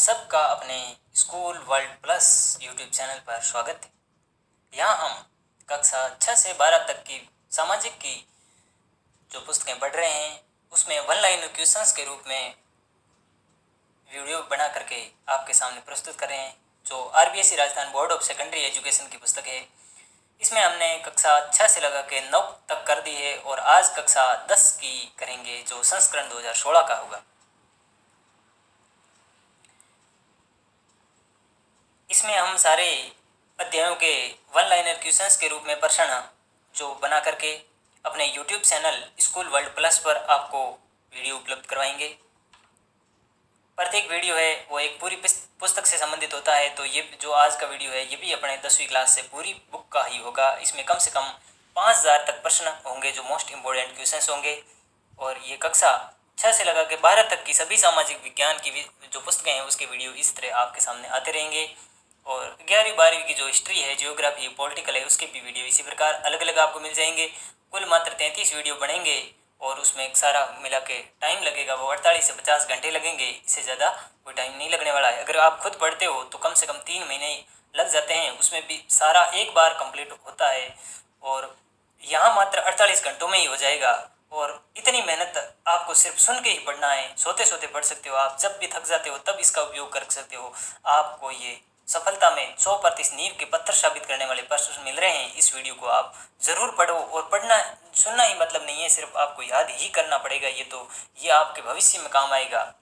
सबका अपने school world plus YouTube channel पर स्वागत है। यहाँ हम कक्षा 6 से 12 तक की सामाजिक की जो पुस्तकें पढ़ रहे हैं उसमें वन लाइनर क्वेश्चंस के रूप में वीडियो बना करके आपके सामने प्रस्तुत कर रहे हैं। जो RBSE Rajasthan board of secondary education की पुस्तक है, इसमें हमने कक्षा 6 से लगा के 9 तक कर दी है और आज कक्षा 10 की करेंगे जो संस्करण 2016 का होगा। इसमें हम सारे अध्यायों के वन लाइनर क्वेश्चंस के रूप में प्रश्न जो बना करके अपने YouTube channel school world plus पर आपको वीडियो उपलब्ध करवाएंगे। प्रत्येक वीडियो है वो एक पूरी पुस्तक से संबंधित होता है, तो ये जो आज का वीडियो है ये भी अपने 10वीं क्लास से पूरी बुक का ही होगा। इसमें कम से कम 5000 तक प्रश्न होंगे जो मोस्ट इम्पोर्टेंट क्वेश्चंस होंगे। और ये कक्षा 6 से लगा के 12 तक की सभी सामाजिक विज्ञान की जो पुस्तकें हैं उसके वीडियो इस तरह आपके सामने आते रहेंगे। और 11वीं 12वीं की जो हिस्ट्री है, जियोग्राफी है, पॉलिटिकल है, उसके भी वीडियो इसी प्रकार अलग अलग आपको मिल जाएंगे। कुल मात्र 33 वीडियो बनेंगे और उसमें सारा मिला के टाइम लगेगा वो 48 से 50 घंटे लगेंगे। इससे ज़्यादा कोई टाइम नहीं लगने वाला है। अगर आप खुद पढ़ते हो तो कम से कम 3 महीने लग जाते हैं, उसमें भी सारा एक बार कंप्लीट होता है और यहाँ मात्र 48 घंटों में ही हो जाएगा। और इतनी मेहनत आपको सिर्फ सुन के ही पढ़ना है, सोते सोते पढ़ सकते हो आप, जब भी थक जाते हो तब इसका उपयोग कर सकते हो। आपको ये सफलता में 100% नींव के पत्थर साबित करने वाले प्रश्न मिल रहे हैं। इस वीडियो को आप ज़रूर पढ़ो और पढ़ना सुनना ही मतलब नहीं है, सिर्फ आपको याद ही करना पड़ेगा। ये आपके भविष्य में काम आएगा।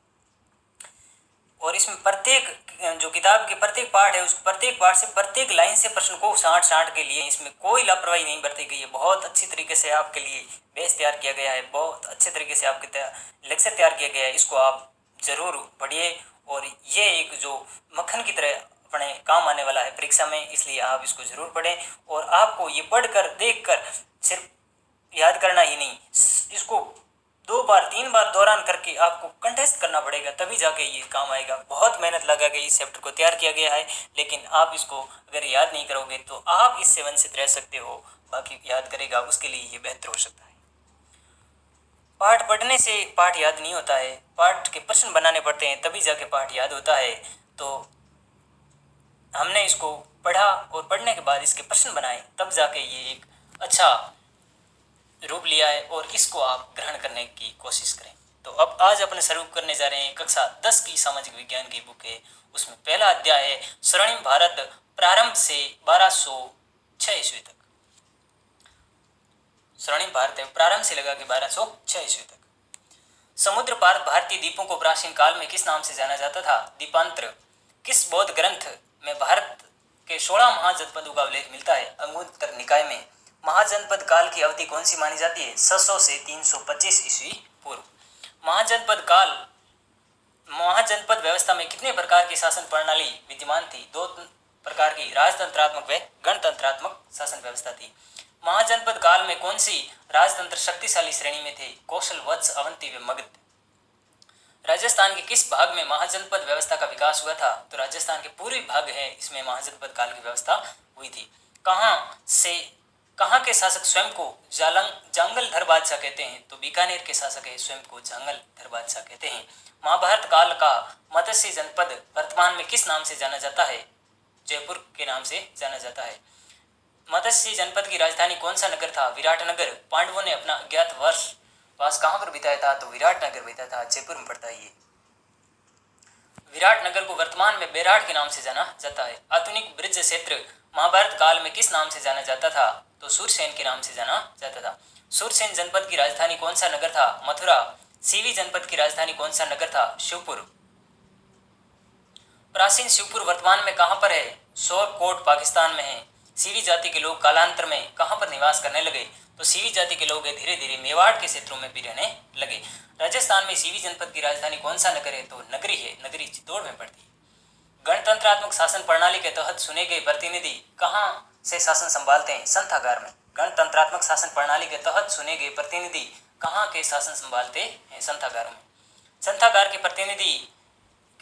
और इसमें प्रत्येक जो किताब के प्रत्येक पार्ट है उस प्रत्येक पार्ट से प्रत्येक लाइन से प्रश्न को छांट के लिए इसमें कोई लापरवाही नहीं बरती गई है। बहुत अच्छी तरीके से आपके लिए बेस तैयार किया गया है, बहुत अच्छे तरीके से आपके लेक्चर तैयार किया गया है। इसको आप ज़रूर पढ़िए और ये एक जो मक्खन की तरह अपने काम आने वाला है परीक्षा में, इसलिए आप इसको ज़रूर पढ़ें। और आपको ये पढ़कर देखकर सिर्फ याद करना ही नहीं, इसको 2 बार 3 बार दोहरान करके आपको कंटेस्ट करना पड़ेगा, तभी जाके ये काम आएगा। बहुत मेहनत लगा के इस चैप्टर को तैयार किया गया है, लेकिन आप इसको अगर याद नहीं करोगे तो आप इससे वंचित रह सकते हो। बाकी याद करेगा उसके लिए ये बेहतर हो सकता है। पाठ पढ़ने से पाठ याद नहीं होता है, पाठ के प्रश्न बनाने पड़ते हैं तभी जाके पाठ याद होता है। तो हमने इसको पढ़ा और पढ़ने के बाद इसके प्रश्न बनाए, तब जाके ये एक अच्छा रूप लिया है और इसको आप ग्रहण करने की कोशिश करें। तो अब आज अपने शुरू करने जा रहे हैं कक्षा 10 की सामाजिक विज्ञान की बुक है। उसमें पहला अध्याय है स्वर्णिम भारत प्रारंभ से 1206 ईस्वी तक। स्वर्णिम भारत है प्रारंभ से लगा के 1206 ईस्वी तक। समुद्र पार भारतीय द्वीपों को प्राचीन काल में किस नाम से जाना जाता था? दीपांतर। किस बौद्ध ग्रंथ में भारत के 16 महाजनपदों का उल्लेख मिलता है? अंगुत्तर निकाय में। महाजनपद काल की अवधि कौन सी मानी जाती है? 600 से 325 ईस्वी पूर्व। महाजनपद व्यवस्था में कितने प्रकार की शासन प्रणाली विद्यमान थी? 2 प्रकार की, राजतंत्रात्मक व गणतंत्रात्मक शासन व्यवस्था थी। महाजनपद काल में कौन सी राजतंत्र शक्तिशाली श्रेणी में थे? कौशल, वत्स, अवंती व मगध। राजस्थान के किस भाग में महाजनपद व्यवस्था का विकास हुआ था? तो राजस्थान के पूर्वी भाग है, इसमें महाजनपद काल की व्यवस्था हुई थी। कहाँ के शासक स्वयं को जांगलधर बादशाह कहते हैं? तो बीकानेर के शासक है स्वयं को जांगलधर बादशाह कहते हैं। महाभारत काल का मत्स्य जनपद वर्तमान में किस नाम से जाना जाता है? जयपुर के नाम से जाना जाता है। मत्स्य जनपद की राजधानी कौन सा नगर था? विराटनगर। पांडवों ने अपना अज्ञातवास कहाँ पर बिताया था? तो विराटनगर बिताया था, जयपुर में पड़ता है ये। विराटनगर को वर्तमान में बेराट के नाम से जाना जाता है। आधुनिक ब्रज क्षेत्र महाभारत काल में किस नाम से जाना जाता था? तो सूरसेन के नाम से जाना जाता था। सूरसेन जनपद की राजधानी कौन सा नगर था? मथुरा। सीवी जनपद की राजधानी कौन सा नगर था? शिवपुर। प्राचीन शिवपुर वर्तमान में कहाँ पर है? शोरकोट पाकिस्तान में है। सीवी जाति के लोग कालांतर में कहाँ पर निवास करने लगे? तो सीवी जाति के लोग धीरे धीरे मेवाड़ के क्षेत्रों में भी रहने लगे। राजस्थान में सीवी जनपद की राजधानी कौन सा नगर है? तो नगरी है, नगरी चित्तौड़ में पड़ती है। गणतंत्रात्मक शासन प्रणाली के तहत चुने गए प्रतिनिधि कहाँ से शासन संभालते हैं? संथागार में। गणतंत्रात्मक शासन प्रणाली के तहत चुने गए प्रतिनिधि कहाँ के शासन संभालते हैं? संथागारों में। संथागार के प्रतिनिधि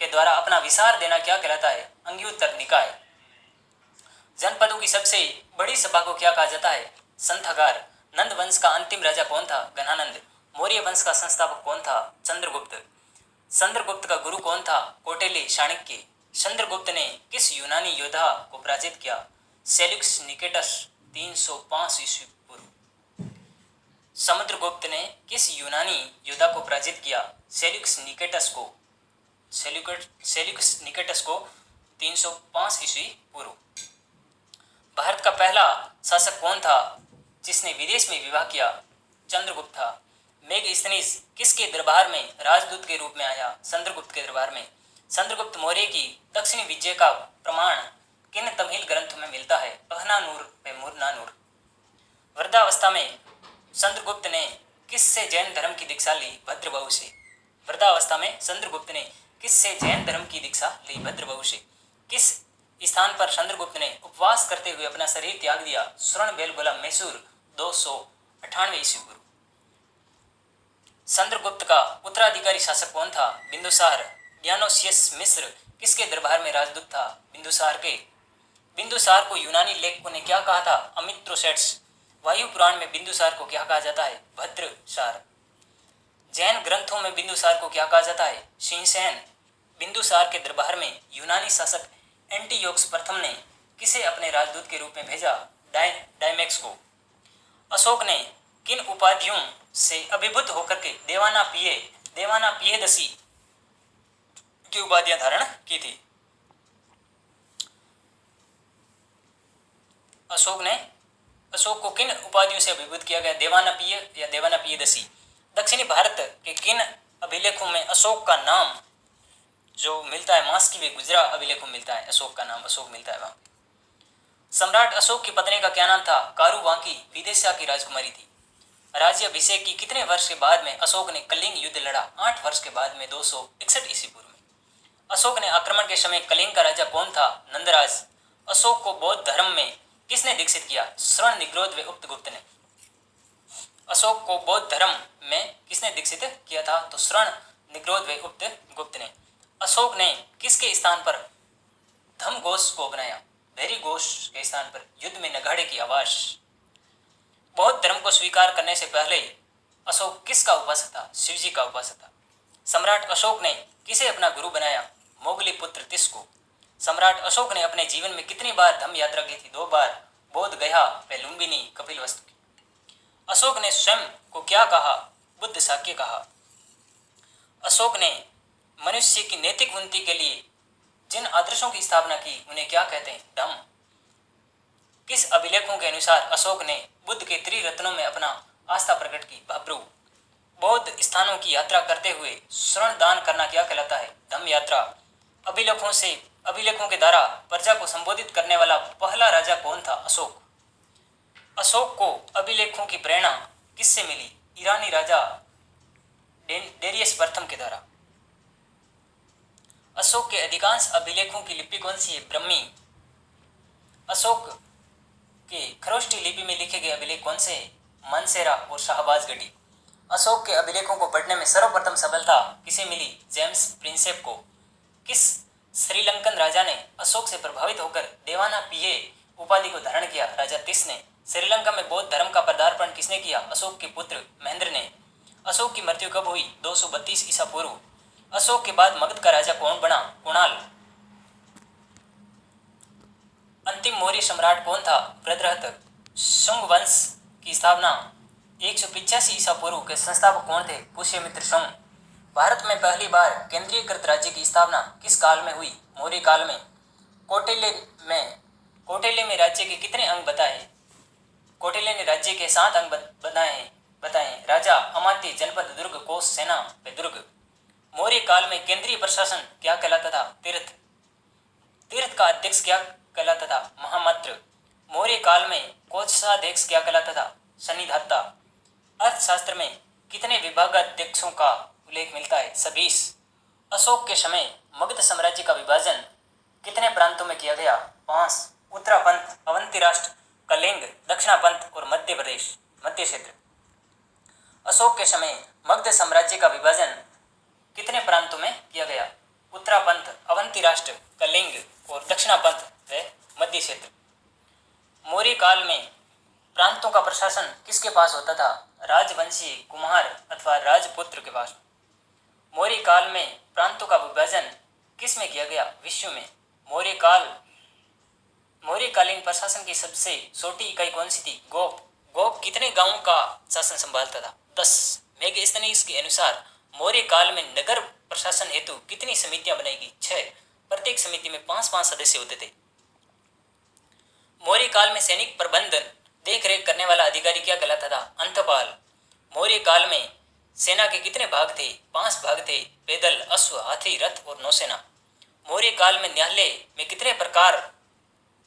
के द्वारा अपना विचार देना क्या कहलाता है? अंगुत्तर निकाय। जनपदों की सबसे बड़ी सभा को क्या कहा जाता है? संथागार। नंद वंश का अंतिम राजा कौन था? घनानंद। मौर्य वंश का संस्थापक कौन था? चंद्रगुप्त। चंद्रगुप्त का गुरु कौन था? कौटिल्य, चाणक्य। चंद्रगुप्त ने किस यूनानी योद्धा को पराजित किया? सेल्यूकस निकेटस, 305 ईस्वी पूर्व। समुद्रगुप्त ने किस यूनानी योद्धा को पराजित किया? सेल्यूकस निकेटस को 305 ईस्वी पूर्व। भारत का पहला शासक कौन था जिसने विदेश में विवाह किया? चंद्रगुप्त था। मेगस्थनीज किसके दरबार में राजदूत के रूप में आया? चंद्रगुप्त के दरबार में। चंद्रगुप्त मौर्य की दक्षिणी विजय का प्रमाण किन तमिल ग्रंथों में मिलता है? अहनानूर व मुरनानूर। वृद्धावस्था में चंद्रगुप्त ने किससे जैन धर्म की दीक्षा ली? भद्रबहु से। वृद्धावस्था में चंद्रगुप्त ने किससे जैन धर्म की दीक्षा ली? भद्रबहु से। किस स्थान पर चंद्रगुप्त ने उपवास करते हुए अपना शरीर त्याग दिया? स्वर्ण बेलगोला, मैसूर, 298 ईस्वी पूर्व। चंद्रगुप्त का उत्तराधिकारी शासक कौन था? बिंदुसार। डियोनिसियस मिस्र किसके दरबार में राजदूत था? बिंदुसार के। बिंदुसार को यूनानी लेखकों ने क्या कहा था? अमित्रोसेट्स। वायु पुराण में बिंदुसार को क्या कहा जाता है? भद्रसार। जैन ग्रंथों में बिंदुसार को क्या कहा जाता है? शिनसेन। बिंदुसार के दरबार में यूनानी शासक एंटीयोकस प्रथम ने किसे अपने राजदूत के रूप में भेजा? डायमेक्स को। अशोक ने किन उपाधियों से अभिभूत होकर के देवाना पियदसी की उपाधियां धारण की थी? अशोक को किन उपाधियों से अभिभूत किया गया? देवानापिय या देवानापियदसी। दक्षिणी भारत के किन अभिलेखों में अशोक का नाम जो मिलता है? मास्की व गुजरा अभिलेखों में मिलता है अशोक का नाम, अशोक मिलता है वहां। सम्राट अशोक की पत्नी का क्या नाम था? कारुबाकी विदिशा की राजकुमारी थी। राज्याभिषेक की कितने वर्ष के बाद में अशोक ने कलिंग युद्ध लड़ा? 8 वर्ष के बाद में, 261 ईस्वी पूर्व में। अशोक ने आक्रमण के समय कलिंग का राजा कौन था? नंदराज। अशोक को बौद्ध धर्म में किसने दीक्षित किया? श्रवण निग्रोध व उपगुप्त ने। अशोक को बौद्ध धर्म में किसने दीक्षित किया था? तो श्रवण निग्रोध व उपगुप्त ने। अशोक ने किसके स्थान पर धम घोष को बनाया? भैरी घोष के स्थान पर। युद्ध में नगाड़े की आवाज। बौद्ध धर्म को स्वीकार करने से पहले अशोक किसका उपासक था? शिवजी का उपासक था। सम्राट अशोक ने किसे अपना गुरु बनाया? मोगली पुत्र तिस को। सम्राट अशोक ने अपने जीवन में कितनी बार धम्म यात्रा की थी? 2 बार, बोध गया व लुम्बिनी कपिलवस्तु की। अशोक ने स्वयं को क्या कहा? बुद्ध शाक्य कहा। अशोक ने मनुष्य की नैतिक उन्नति के लिए जिन आदर्शों की स्थापना की उन्हें क्या कहते हैं? धम्म। किस अभिलेखों के अनुसार अशोक ने बुद्ध के त्रिरत्नों में अपना आस्था प्रकट की? भब्रू। बौद्ध स्थानों की यात्रा करते हुए श्रवण दान करना क्या कहलाता है? धम्म यात्रा। अभिलेखों के द्वारा प्रजा को संबोधित करने वाला पहला राजा कौन था? अशोक। अशोक को अभिलेखों की प्रेरणा किससे मिली? ईरानी राजा डेरियस प्रथम के द्वारा। अशोक के अधिकांश अभिलेखों की लिपि कौन सी है? ब्रह्मी। अशोक के खरोष्टी लिपि में लिखे गए अभिलेख कौन से? मनसेरा और शाहबाजगढ़ी। अशोक के अभिलेखों को पढ़ने में सर्वप्रथम सफलता किसे मिली? जेम्स प्रिंसेप को। किस श्रीलंकन राजा ने अशोक से प्रभावित होकर देवाना पिये उपाधि को धारण किया? राजा तिस ने। श्रीलंका में बौद्ध धर्म का पदार्पण किसने किया? अशोक के पुत्र महेंद्र ने। अशोक की मृत्यु कब हुई? 232 ईसा पूर्व। अशोक के बाद मगध का राजा कौन बना? कुणाल। अंतिम मौर्य सम्राट कौन था? वृत्रहत। शुंग वंश की स्थापना 185 ईसा पूर्व के संस्थापक कौन थे? पुष्यमित्र शुंग। भारत में पहली बार केंद्रीयकृत राज्य की स्थापना किस काल में हुई? मौर्य काल में। कौटिल्य में राज्य के कितने अंग बताए? कौटिल्य ने राज्य के 7 अंग बताए। राजा, अमात्य, जनपद, दुर्ग, कोष, सेना व दुर्ग। मौर्य काल में केंद्रीय प्रशासन क्या कहलाता था? तीर्थ का अध्यक्ष क्या कहलाता था? महामंत्र। मौर्य काल में कोषाध्यक्ष क्या कहलाता था? सन्निधाता। अर्थशास्त्र में कितने विभागाध्यक्षों का उल्लेख मिलता है? 26। अशोक के समय मगध साम्राज्य का विभाजन कितने प्रांतों में किया गया? 5। उत्तरापंथ, अवंती राष्ट्र, कलिंग, दक्षिणापंथ और मध्य प्रदेश, मध्य क्षेत्र। अशोक के समय मगध साम्राज्य का विभाजन कितने प्रांतों में किया गया? उत्तरापंथ, अवंती राष्ट्र, कलिंग और दक्षिणापंथ व मध्य क्षेत्र। मौर्य काल में प्रांतों का प्रशासन किसके पास होता था? राजवंशीय, कुमार अथवा राजपुत्र के पास। मौर्य काल में प्रांतों का विभाजन किस में किया गया? विश्व में। मौर्यकालीन प्रशासन की सबसे छोटी इकाई कौन सी थी? गोप। गोप कितने गांवों का शासन संभालता था? 10। मेगास्थनीज के अनुसार मौर्य काल में नगर प्रशासन हेतु कितनी समितियां बनाई गई? 6। प्रत्येक समिति में 5-5 सदस्य होते थे। मौर्य काल में सैनिक प्रबंधन देख रेख करने वाला अधिकारी क्या कहलाता था? अंतपाल। मौर्य काल में सेना के कितने भाग थे? 5 भाग थे, पैदल, अश्व, हाथी, रथ और नौसेना। मौर्य काल में न्यायालय में कितने प्रकार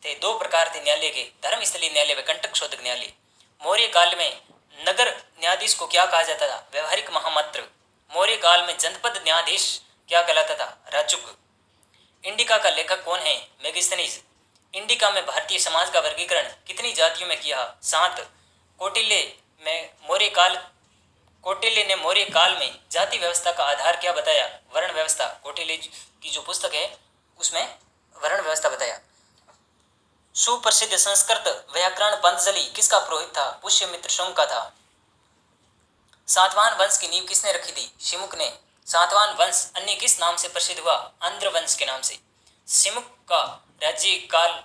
थे? 2 प्रकार थे न्यायालय के, धर्मस्थलीय न्यायालय व कंटक शोधक न्यायालय। मौर्य काल में नगर न्यायाधीश को क्या कहा जाता था? व्यवहारिक महामंत्र। मौर्य काल में जनपद न्यायाधीश क्या कहलाता था? राजुक। इंडिका का लेखक कौन है? मेगास्थनीज। इंडिका में भारतीय समाज का वर्गीकरण कितनी जातियों में किया? 7। कौटिल्य ने मौर्य काल में जाति व्यवस्था का आधार क्या बताया? वर्ण व्यवस्था। कौटिल्य की जो पुस्तक है उसमें वर्ण व्यवस्था बताया। सुप्रसिद्ध संस्कृत व्याकरण पतंजलि किसका पुरोहित था? पुष्यमित्र शुंग का था। सातवाहन वंश की नींव किसने रखी थी? शिमुक ने। सातवाहन वंश अन्य किस नाम से प्रसिद्ध हुआ? आंध्र वंश के नाम से। शिमुक का राज्यकाल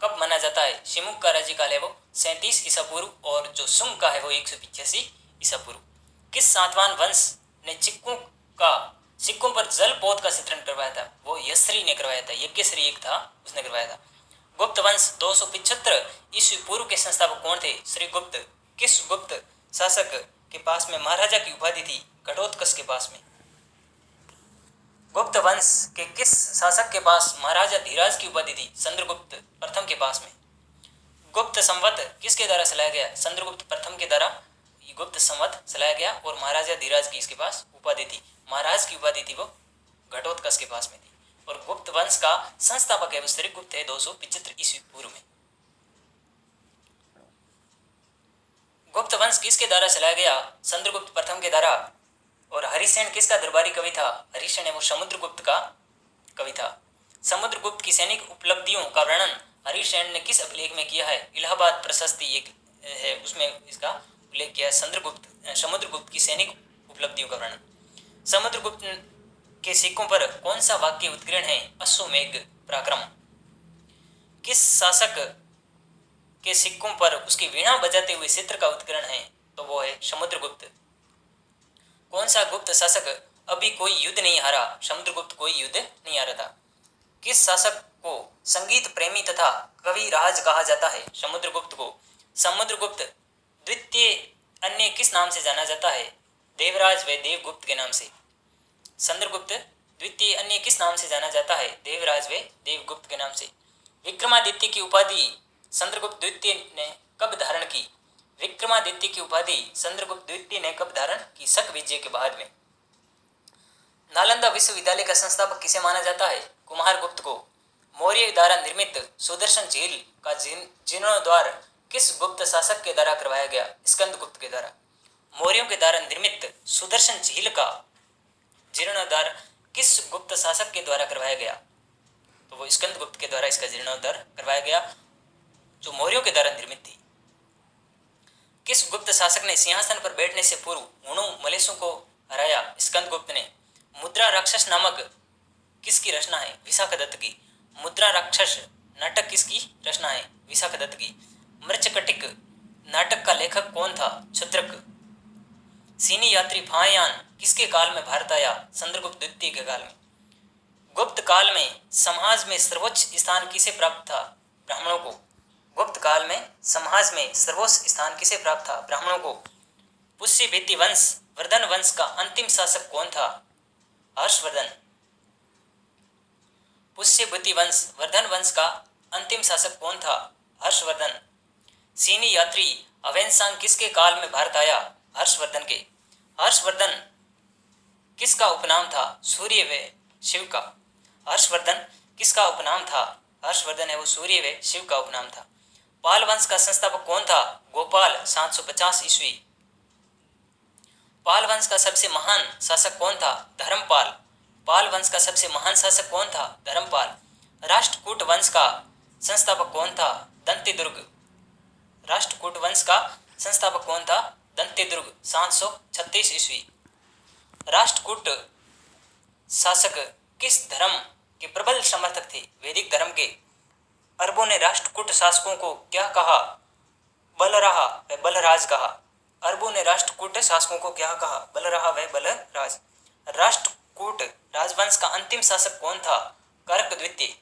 कब माना जाता है? शिमुक का राज्यकाल है वो 37 ईसा पूर्व और जो शुंग का है वो 185 ईसा पूर्व। किस सातवाहन वंश ने सिक्कों पर जल पोत का चित्रण करवाया था? वो यश्री ने करवाया था, यज्ञश्री एक था उसने करवाया था। गुप्त वंश 275 ईस्वी पूर्व के संस्थापक कौन थे? श्रीगुप्त। किस गुप्त शासक के पास में महाराजा की उपाधि थी? घटोत्कच के पास में। गुप्त वंश के किस शासक के पास महाराजा धीराज की उपाधि थी? चंद्रगुप्त प्रथम के पास में। गुप्त संवत किसके द्वारा चलाया गया? चंद्रगुप्त प्रथम के द्वारा गुप्त संवत चलाया गया और महाराजा धीराज की इसके पास उपाधि थी। महाराज की उपाधि थी वो घटोत्कच के पास में थी। और गुप्त वंश का संस्थापक है वो श्रीगुप्त है 275 ईस्वी पूर्व में। गुप्त वंश किसके द्वारा चलाया गया? चंद्रगुप्त प्रथम के द्वारा। और हरिसेन किसका दरबारी कवि था? हरिसेन है वो समुद्रगुप्त का कवि था। समुद्रगुप्त की सैनिक उपलब्धियों का वर्णन हरिसेन ने किस अभिलेख में किया है? इलाहाबाद प्रशस्ति एक है उसमें इसका उल्लेख किया है। समुद्रगुप्त की सैनिक उपलब्धियों का वर्णन। समुद्रगुप्त के सिक्कों पर कौन सा वाक्य उत्कीर्ण है? अश्वमेघ पराक्रम। किस शासक के सिक्कों पर उसकी वीणा बजाते हुए चित्र का उत्कीर्ण है? तो वो है समुद्रगुप्त। कौन सा गुप्त शासक अभी कोई युद्ध नहीं हारा? समुद्रगुप्त कोई युद्ध नहीं हारा था। किस शासक को संगीत प्रेमी तथा कवि राज कहा जाता है? समुद्रगुप्त को। समुद्रगुप्त द्वितीय अन्य किस नाम से जाना जाता है? देवराज व देवगुप्त के नाम से। चंद्रगुप्त द्वितीय अन्य किस नाम से जाना जाता है? देवराज व देवगुप्त के नाम से। विक्रमादित्य की उपाधि चंद्रगुप्त द्वितीय ने कब धारण की? विक्रमादित्य की उपाधि चंद्रगुप्त द्वितीय ने कब धारण की? शक विजय के बाद में। नालंदा विश्वविद्यालय का संस्थापक किसे माना जाता है? कुमारगुप्त को। मौर्य द्वारा निर्मित सुदर्शन झील का जीर्णोद्धार किस गुप्त शासक के द्वारा करवाया गया? स्कंदगुप्त के द्वारा। मौर्यों के द्वारा निर्मित सुदर्शन झील का जीर्णोद्धार किस गुप्त शासक के द्वारा करवाया गया? तो वो स्कंदगुप्त के द्वारा इसका जीर्णोद्धार करवाया गया जो मौर्यों के द्वारा निर्मित थी। किस गुप्त शासक ने सिंहासन पर बैठने से पूर्व हुणों मलेशों को हराया? स्कंदगुप्त ने। मुद्रा राक्षस नामक किसकी रचना है? विशाखदत्त की। मुद्रा राक्षस नाटक किसकी रचना है? विशाखदत्त की। मृच्छकटिक नाटक का लेखक कौन था? क्षुद्रक। चीनी यात्री फाहियान किसके काल में भारत आया? चंद्रगुप्त द्वितीय के काल में। गुप्त काल में समाज में सर्वोच्च स्थान किसे प्राप्त था? ब्राह्मणों को। गुप्त काल में समाज में सर्वोच्च स्थान किसे प्राप्त था? ब्राह्मणों को। पुष्यभृत्य वंश वर्धन वंश का अंतिम शासक कौन था? हर्षवर्धन। पुष्यभृत्य वंश वर्धन वंश का अंतिम शासक कौन था? हर्षवर्धन। चीनी यात्री अवेन्सांग किसके काल में भारत आया? हर्षवर्धन के। हर्षवर्धन किसका उपनाम था? सूर्य व शिव का। हर्षवर्धन किसका उपनाम था? हर्षवर्धन है वो सूर्य व शिव का उपनाम था। पाल वंश का संस्थापक कौन था? गोपाल 750 ईस्वी। पाल वंश का सबसे महान शासक कौन था? धर्मपाल। पाल वंश का सबसे महान शासक कौन था? धर्मपाल। राष्ट्रकूट वंश का संस्थापक कौन था? दंतेदुर्ग। राष्ट्रकूट वंश का संस्थापक कौन था? दंतेदुर्ग 736 ईस्वी। राष्ट्रकूट शासक किस धर्म के प्रबल समर्थक थे? वैदिक धर्म के। अरबों ने राष्ट्रकूट शासकों को क्या कहा? बलराहा व बलराज कहा। अरबों ने राष्ट्रकूट शासकों को क्या कहा? बलराहा व बलराज। राष्ट्रकूट राजवंश का अंतिम शासक कौन था? कर्क द्वितीय।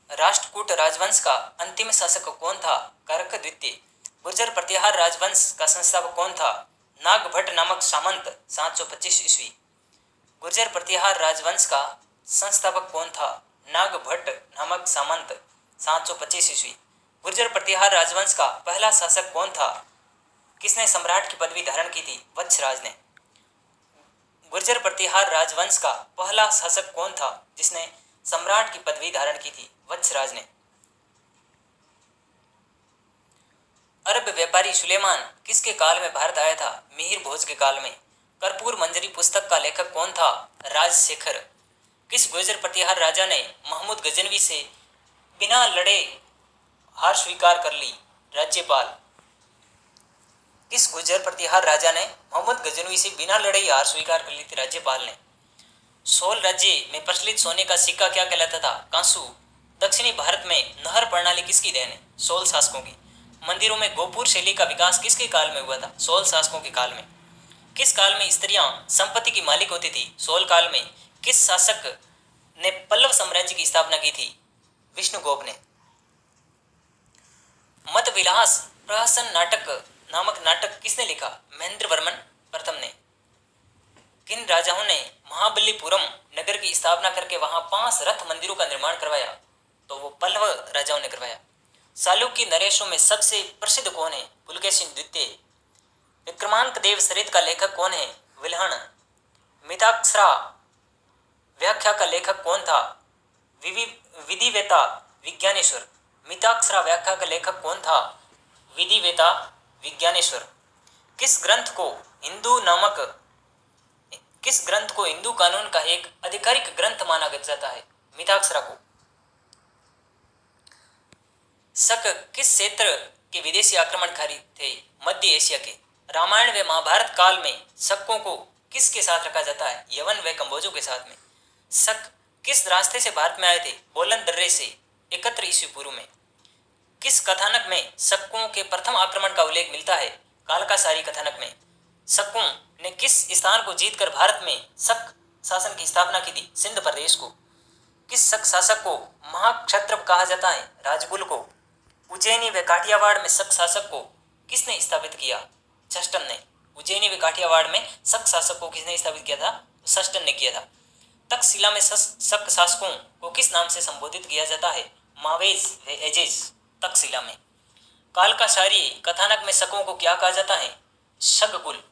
राष्ट्रकूट राजवंश का अंतिम शासक कौन था? कर्क द्वितीय। गुर्जर प्रतिहार राजवंश का संस्थापक कौन था? नागभट्ट नामक सामंत 725 ईस्वी। गुर्जर प्रतिहार राजवंश का संस्थापक कौन था? नागभट्ट नामक सामंत 725 ईस्वी। गुर्जर प्रतिहार राजवंश का पहला शासक कौन था? किसने सम्राट की पदवी धारण की थी? वत्सराज ने। गुर्जर प्रतिहार राजवंश का पहला शासक कौन था जिसने सम्राट की पदवी धारण की थी? वत्सराज ने। अरब व्यापारी सुलेमान किसके काल में भारत आया था? मिहिर भोज के काल में। कर्पूर मंजरी पुस्तक का लेखक कौन था? राजशेखर। किस गुर्जर प्रतिहार राजा ने महमूद गजनवी से बिना लड़े हार स्वीकार कर ली? राज्यपाल। किस गुर्जर प्रतिहार राजा ने मोहम्मद गजनवी से बिना लड़े हार स्वीकार कर ली थी? राज्यपाल ने। सोल राज्य में प्रचलित सोने का सिक्का क्या कहलाता था? कांसू। दक्षिणी भारत में नहर प्रणाली किसकी देन है? सोल शासकों की। मंदिरों में गोपुर शैली का विकास किसके काल में हुआ था? सोल शासकों के काल में। किस काल में स्त्रियां संपत्ति की मालिक होती थी? सोल काल में। किस शासक ने पल्लव साम्राज्य की स्थापना की थी? विष्णुगुप्त ने। मत विलास प्रहसन नाटक नामक नाटक किसने लिखा? महेंद्र वर्मन प्रथम ने। किन राजाओं ने महाबलीपुरम नगर की स्थापना करके वहां 5 रथ मंदिरों का निर्माण करवाया? तो वो पल्लव राजाओं ने करवाया। चालुक्य नरेशों में सबसे प्रसिद्ध कौन है? पुलकेशिन द्वितीय। विक्रमांक देव सरित का लेखक कौन है? विल्हण। मिताक्षरा व्याख्या का लेखक कौन था? विधिवेता विज्ञानेश्वर। मिताक्षरा व्याख्या का लेखक कौन था? विधिवेता विज्ञानेश्वर। किस ग्रंथ को हिंदू कानून का एक आधिकारिक ग्रंथ माना जाता है? मिताक्षरा को। शक किस क्षेत्र के विदेशी आक्रमणकारी थे? मध्य एशिया के। रामायण व महाभारत काल में शकों को किसके साथ रखा जाता है? यवन व कंबोजों के साथ में। शक किस रास्ते से भारत में आए थे? बोलन दर्रे से 71 ईस्वी पूर्व में। किस कथानक में शकों के प्रथम आक्रमण का उल्लेख मिलता है? कालकासारी कथानक में। शकों ने किस स्थान को जीतकर भारत में शक शासन की स्थापना की थी? सिंध प्रदेश को। किस शक शासक को महाक्षत्र कहा जाता है? राजगुल को। उज्जैनी व काठियावाड़ में शक शासक को किसने स्थापित किया? सष्टन ने। उज्जैनी व काठियावाड़ में शक शासक को किसने स्थापित किया था? सष्टन ने किया था। तक्षशिला में शक शासकों को किस नाम से संबोधित किया जाता है? मावेज व एजेज। तक्षशिला में। कालकासारी कथानक में शकों को क्या कहा जाता है? शगकुल।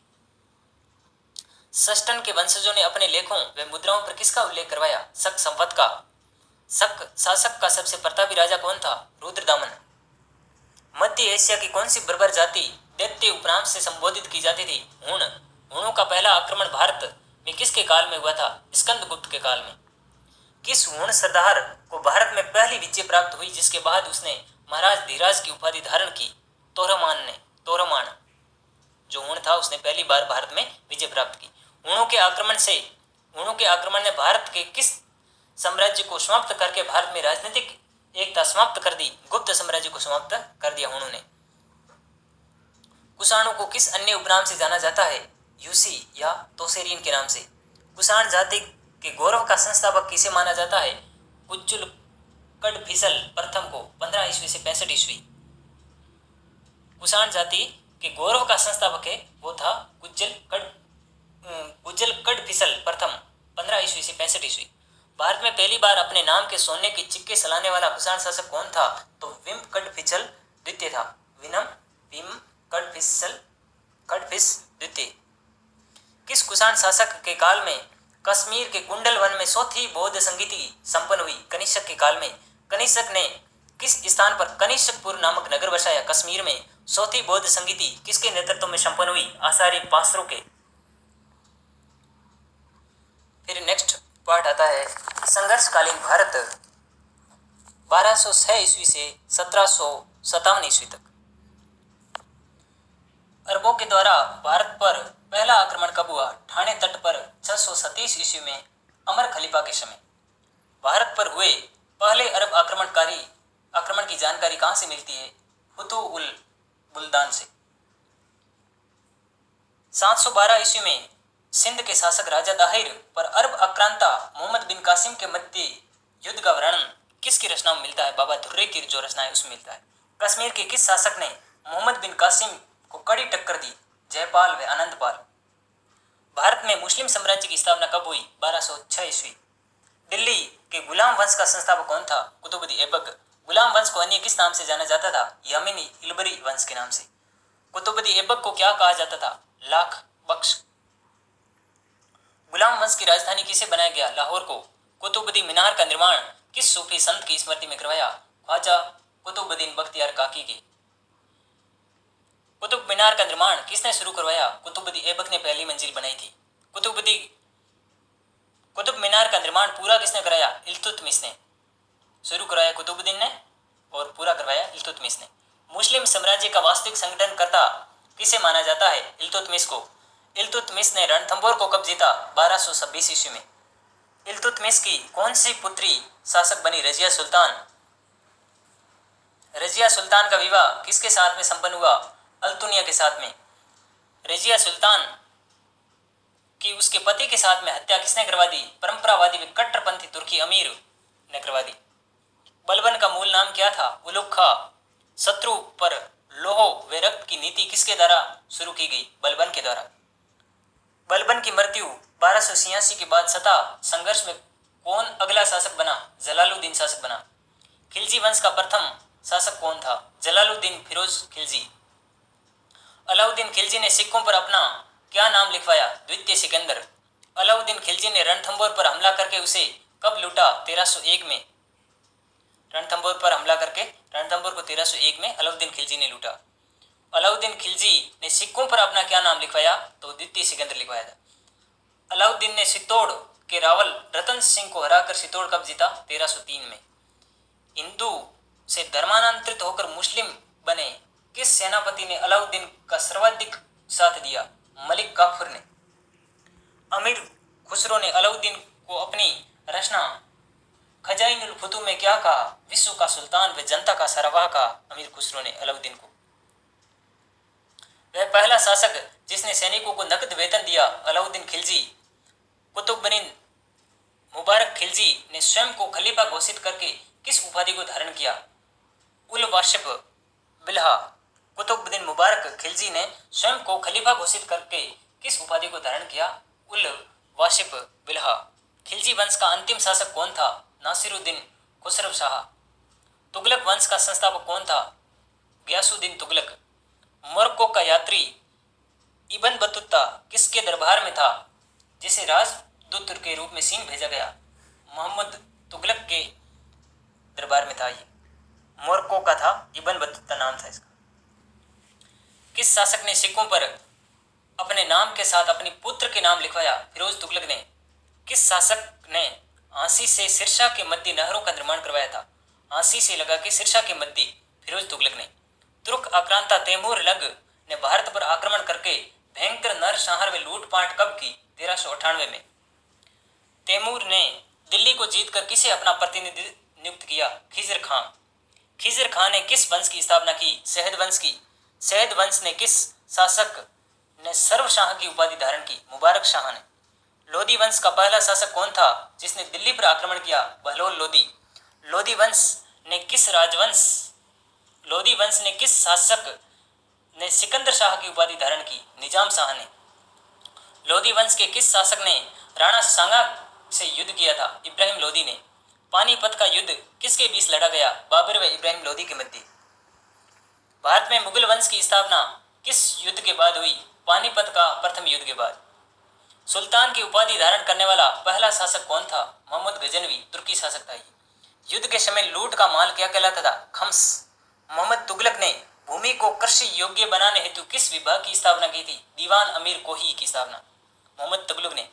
सष्टन के वंशजों ने अपने लेखों व मुद्राओं पर किसका उल्लेख करवाया? शक संवत का। शक शासक का सबसे प्रतापी राजा कौन था? रुद्रदमन। मध्य एशिया की कौन सी बर्बर जाति दैत्य उपनाम से संबोधित की जाती थी? हूण। हूणों का पहला आक्रमण भारत में किसके काल में हुआ था? स्कंदगुप्त के काल में। किस हूण सरदार को भारत में पहली विजय प्राप्त हुई जिसके बाद उसने महाराज धीराज की उपाधि धारण की? तोरमान ने। तोरमान जो हूण था उसने पहली बार भारत में विजय प्राप्त की। हूणों के आक्रमण ने भारत के किस साम्राज्य को समाप्त करके भारत में राजनीतिक एकता समाप्त कर दी? गुप्त साम्राज्य को समाप्त कर दिया हूणों ने। कुषाणों को किस अन्य उपनाम से जाना जाता है? यूसी या तोसेरीन के नाम से। कुषाण जाति के गौरव का संस्थापक किसे माना जाता है? कुज्जुल कडफिसल प्रथम को 15 ईस्वी से 65 ईस्वी। कुषाण जाति के गौरव का संस्थापक है वो था कुज्जल कडफिसल प्रथम 15 ईस्वी से 65 ईस्वी। भारत में पहली बार अपने नाम के सोने के सिक्के चलाने वाला कुषाण शासक कौन था? तो विम कडफिसल द्वितीय था। विम कडफिस द्वितीय। किस कुषाण शासक के काल में कश्मीर के कुंडल वन में चौथी बौद्ध संगीति संपन्न हुई? कनिष्क के काल में। कनिष्क ने किस स्थान पर कनिष्कपुर नामक नगर बसाया? कश्मीर में। चौथी बौद्ध संगीति किसके नेतृत्व में संपन्न हुई? आचार्य पासरो के। फिर नेक्स्ट पार्ट आता है संघर्षकालीन भारत 1206 ईस्वी से 1757 ईस्वी तक। अरबों के द्वारा भारत पर पहला आक्रमण कब हुआ? ठाणे तट पर 637 ईस्वी में अमर खलीफा के समय। भारत पर हुए पहले अरब आक्रमण की जानकारी कहां से मिलती है? फुतु उल बुल्दान से। 712 ईस्वी में सिंध के शासक राजा दाहिर पर अरब आक्रांता मोहम्मद बिन कासिम के मध्य युद्ध का वर्णन किसकी रचना में मिलता है? बाबा धुर्रे की जो रचना है उसमें मिलता है। कश्मीर के किस शासक ने मोहम्मद बिन कासिम को कड़ी टक्कर दी? जयपाल व आनंदपाल। भारत में मुस्लिम साम्राज्य की स्थापना कब हुई? 1206 ईस्वी। दिल्ली के गुलाम वंश का संस्थापक कौन था? कुतुबुद्दीन ऐबक। गुलाम वंश को अन्य किस नाम से जाना जाता था? यमीनी इल्बरी वंश के नाम से। कुतुबुद्दीन ऐबक को क्या कहा जाता था? लाख बख्श। गुलाम वंश की राजधानी किसे बनाया गया? लाहौर को। कुतुबुद्दीन मीनार का निर्माण किस सूफी संत की स्मृति में करवाया? ख्वाजा कुतुबुद्दीन बख्तियार काकी की। कुतुब मीनार का निर्माण किसने शुरू करवाया? कुतुबुद्दीन ऐबक ने पहली मंजिल बनाई थी। कुतुब मीनार का निर्माण पूरा किसने कराया? इल्तुतमिश ने। शुरू करवाया कुतुबुद्दीन ने और पूरा करवाया इल्तुतमिश ने। मुस्लिम साम्राज्य का वास्तविक संगठनकर्ता किसे माना जाता है? इल्तुतमिश को। इल्तुतमिश ने रणथंभौर को कब जीता? 1226 ईस्वी में। इल्तुतमिश की कौन सी पुत्री शासक बनी? रजिया सुल्तान। रजिया सुल्तान का विवाह किसके साथ में संपन्न हुआ? अल्तुनिया के साथ में। रजिया सुल्तान की उसके पति के साथ में हत्या किसने करवा दी? परंपरावादी व कट्टरपंथी तुर्की अमीर ने करवा दी। बलबन का मूल नाम क्या था? उलुग खां। शत्रु पर लोह व रक्त की नीति किसके द्वारा शुरू की गई? बलबन के द्वारा। बलबन की मृत्यु 1286 के बाद सत्ता संघर्ष में कौन अगला शासक बना? जलालुद्दीन शासक बना। खिलजी वंश का प्रथम शासक कौन था? जलालुद्दीन फिरोज खिलजी। अलाउद्दीन खिलजी ने सिक्कों पर अपना क्या नाम लिखवाया? द्वितीय सिकंदर। अलाउद्दीन खिलजी ने रणथंभौर पर हमला करके उसे कब लूटा? 1301 में। रणथंभौर पर हमला करके रणथंभौर को 1301 में अलाउद्दीन खिलजी ने लूटा। अलाउद्दीन खिलजी ने सिक्कों पर अपना क्या नाम लिखवाया? तो द्वितीय सिकंदर लिखवाया था। अलाउद्दीन ने चित्तौड़ के रावल रतन सिंह को हराकर चित्तौड़ कब जीता? 1303 में। हिंदू से धर्मांतरित होकर मुस्लिम बने किस सेनापति ने अलाउद्दीन का सर्वाधिक साथ दिया? मलिक काफूर ने। अमीर खुसरो ने अलाउद्दीन को अपनी रचना खजाइनुल फुतूह में क्या कहा? विश्व का सुल्तान व जनता का सरवाह कहा अमीर खुसरो ने अलाउद्दीन को। वह पहला शासक जिसने सैनिकों को नकद वेतन दिया? अलाउद्दीन खिलजी। कुतुबुद्दीन मुबारक खिलजी ने स्वयं को खलीफा घोषित करके किस उपाधि को धारण किया? उल वाशिफ बिल्हा। कुतुबुद्दीन मुबारक खिलजी ने स्वयं को खलीफा घोषित करके किस उपाधि को धारण किया? उल वाशिफ बिल्हा। खिलजी वंश का अंतिम शासक कौन था? नासिरुद्दीन खुसरो शाह। तुगलक वंश का संस्थापक कौन था? गयासुद्दीन तुगलक। मोरक्को का यात्री इब्न बतूता किसके दरबार में था जिसे राजदूत के रूप में चीन भेजा गया? मोहम्मद तुगलक के दरबार में था। ये मोरक्को का था, इब्न बतूता नाम था इसका। किस शासक ने सिक्कों पर अपने नाम के साथ अपनी पुत्र के नाम लिखवाया? फिरोज तुगलक ने। किस शासक ने हांसी से सिरसा के मध्य नहरों का निर्माण करवाया था? हांसी से लगा के सिरसा के मध्य फिरोज तुगलक ने। तुर्क आक्रांता तैमूर लंग ने भारत पर आक्रमण करके भयंकर नरसंहार व लूटपाट कब की? 1398 में। तैमूर ने दिल्ली को जीतकर किसे अपना प्रतिनिधि नियुक्त किया? खिजर खां। खिजर खां ने किस वंश की स्थापना की? शहद वंश की। शहद वंश ने किस शासक ने सर्वशाह की उपाधि धारण की? मुबारक शाह ने। लोधी वंश का पहला शासक कौन था जिसने दिल्ली पर आक्रमण किया? बहलोल लोधी। लोधी वंश ने किस शासक ने सिकंदर शाह की उपाधि धारण की? निजाम शाह ने। लोधी वंश के किस शासक ने राणा सांगा से युद्ध किया था? इब्राहिम लोधी ने। पानीपत का युद्ध किसके बीच लड़ा गया? बाबर व इब्राहिम लोधी के मध्य। भारत में मुगल वंश की स्थापना किस युद्ध के बाद हुई? पानीपत का प्रथम युद्ध के बाद। सुल्तान की उपाधि धारण करने वाला पहला शासक कौन था? मोहम्मद गजनवी, तुर्की शासक था। युद्ध के समय लूट का माल क्या कहलाता था? खम्स। मोहम्मद तुगलक ने भूमि को कृषि योग्य बनाने हेतु किस विभाग की स्थापना की थी? दीवान अमीर कोही की स्थापना मोहम्मद तुगलक ने।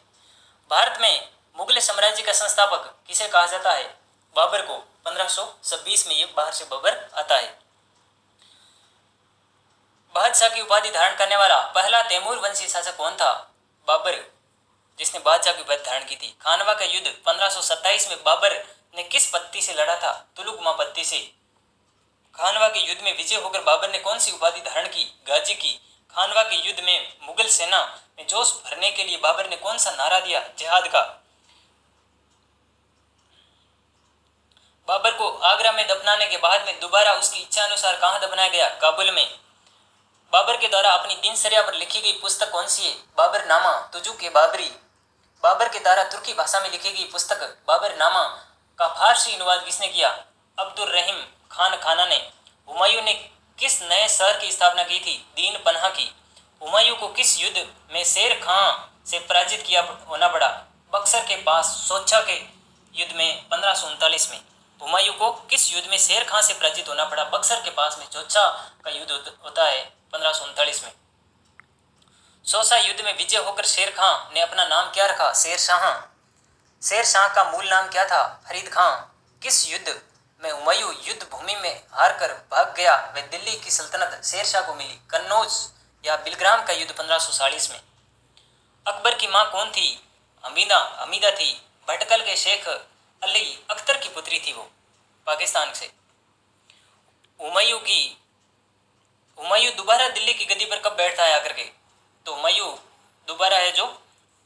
भारत में मुगल साम्राज्य का संस्थापक किसे कहा जाता है? बाबर को। 1526 में ये बाहर से बाबर आता है। बादशाह की उपाधि धारण करने वाला पहला तैमूर वंशी शासक कौन था? बाबर, जिसने बादशाह की उपाधि धारण की थी। खानवा का युद्ध 1527 में बाबर ने किस पत्ती से लड़ा था? तुलुगमा पत्ती से। खानवा के युद्ध में विजय होकर बाबर ने कौन सी उपाधि धारण की? गाजी की। खानवा के युद्ध में मुगल सेना में जोश भरने के लिए बाबर ने कौन सा नारा दिया? जिहाद का। बाबर को आगरा में दफनाने के बाद में दोबारा उसकी इच्छा अनुसार कहाँ दफनाया गया? काबुल में। बाबर के द्वारा अपनी दिनचर्या पर लिखी गई पुस्तक कौन सी है? बाबरनामा, तुजुक-ए बाबरी। बाबर के द्वारा तुर्की भाषा में लिखी गई पुस्तक बाबरनामा का फारसी अनुवाद किसने किया? अब्दुल रहीम खान खाना ने। हुमायूं ने किस नए शहर की स्थापना की थी? दीन पन्हा की। हुमायूं को किस युद्ध में शेर खां से पराजित किया होना पड़ा? बक्सर के पास सोचा के युद्ध में 1539 में। हुमायूं को किस युद्ध में शेर खां से पराजित होना पड़ा? बक्सर के पास में चोचा का युद्ध होता है 1539 में। सोसा युद्ध में विजय होकर शेर खां ने अपना नाम क्या रखा? शेर शाह। शेर शाह का मूल नाम क्या था? फरीद खां। किस युद्ध में हुमायूं युद्ध भूमि में हारकर भाग गया व दिल्ली की सल्तनत शेर शाह को मिली? कन्नौज या बिलग्राम का युद्ध 1540 में। अकबर की मां कौन थी? हमीदा थी। भटकल के शेख अली अख्तर की पुत्री थी वो, पाकिस्तान से। हुमायूं दोबारा दिल्ली की गद्दी पर कब बैठता है आकर के? तो हुमायूं दोबारा है जो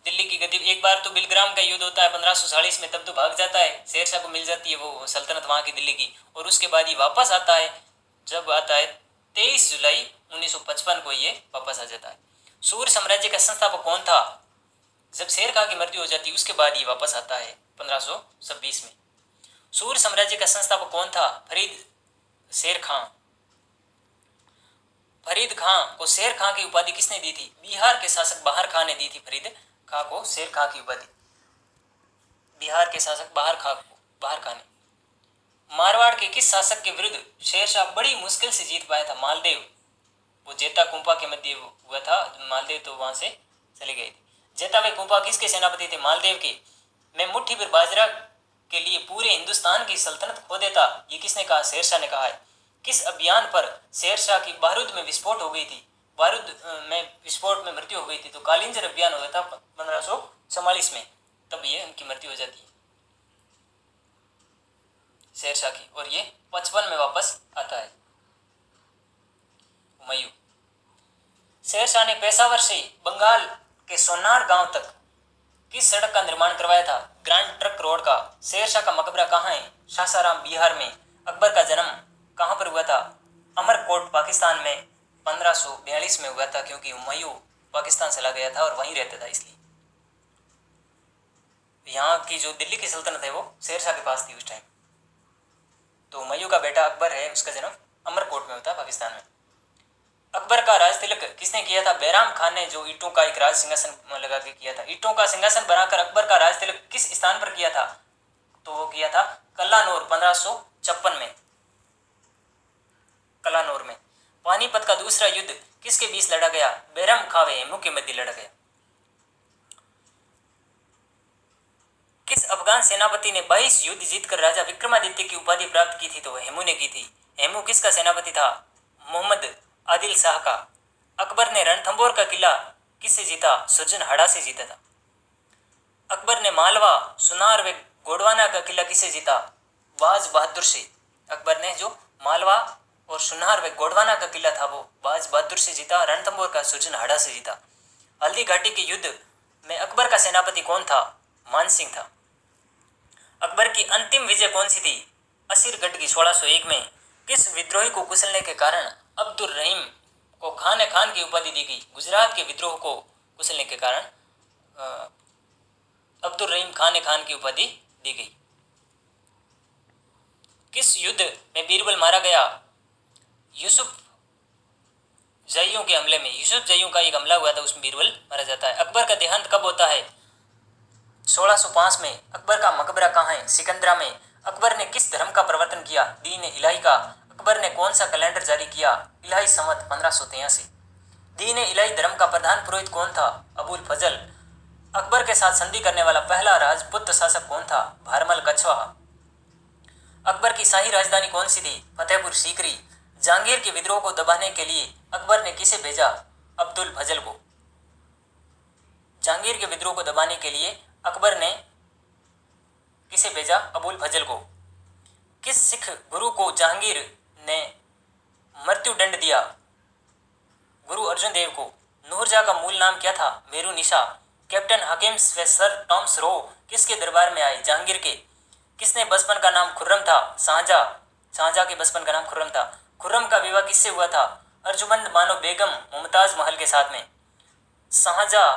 दिल्ली की गद्दी, एक बार तो बिलग्राम का युद्ध होता है 1540 में, तब तो भाग जाता है, शेर शाह को मिल जाती है वो सल्तनत वहाँ की दिल्ली की, और उसके बाद ही वापस आता है। जब आता है 23 जुलाई 1955 को ये वापस आ जाता है। सूर साम्राज्य का संस्थापक कौन था? जब शेर खां की मृत्यु हो जाती है उसके बाद ये वापस आता है 1526 में। सूर साम्राज्य का संस्थापक कौन था? फरीद खां को शेर खां की उपाधि किसने दी थी? बिहार के शासक बहार खां ने दी थी फरीद खां को शेर खां की उपाधि। बिहार के शासक बहार खां ने। मारवाड़ के किस शासक के विरुद्ध शेरशाह बड़ी मुश्किल से जीत पाया था? मालदेव। वो जेता कुंपा के मध्य हुआ था, मालदेव तो वहां से चले गए थे। जेता व कुंपा किसके सेनापति थे? मालदेव के। मैं मुट्ठी भर बाजरा के लिए पूरे हिंदुस्तान की सल्तनत खो देता, ये किसने कहा? शेरशाह ने कहा है। किस अभियान पर शेरशाह की बारूद में विस्फोट हो गई थी? बारूद में विस्फोट में मृत्यु हो गई थी, तो कालिंजर अभियान हुआ था 1544 में, तब ये उनकी मृत्यु हो जाती है शेरशाह की, और ये 55 में वापस आता है हुमायूं। शेरशाह ने पेशावर से बंगाल के सोनार गांव तक किस सड़क का निर्माण करवाया था? ग्रैंड ट्रक रोड का। शेरशाह का मकबरा कहाँ है? सासाराम, बिहार में। अकबर का जन्म कहाँ पर हुआ था? अमरकोट, पाकिस्तान में 1542 में हुआ था, क्योंकि हुमायूं पाकिस्तान चला गया था और वहीं रहता था, इसलिए। यहाँ की जो दिल्ली की सल्तनत है वो शेरशाह के पास थी उस टाइम। तो हुमायूं का बेटा अकबर है, उसका जन्म अमरकोट में होता है, पाकिस्तान में। अकबर का राज तिलक किसने किया था? बैराम खान ने, जो ईंटों का एक राज सिंहासन लगा के किया था। ईंटों का सिंहासन बनाकर अकबर का राज तिलक किस स्थान पर किया था? तो वो किया था कल्लानौर 1556 में, कल्लानौर में। पानीपत का दूसरा युद्ध किसके बीच लड़ा गया? बैरम खां व हेमू के मध्य लड़ा गया। किस अफगान सेनापति ने 22 युद्ध जीतकर राजा विक्रमादित्य की उपाधि प्राप्त की थी? तो हेमू ने की थी। हेमू किसका सेनापति था? मोहम्मद आदिल शाह का। अकबर ने रणथंभौर का किला किससे जीता? सुरजनहाड़ा से जीता था। अकबर ने मालवा, सुनार व गोंडवाना का किला किससे जीता? बाज बहादुर से। अकबर ने जो मालवा और सुनार व गोंडवाना का किला था वो बाज बहादुर से जीता। रणथंभौर का सुरजनहाड़ा से जीता। हल्दी घाटी के युद्ध में अकबर का सेनापति कौन था? मानसिंह था। अकबर की अंतिम विजय कौन सी थी? असीरगढ़ की 1601 में। किस विद्रोही को कुचलने के कारण अब्दुल रहीम को खान की उपाधि दी गई? गुजरात के विद्रोह को कुचलने के कारण अब्दुल रहीम खान की उपाधि दी गई। किस युद्ध में बीरबल मारा गया? यूसुफ जईयों के हमले में। यूसुफ जईयों का एक हमला हुआ था, उसमें बीरबल मारा जाता है। अकबर का देहांत कब होता है? 1605 में। अकबर का मकबरा कहाँ है? सिकंदरा में। अकबर ने किस धर्म का प्रवर्तन किया? दीन इलाही का। अकबर ने कौन सा कैलेंडर जारी किया? इलाही संवत 1583। दीन इलाही धर्म का प्रधान पुरोहित कौन था? अबुल फजल। अकबर के साथ संधि करने वाला पहला राजपूत शासक कौन था? भारमल कछवाहा। अकबर की शाही राजधानी कौन सी थी? फतेहपुर सीकरी। जहांगीर के विद्रोह को दबाने के लिए अकबर ने किसे भेजा? अब्दुल फजल को। जहांगीर के विद्रोह को दबाने के लिए अकबर ने किसे भेजा? अबुल फजल को। किस सिख गुरु को जहांगीर ने मृत्युदंड दिया? गुरु अर्जुन देव को। नूरजहां का मूल नाम क्या था? मेरू निशा। कैप्टन हकीम व सर टॉमस रो किसके दरबार में आए? जहांगीर के। किसने बचपन का नाम खुर्रम था? शाहजहां। शाहजहां के बचपन का नाम खुर्रम था। खुर्रम का विवाह किससे हुआ था? अर्जुमंद बानो बेगम मुमताज महल के साथ में। शाहजहां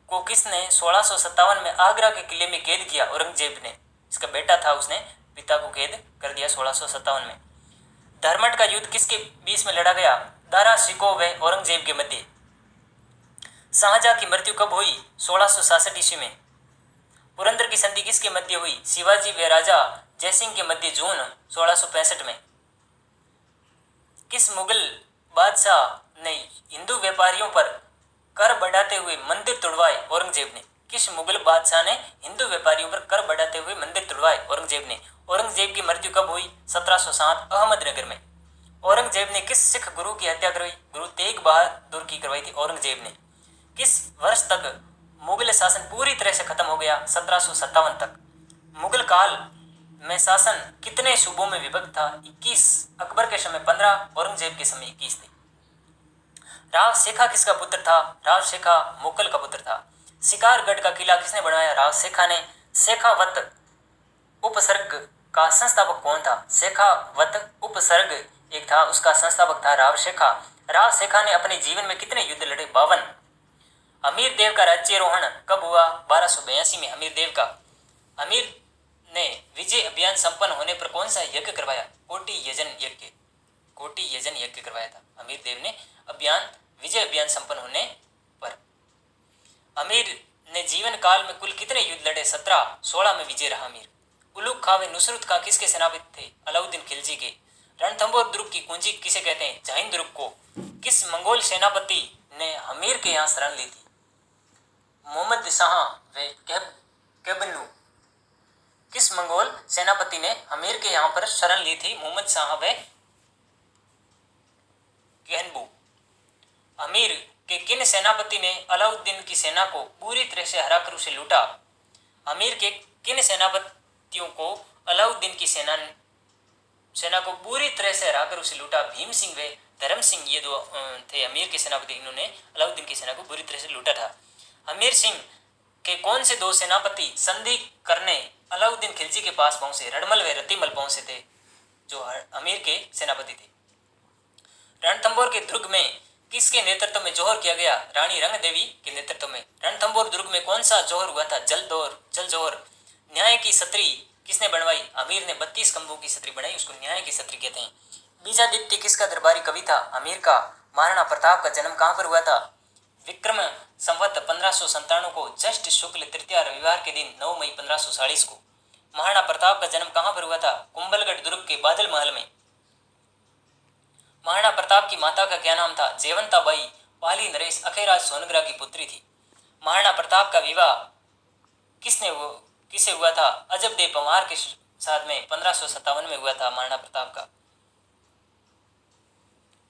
को किसने 1657 में आगरा के किले में कैद किया? औरंगजेब ने। इसका बेटा था, उसने पिता को कैद कर दिया 1657 में। धर्मट का युद्ध किसके बीच में लड़ा गया? दारा शिकोह व औरंगजेब के मध्य। शाहजहां की मृत्यु कब हुई? 1666 ईस्वी में। पुरंदर की संधि किसके मध्य हुई? शिवाजी व राजा जयसिंह के मध्य जून 1665 में। किस मुगल बादशाह ने हिंदू व्यापारियों पर कर बढ़ाते हुए मंदिर तुड़वाए? औरंगजेब ने। किस मुगल बादशाह ने हिंदू व्यापारियों पर कर बढ़ाते हुए मंदिर तुड़वाए? औरंगजेब ने। औरंगजेब की मृत्यु कब हुई? 1707 अहमदनगर में। औरंगजेब ने किस सिख गुरु की हत्या करवाई? गुरु तेग बहादुर की करवाई थी औरंगजेब ने। किस वर्ष तक मुगल शासन पूरी तरह से खत्म हो गया? 1757 तक। मुगल काल में शासन कितने सूबों में विभक्त था? 21। अकबर के समय 15, औरंगजेब के समय 21 थे। राव शेखा किसका पुत्र था? राव शेखा मुगल का पुत्र था। शिकारगढ़ का किला किसने बनवाया? राव शेखा ने। शेखावत उपसर्ग का संस्थापक कौन था? शेखावत उपसर्ग एक था, उसका संस्थापक था राव शेखा। राव शेखा ने अपने जीवन में कितने युद्ध लड़े? 52। अमीर देव का राज्यारोहण कब हुआ? 1282 में अमीर देव का। अमीर ने विजय अभियान संपन्न होने पर कौन सा यज्ञ करवाया? कोटि यजन यज्ञ। कोटि यजन यज्ञ करवाया था अमीर देव ने विजय अभियान संपन्न होने पर। अमीर ने जीवन काल में कुल कितने युद्ध लड़े? 17। 16 में विजय रहा अमीर। उलुग खां व नुसरत खां किसके सेनापति थे? अलाउद्दीन खिलजी के। रणथंभौर दुर्ग की कुंजी किसे कहते हैं? जहीन दुर्ग को। किस मंगोल सेनापति ने अमीर के यहाँ शरण ली थी? मोहम्मद शाह व केबनू। किस मंगोल सेनापति ने अमीर के यहाँ पर शरण ली थी? मोहम्मद शाह व केहनबू। अमीर के किन सेनापति ने अलाउद्दीन की सेना को पूरी तरह से हराकर उसे लूटा? अमीर के किन सेनापतियों को अलाउद्दीन की सेना को पूरी तरह से हराकर उसे लूटा? भीम सिंह व धर्म सिंह, ये दो थे अमीर के सेनापति, इन्होंने अलाउद्दीन की सेना को पूरी तरह से लूटा था। अमीर सिंह के कौन से दो सेनापति संधि करने अलाउद्दीन खिलजी के पास पहुंचे? रडमल व रतिमल पहुंचे थे, जो अमीर के सेनापति थे। रणथंभौर के दुर्ग में किसके नेतृत्व में जौहर किया गया? रानी रंग देवी के नेतृत्व में। रणथंभौर दुर्ग में कौन सा जौहर हुआ था? जल जौहर। न्याय की छतरी किसने बनवाई? अमीर ने 32 खंभों की छतरी बनाई, उसको न्याय की छतरी कहते हैं। बीजादित्य किसका दरबारी कवि था? अमीर का। महाराणा प्रताप का जन्म कहाँ पर हुआ था? विक्रम संवत 1597 को ज्येष्ठ शुक्ल तृतीया रविवार के दिन 9 मई 1540 को। महाराणा प्रताप का जन्म कहाँ पर हुआ था? कुंभलगढ़ दुर्ग के बादल महल में। महाराणा प्रताप की माता का क्या नाम था? जयवंता बाई। पाली नरेश अखेराज सोनग्रा की पुत्री थी। महाराणा प्रताप का विवाह किससे हुआ था? अजब देव परमार के साथ में 1557 में हुआ था महाराणा प्रताप का।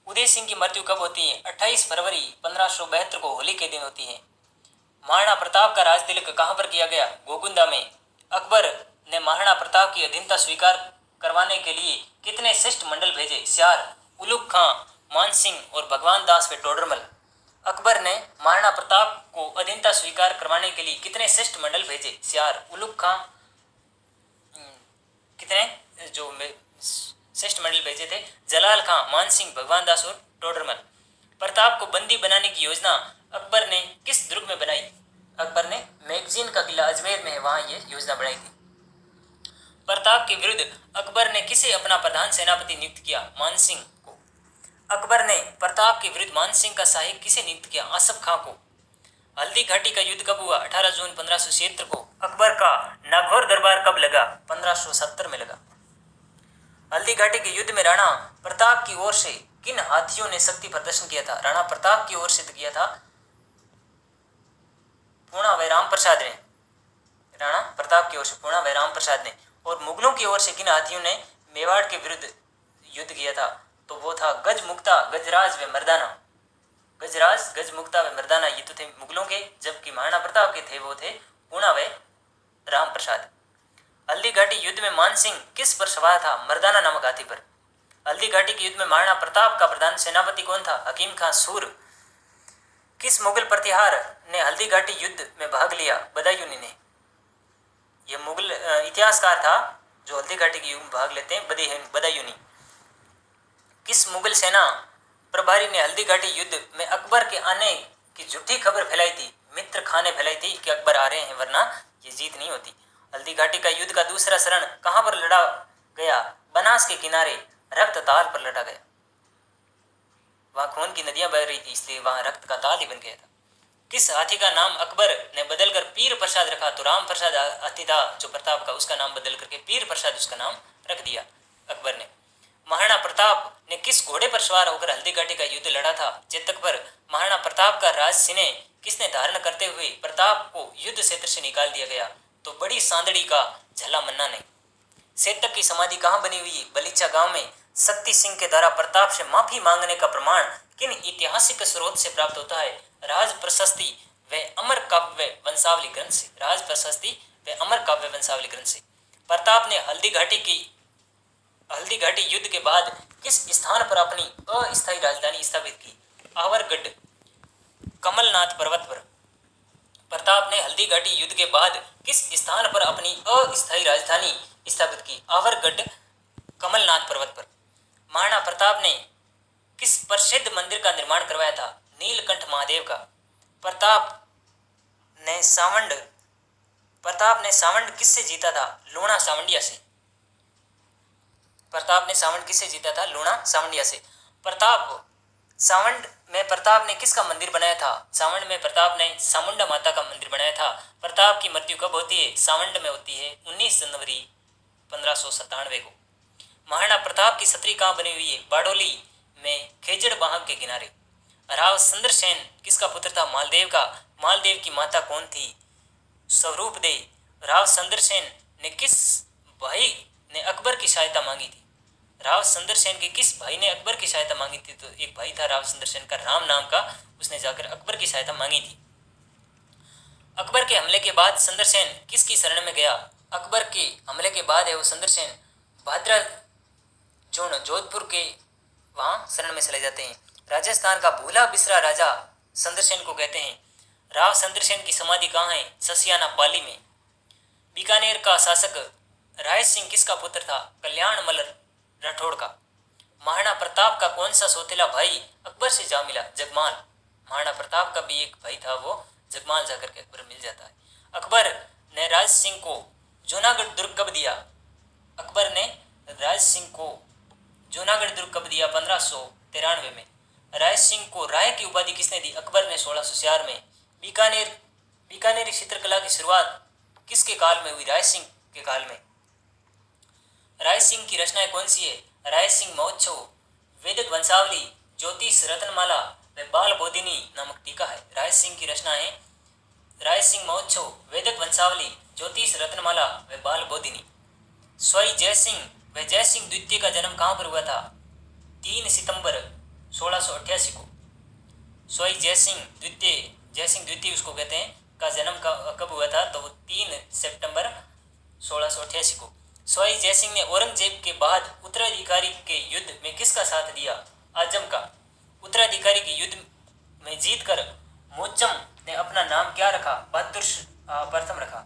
उदय सिंह की मृत्यु कब होती है? 28 फरवरी 1572 को होली के दिन होती है। महाराणा प्रताप का राज तिलक कहाँ पर किया गया? गोकुंदा में। अकबर ने महाराणा प्रताप की अधीनता स्वीकार करवाने के लिए कितने शिष्टमंडल भेजे? 4। उलुग खां, मान सिंह और भगवान दास व टोडरमल। अकबर ने महाराणा प्रताप को अधीनता स्वीकार करवाने के लिए कितने शिष्टमंडल भेजे? 4। उलुग खां कितने जो शिष्टमंडल भेजे थे? जलाल खां, मान सिंह, भगवान दास और टोडरमल। प्रताप को बंदी बनाने की योजना अकबर ने किस दुर्ग में बनाई? अकबर ने मैगजीन का किला अजमेर में है, वहां ये योजना बनाई थी। प्रताप के विरुद्ध अकबर ने किसे अपना प्रधान सेनापति नियुक्त किया? मान सिंह को। अकबर ने प्रताप के विरुद्ध मान सिंह का सहायक किसे नियुक्त किया? आसफ खां को। हल्दी घाटी का युद्ध कब हुआ? 18 जून 1576 को। अकबर का नागौर दरबार कब लगा? 1570 में लगा। हल्दी घाटी के युद्ध में राणा प्रताप की ओर से किन हाथियों ने शक्ति प्रदर्शन किया था? राणा प्रताप की ओर से तो किया था पूर्णा व राम प्रसाद ने। राणा प्रताप की ओर से पूर्णा व राम प्रसाद ने। और मुगलों की ओर से किन हाथियों ने मेवाड़ के विरुद्ध युद्ध किया था? तो वो था गजमुक्ता, गजराज व मर्दाना। गजराज, गजमुक्ता व मर्दाना ये तो थे मुगलों के, जबकि महाराणा प्रताप के थे वो थे पूना व राम प्रसाद। हल्दी घाटी युद्ध में मानसिंह किस पर सवार था? मर्दाना नामक हाथी पर। हल्दी घाटी के युद्ध में महाराणा प्रताप का प्रधान सेनापति कौन था? हकीम खां सूर। किस मुगल प्रतिहार ने हल्दी घाटी युद्ध में भाग लिया? बदायूनी ने। यह मुगल इतिहासकार था जो हल्दी घाटी के युद्ध में भाग लेते हैं, बदायूनी। किस मुगल सेना प्रभारी ने हल्दी घाटी युद्ध में अकबर के आने की झूठी खबर फैलाई थी? मित्र खां ने फैलाई थी कि अकबर आ रहे हैं वरना ये जीत नहीं होती। हल्दी घाटी का युद्ध का दूसरा चरण कहां पर लड़ा गया? बनास के किनारे रक्त ताल पर लड़ा गया। वहां खून की नदियां बह रही थी, इसलिए वहां रक्त का ताल ही बन गया था। किस हाथी का नाम अकबर ने बदलकर पीर प्रसाद रखा? तो राम प्रसाद हाथी था जो प्रताप का, उसका नाम बदल करके पीर प्रसाद उसका नाम रख दिया अकबर ने। महाराणा प्रताप ने किस घोड़े पर सवार होकर हल्दी घाटी का युद्ध लड़ा था? चेतक पर। महाराणा प्रताप का राज सिने किसने धारण करते हुए प्रताप को युद्ध क्षेत्र से निकाल दिया गया? तो बड़ी सांदड़ी का झला मन्ना ने। चेतक की समाधि कहाँ बनी हुई है? बलीचा गांव में। शक्ति सिंह के द्वारा प्रताप से माफी मांगने का प्रमाण किन ऐतिहासिक स्रोत से प्राप्त होता है? राज प्रशस्ति व अमर काव्य वंशावली ग्रंथ से। राज प्रशस्ति व अमर काव्य वंशावली ग्रंथ से। प्रताप ने हल्दी घाटी युद्ध के बाद किस स्थान पर अपनी अस्थायी राजधानी स्थापित की? आवरगढ़, कमलनाथ पर्वत पर। प्रताप ने हल्दी घाटी युद्ध के बाद किस स्थान पर अपनी अस्थायी राजधानी स्थापित की? आवरगढ़, कमलनाथ पर्वत पर। महाराणा प्रताप ने किस प्रसिद्ध मंदिर का निर्माण करवाया था? नीलकंठ महादेव का। प्रताप ने सावंड किससे जीता था? लूणा सावंडिया से। प्रताप ने सावंड किससे जीता था? लूणा सावंडिया से। सावंड में प्रताप ने किसका मंदिर बनाया था? सावंड में प्रताप ने चामुंडा माता का मंदिर बनाया था। प्रताप की मृत्यु कब होती है? सावंड में होती है 19 जनवरी 1597 को। महाराणा प्रताप की छतरी कहाँ बनी हुई है? बारडोली में खेजड़ बांध के किनारे। राव चंद्रसेन किसका पुत्र था? मालदेव का। मालदेव की माता कौन थी? स्वरूप दे। राव चंद्रसेन ने किस भाई ने अकबर की सहायता मांगी थी? राव चंद्रसेन के किस भाई ने अकबर की सहायता मांगी थी? तो एक भाई था राव चंद्रसेन का, राम नाम का, उसने जाकर अकबर की सहायता मांगी थी। अकबर के हमले के बाद चंद्रसेन किसकी शरण में गया? अकबर के हमले के बाद है वो चंद्रसेन भाद्रा जोधपुर के वहाँ शरण में चले जाते हैं। राजस्थान का भूला बिसरा राजा चंद्रसेन को कहते हैं। राव चंद्रसेन की समाधि कहाँ है? ससियाना पाली में। बीकानेर का शासक राय सिंह किसका पुत्र था? कल्याण मल्ल राठौड़ का। महाराणा प्रताप का कौन सा सौतेला भाई अकबर से जा मिला? जगमाल। महाराणा प्रताप का भी एक भाई था, वो जगमाल जाकर के अकबर मिल जाता है। अकबर ने राज सिंह को जूनागढ़ दुर्ग कब दिया? अकबर ने राज सिंह को जूनागढ़ दुर्ग कब दिया? 1593 में। राय सिंह को राय की उपाधि किसने दी? अकबर ने 1604 में। बीकानेरी चित्रकला की शुरुआत किसके काल में हुई? राय सिंह के काल में। राय सिंह की रचनाएं कौन सी है? राय सिंह महोत्सव, वैदिक वंशावली, ज्योतिष रत्नमाला व बाल बोधिनी नामक टीका है। राय सिंह की रचनाएं राय सिंह महोत्सव, वैदिक वंशावली, ज्योतिष रत्नमाला व बाल बोधिनी। स्वाई जयसिंह व जयसिंह द्वितीय का जन्म कहाँ पर हुआ था? 3 सितंबर 1688 को। स्वाई जयसिंह द्वितीय उसको कहते हैं, का जन्म कब हुआ था? तो 3 सितंबर 1688 को। स्वाई जयसिंह ने औरंगजेब के बाद उत्तराधिकारी के युद्ध में किसका साथ दिया? आजम का। उत्तराधिकारी के युद्ध में जीतकर मुअज्जम ने अपना नाम क्या रखा? बहादुर शाह प्रथम रखा।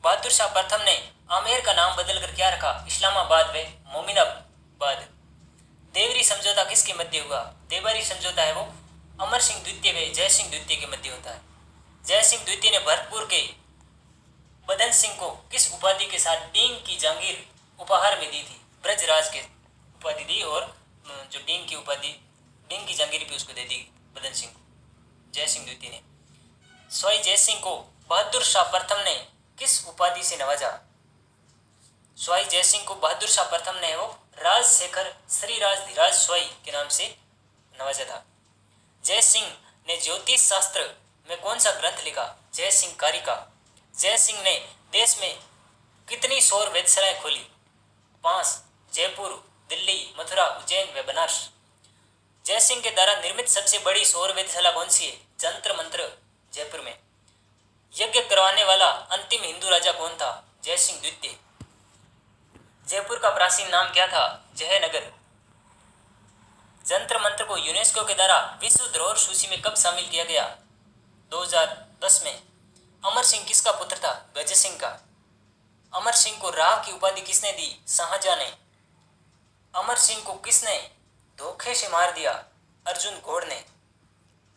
बहादुर शाह प्रथम ने आमेर का नाम बदलकर क्या रखा? इस्लामाबाद व मोमिनाबाद। देवरी समझौता किसके मध्य हुआ? देवरी समझौता है वो अमर सिंह द्वितीय व जय सिंह द्वितीय के मध्य होता है। जय सिंह द्वितीय ने भरतपुर के बदन सिंह को किस उपाधि के साथ डींग की जागीर उपहार में दी थी? ब्रजराज के उपाधि दी, और जो डींग की जागीर भी उसको दे दी बदन सिंह को, जय सिंह द्वितीय ने। स्वाई जय सिंह को बहादुर शाह प्रथम ने किस उपाधि से नवाजा? स्वाई जय सिंह को बहादुर शाह प्रथम ने वो राजशेखर श्रीराज धीराज स्वाई के नाम से नवाजा था। जय सिंह ने ज्योतिष शास्त्र में कौन सा ग्रंथ लिखा? जय सिंह कारिका। जय सिंह ने देश में कितनी सौर वेधशालाएं खोली? 5, जयपुर, दिल्ली, मथुरा, उज्जैन व बनारस। जयसिंह के द्वारा निर्मित सबसे बड़ी सौर वेधशाला कौन सी है? जंतर मंत्र, जयपुर में। यज्ञ करवाने वाला अंतिम हिंदू राजा कौन था? जयसिंह द्वितीय। जयपुर का प्राचीन नाम क्या था? जयनगर। जंतर मंत्र को यूनेस्को के द्वारा विश्व धरोहर सूची में कब शामिल किया गया? 2010 में। अमर सिंह किसका पुत्र था? गज सिंह का। अमर सिंह को राव की उपाधि किसने दी? शाहजहां ने। अमर सिंह को किसने धोखे से मार दिया? अर्जुन घोड़ ने।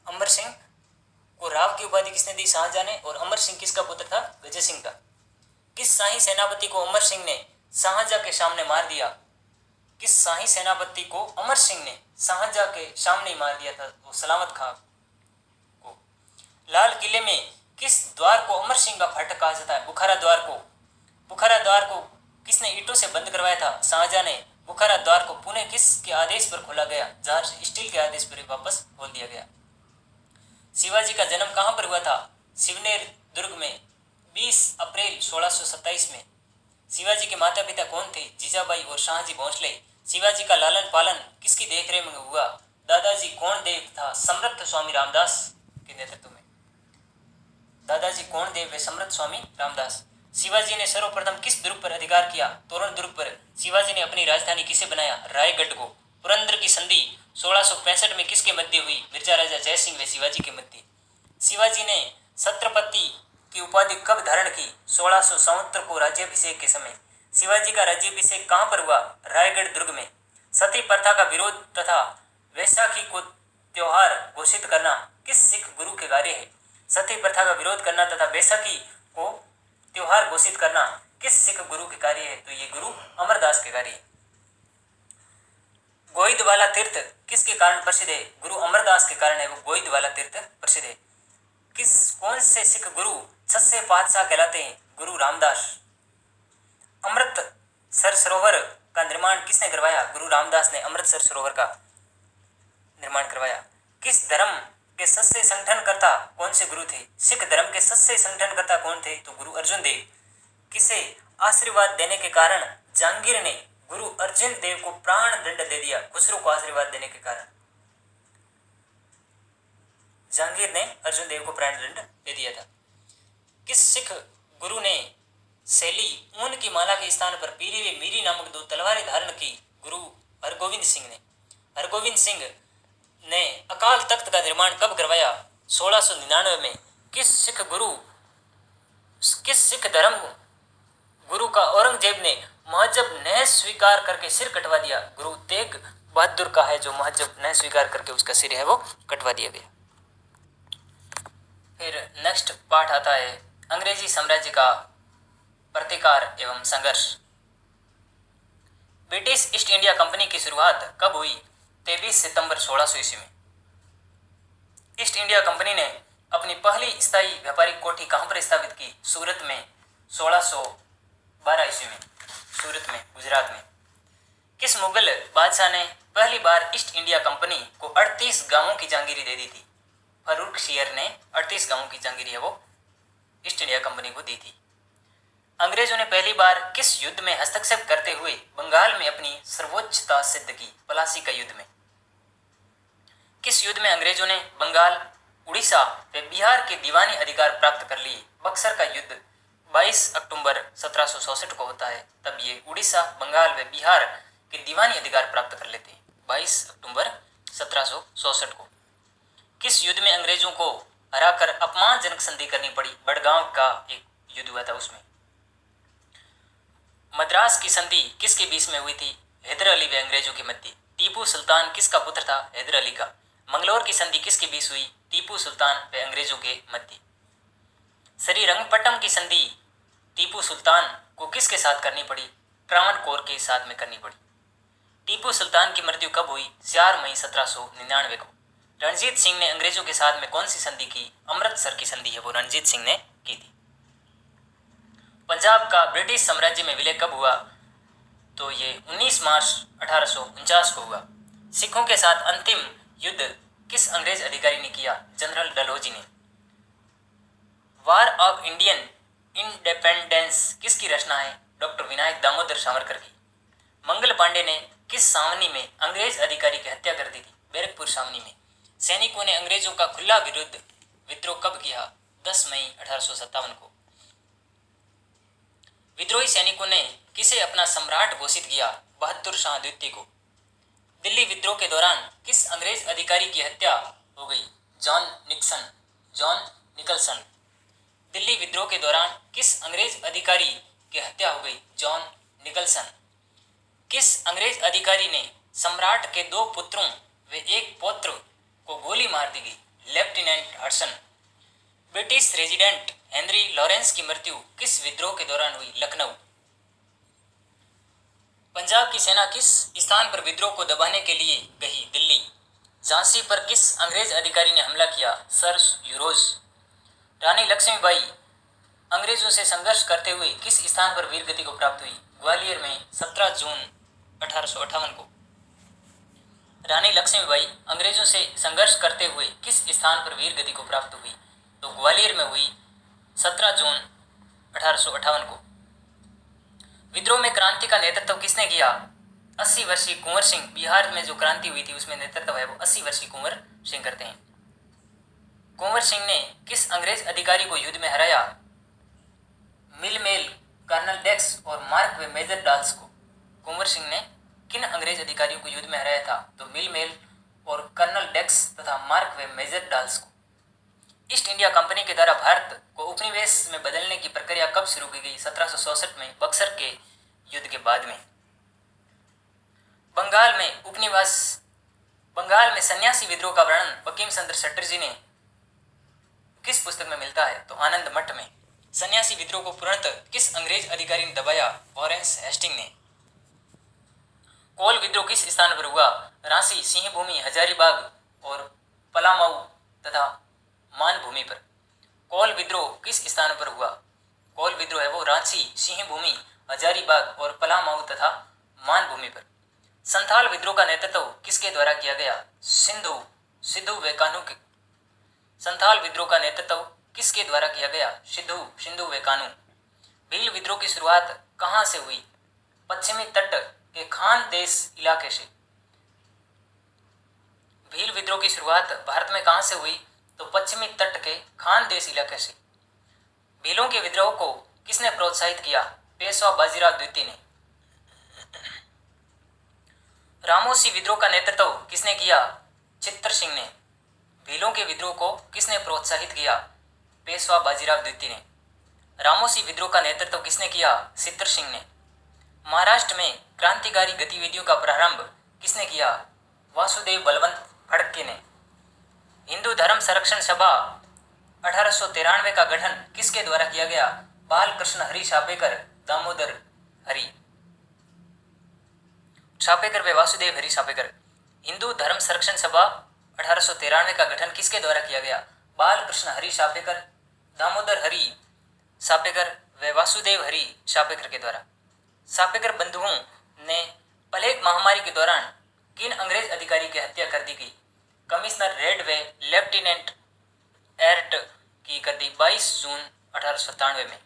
अमर सिंह को राव की उपाधि किसने दी? शाहजहां ने। और अमर सिंह किसका पुत्र था? गज सिंह का। किस शाही सेनापति को अमर सिंह ने शाहजहां के सामने मार दिया? किस शाही सेनापति को अमर सिंह ने शाहजहां के सामने मार दिया था? वो सलामत खां को। लाल किले में किस द्वार को अमर सिंह का फाटक कहा जाता है? बुखारा द्वार को। बुखारा द्वार को किसने ईंटों से बंद करवाया था? शाहजहां ने। बुखारा द्वार को पुणे किसके आदेश पर खोला गया? जहाज स्टील के आदेश पर वापस खोल दिया गया। शिवाजी का जन्म कहां पर हुआ था? शिवनेर दुर्ग में 20 अप्रैल 1627 में। शिवाजी के माता पिता कौन थे? जीजाबाई और शाहजी भोंसले। शिवाजी का लालन पालन किसकी देखरेख में हुआ? दादाजी कौन देव था? समर्थ स्वामी रामदास के नेतृत्व में। दादाजी कौन देव व समर्थ स्वामी रामदास। शिवाजी ने सर्वप्रथम किस दुर्ग पर अधिकार किया? तोरण दुर्ग पर। शिवाजी ने अपनी राजधानी किसे बनाया? रायगढ़ को। पुरंदर की संधि 1665 में किसके मध्य हुई? मिर्जा राजा जयसिंह व शिवाजी के मध्य। शिवाजी ने छत्रपति की उपाधि कब धारण की? 1674 को राज्याभिषेक के समय। शिवाजी का राज्याभिषेक कहां पर हुआ? रायगढ़ दुर्ग में। सती प्रथा का विरोध तथा वैशाखी को त्योहार घोषित करना किस सिख गुरु के कार्य है? सती प्रथा का विरोध करना तथा वैशाखी को त्योहार घोषित करना किस सिख गुरु के कार्य है? तो ये गुरु अमरदास के कार्य है। गोइंदवाला तीर्थ किसके कारण प्रसिद्ध है? गुरु अमरदास के कारण है वो गोइंदवाला तीर्थ प्रसिद्ध है। कौन से सिख गुरु छठे पातशाह कहलाते हैं? गुरु रामदास। अमृतसर सरोवर का निर्माण किसने करवाया? गुरु रामदास ने अमृतसर सरोवर का निर्माण करवाया। किस धर्म के सच्चे संगठनकर्ता कौन से गुरु थे? सिख धर्म के सच्चे संगठनकर्ता कौन थे? तो गुरु अर्जुन देव। किसे आशीर्वाद देने के कारण जहांगीर ने गुरु अर्जुन देव को प्राण दंड दे दिया? खुसरो को आशीर्वाद देने के कारण जहांगीर ने अर्जुन देव को प्राण दंड दे दिया था। किस सिख गुरु ने शैली ऊन की माला के स्थान पर पीली व मीरी नामक 2 तलवारें धारण की? गुरु हरगोविंद सिंह ने। हरगोविंद सिंह ने अकाल तख्त का निर्माण कब करवाया? 1699 में। किस सिख धर्म गुरु का औरंगजेब ने महजब न स्वीकार करके सिर कटवा दिया? गुरु तेग बहादुर का है जो महजब न स्वीकार करके उसका सिर है वो कटवा दिया गया। फिर नेक्स्ट पार्ट आता है अंग्रेजी साम्राज्य का प्रतिकार एवं संघर्ष। ब्रिटिश ईस्ट इंडिया कंपनी की शुरुआत कब हुई? 23 सितंबर 1600 ईस्वी में। ईस्ट इंडिया कंपनी ने अपनी पहली स्थायी व्यापारिक कोठी कहां पर स्थापित की? सूरत में 1612 ईस्वी में। सूरत में, गुजरात में। किस मुगल बादशाह ने पहली बार ईस्ट इंडिया कंपनी को 38 गांवों की जागीरी दे दी थी? फर्रुखशियर ने 38 गांवों की जागीरी है वो ईस्ट इंडिया कंपनी को दी थी। अंग्रेजों ने पहली बार किस युद्ध में हस्तक्षेप करते हुए बंगाल में अपनी सर्वोच्चता सिद्ध की? प्लासी का युद्ध में। किस युद्ध में अंग्रेजों ने बंगाल, उड़ीसा व बिहार के दीवानी अधिकार प्राप्त कर लिए? बक्सर का युद्ध 22 अक्टूबर 1764 को होता है। तब ये उड़ीसा, बंगाल व बिहार के दीवानी अधिकार प्राप्त कर लेते हैं 22 अक्टूबर 1764 को। किस युद्ध में अंग्रेजों को हराकर अपमानजनक संधि करनी पड़ी? बड़गांव का एक युद्ध हुआ था उसमें। मद्रास की संधि किसके बीच में हुई थी? हैदर अली व अंग्रेजों के मध्य। टीपू सुल्तान किसका पुत्र था? हैदर अली का। मंगलौर की संधि किसके बीच हुई? टीपू सुल्तान व अंग्रेजों के मध्य। श्रीरंगपट्टम की संधि टीपू सुल्तान को किसके साथ करनी पड़ी? ट्रावनकोर के साथ में करनी पड़ी। टीपू सुल्तान की मृत्यु कब हुई? 4 मई 1799 को। रणजीत सिंह ने अंग्रेजों के साथ में कौन सी संधि की? अमृतसर की संधि है वो रणजीत सिंह ने की थी। पंजाब का ब्रिटिश साम्राज्य में विलय कब हुआ? तो ये 19 मार्च 1849 को हुआ। सिखों के साथ अंतिम युद्ध किस अंग्रेज अधिकारी ने किया? जनरल डलहौजी ने। वार ऑफ इंडियन इंडिपेंडेंस किसकी रचना है? डॉक्टर विनायक दामोदर सावरकर की। मंगल पांडे ने किस सावनी में अंग्रेज अधिकारी की हत्या कर दी थी? बैरकपुर सावनी में। सैनिकों ने अंग्रेजों का खुला विरुद्ध विद्रोह कब किया? 10 मई 1857 को। विद्रोही सैनिकों ने किसे अपना सम्राट घोषित किया? बहादुर शाह द्वितीय को। दिल्ली विद्रोह के दौरान किस अंग्रेज अधिकारी की हत्या हो गई? John Nicholson. दिल्ली विद्रोह के दौरान किस अंग्रेज अधिकारी की हत्या हो गई? John Nicholson. किस अंग्रेज अधिकारी ने सम्राट के 2 पुत्रों व एक पौत्र को गोली मार दी गई? Lieutenant Hudson. British resident Henry Lawrence की मृत्यु किस विद्रोह के दौरान हुई? लखनऊ। पंजाब की सेना किस स्थान पर विद्रोह को दबाने के लिए गई? दिल्ली। झांसी पर किस अंग्रेज अधिकारी ने हमला किया? Sir euros. रानी लक्ष्मीबाई अंग्रेजों से संघर्ष करते हुए किस स्थान पर वीर गति को प्राप्त हुई? ग्वालियर में 17 जून 1858 को। रानी लक्ष्मीबाई अंग्रेजों से संघर्ष करते हुए किस स्थान पर वीर गति को प्राप्त हुई? तो ग्वालियर में हुई 17 जून 1858 को। विद्रोह में क्रांति का नेतृत्व किसने किया? 80 वर्षीय कुंवर सिंह। बिहार में जो क्रांति हुई थी उसमें नेतृत्व है वो 80 वर्षीय कुंवर सिंह करते हैं। कुंवर सिंह ने किस अंग्रेज अधिकारी को युद्ध में हराया? मिलमेल, कर्नल डेक्स और मार्क व मेजर डाल्स को। कुंवर सिंह ने किन अंग्रेज अधिकारियों को युद्ध में हराया था? तो मिलमेल और कर्नल डेक्स तथा मार्क व मेजर डाल्स को। ईस्ट इंडिया कंपनी के द्वारा भारत को उपनिवेश में बदलने की प्रक्रिया कब शुरू की गई? 1764 में, बक्सर के युद्ध के बाद में। बंगाल में सन्यासी विद्रोह का वर्णन बंकिम चंद्र चटर्जी ने किस पुस्तक में मिलता है? तो आनंद मठ में। सन्यासी विद्रोह को पूर्णतः किस अंग्रेज अधिकारी ने दबाया? वॉरेन हेस्टिंग ने। कोल विद्रोह किस स्थान पर हुआ? रांची, सिंहभूमि, हजारीबाग और पलामऊ तथा मानभूमि पर। कोल विद्रोह किस स्थान पर हुआ? कोल विद्रोह है वो रांची, सिंहभूमि, हजारीबाग और पलामऊ तथा मानभूमि पर। संथाल विद्रोह का नेतृत्व किसके द्वारा किया गया? सिद्धू व कान्हू के। संथाल विद्रोह का नेतृत्व किसके द्वारा किया गया? सिद्धू व कान्हू। भील विद्रोह की शुरुआत कहाँ से हुई? पश्चिमी तट के खान देश इलाके से। भील विद्रोह की शुरुआत भारत में कहाँ से हुई? तो पश्चिमी तट के खान देश इलाके से। भीलों के विद्रोह को किसने प्रोत्साहित किया? पेशवा बाजीराव द्वितीय ने। रामोसी विद्रोह का नेतृत्व किसने किया? चित्तर सिंह ने। भीलों के विद्रोह को किसने प्रोत्साहित किया? पेशवा बाजीराव द्वितीय ने। रामोसी विद्रोह का नेतृत्व किसने किया? चित्तर सिंह ने। महाराष्ट्र में क्रांतिकारी गतिविधियों का प्रारंभ किसने किया? वासुदेव बलवंत फड़के ने। हिंदू धर्म संरक्षण सभा 1893 का गठन किसके द्वारा किया गया? बालकृष्ण हरि छापेकर, दामोदर हरि छापेकर व वासुदेव हरि छापेकर। हिंदू धर्म संरक्षण सभा 1893 का गठन किसके द्वारा किया गया? बालकृष्ण हरि छापेकर, दामोदर हरि छापेकर व वासुदेव हरि छापेकर के द्वारा। छापेकर बंधुओं ने प्लेग महामारी के दौरान किन अंग्रेज अधिकारी की हत्या कर दी गई? कमिश्नर रेड व लेफ्टिनेंट एर्ट की कर दी 22 जून 1897 में।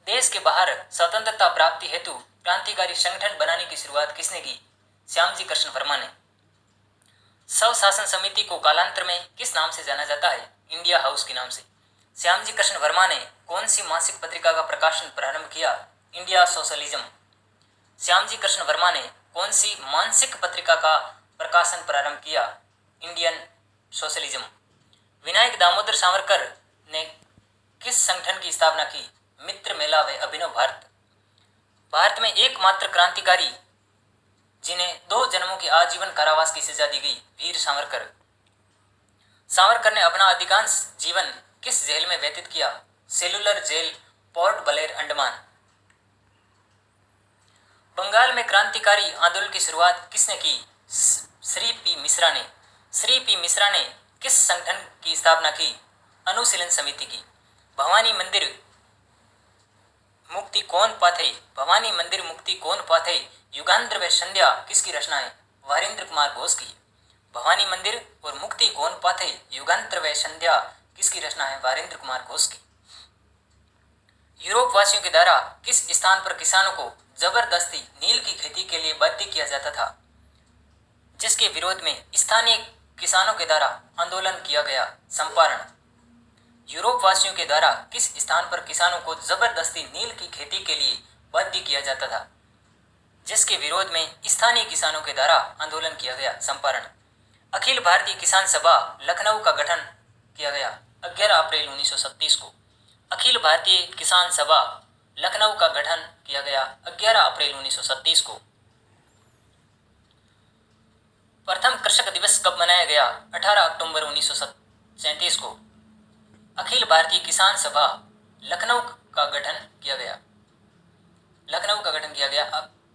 देश के बाहर स्वतंत्रता प्राप्ति हेतु क्रांतिकारी संगठन बनाने की शुरुआत किसने की? श्यामजी कृष्ण वर्मा ने। स्वशासन समिति को कालांतर में किस नाम से जाना जाता है? इंडिया हाउस के नाम से। श्यामजी कृष्ण वर्मा ने कौन सी मासिक पत्रिका का प्रकाशन प्रारंभ किया? India socialism. श्यामजी कृष्ण वर्मा ने कौन सी मासिक पत्रिका का प्रकाशन प्रारंभ किया? Indian socialism. विनायक दामोदर सावरकर ने किस संगठन की स्थापना की? मित्र मेला व अभिनव भारत। भारत में एकमात्र क्रांतिकारी जिन्हें 2 जन्मों की आजीवन कारावास की सजा दी गई, वीर सावरकर। सावरकर ने अपना अधिकांश जीवन किस जेल में व्यतीत किया? Cellular jail, Port Blair, Andaman. Bengal में क्रांतिकारी आंदोलन की शुरुआत किसने की? श्री पी मिश्रा ने। श्री पी मिश्रा ने किस संगठन की स्थापना की? अनुशीलन समिति की। भवानी मंदिर मुक्ति कौन पाथे? भवानी मंदिर मुक्ति कौन पाथे? युगांतर व संध्या किसकी रचना है? वारिंद्र कुमार घोष की। भवानी मंदिर और मुक्ति कौन पाथे, युगांतर व संध्या किसकी रचना है? वारिंद्र कुमार घोष की। यूरोप वासियों के द्वारा किस स्थान पर किसानों को जबरदस्ती नील की खेती के लिए बाध्य किया जाता था, जिसके विरोध में स्थानीय किसानों के द्वारा आंदोलन किया गया। चंपारण। यूरोप वासियों के द्वारा किस स्थान पर किसानों को जबरदस्ती नील की खेती के लिए बाध्य किया जाता था, जिसके विरोध में स्थानीय किसानों के द्वारा आंदोलन किया गया। चंपारण। अखिल भारतीय किसान सभा लखनऊ का गठन किया गया 11 अप्रैल 1937 को। अखिल भारतीय किसान सभा लखनऊ का गठन किया गया 11 अप्रैल 1937 को। प्रथम कृषक दिवस कब मनाया गया? 18 अक्टूबर 1937 को। अखिल भारतीय किसान सभा लखनऊ का गठन किया गया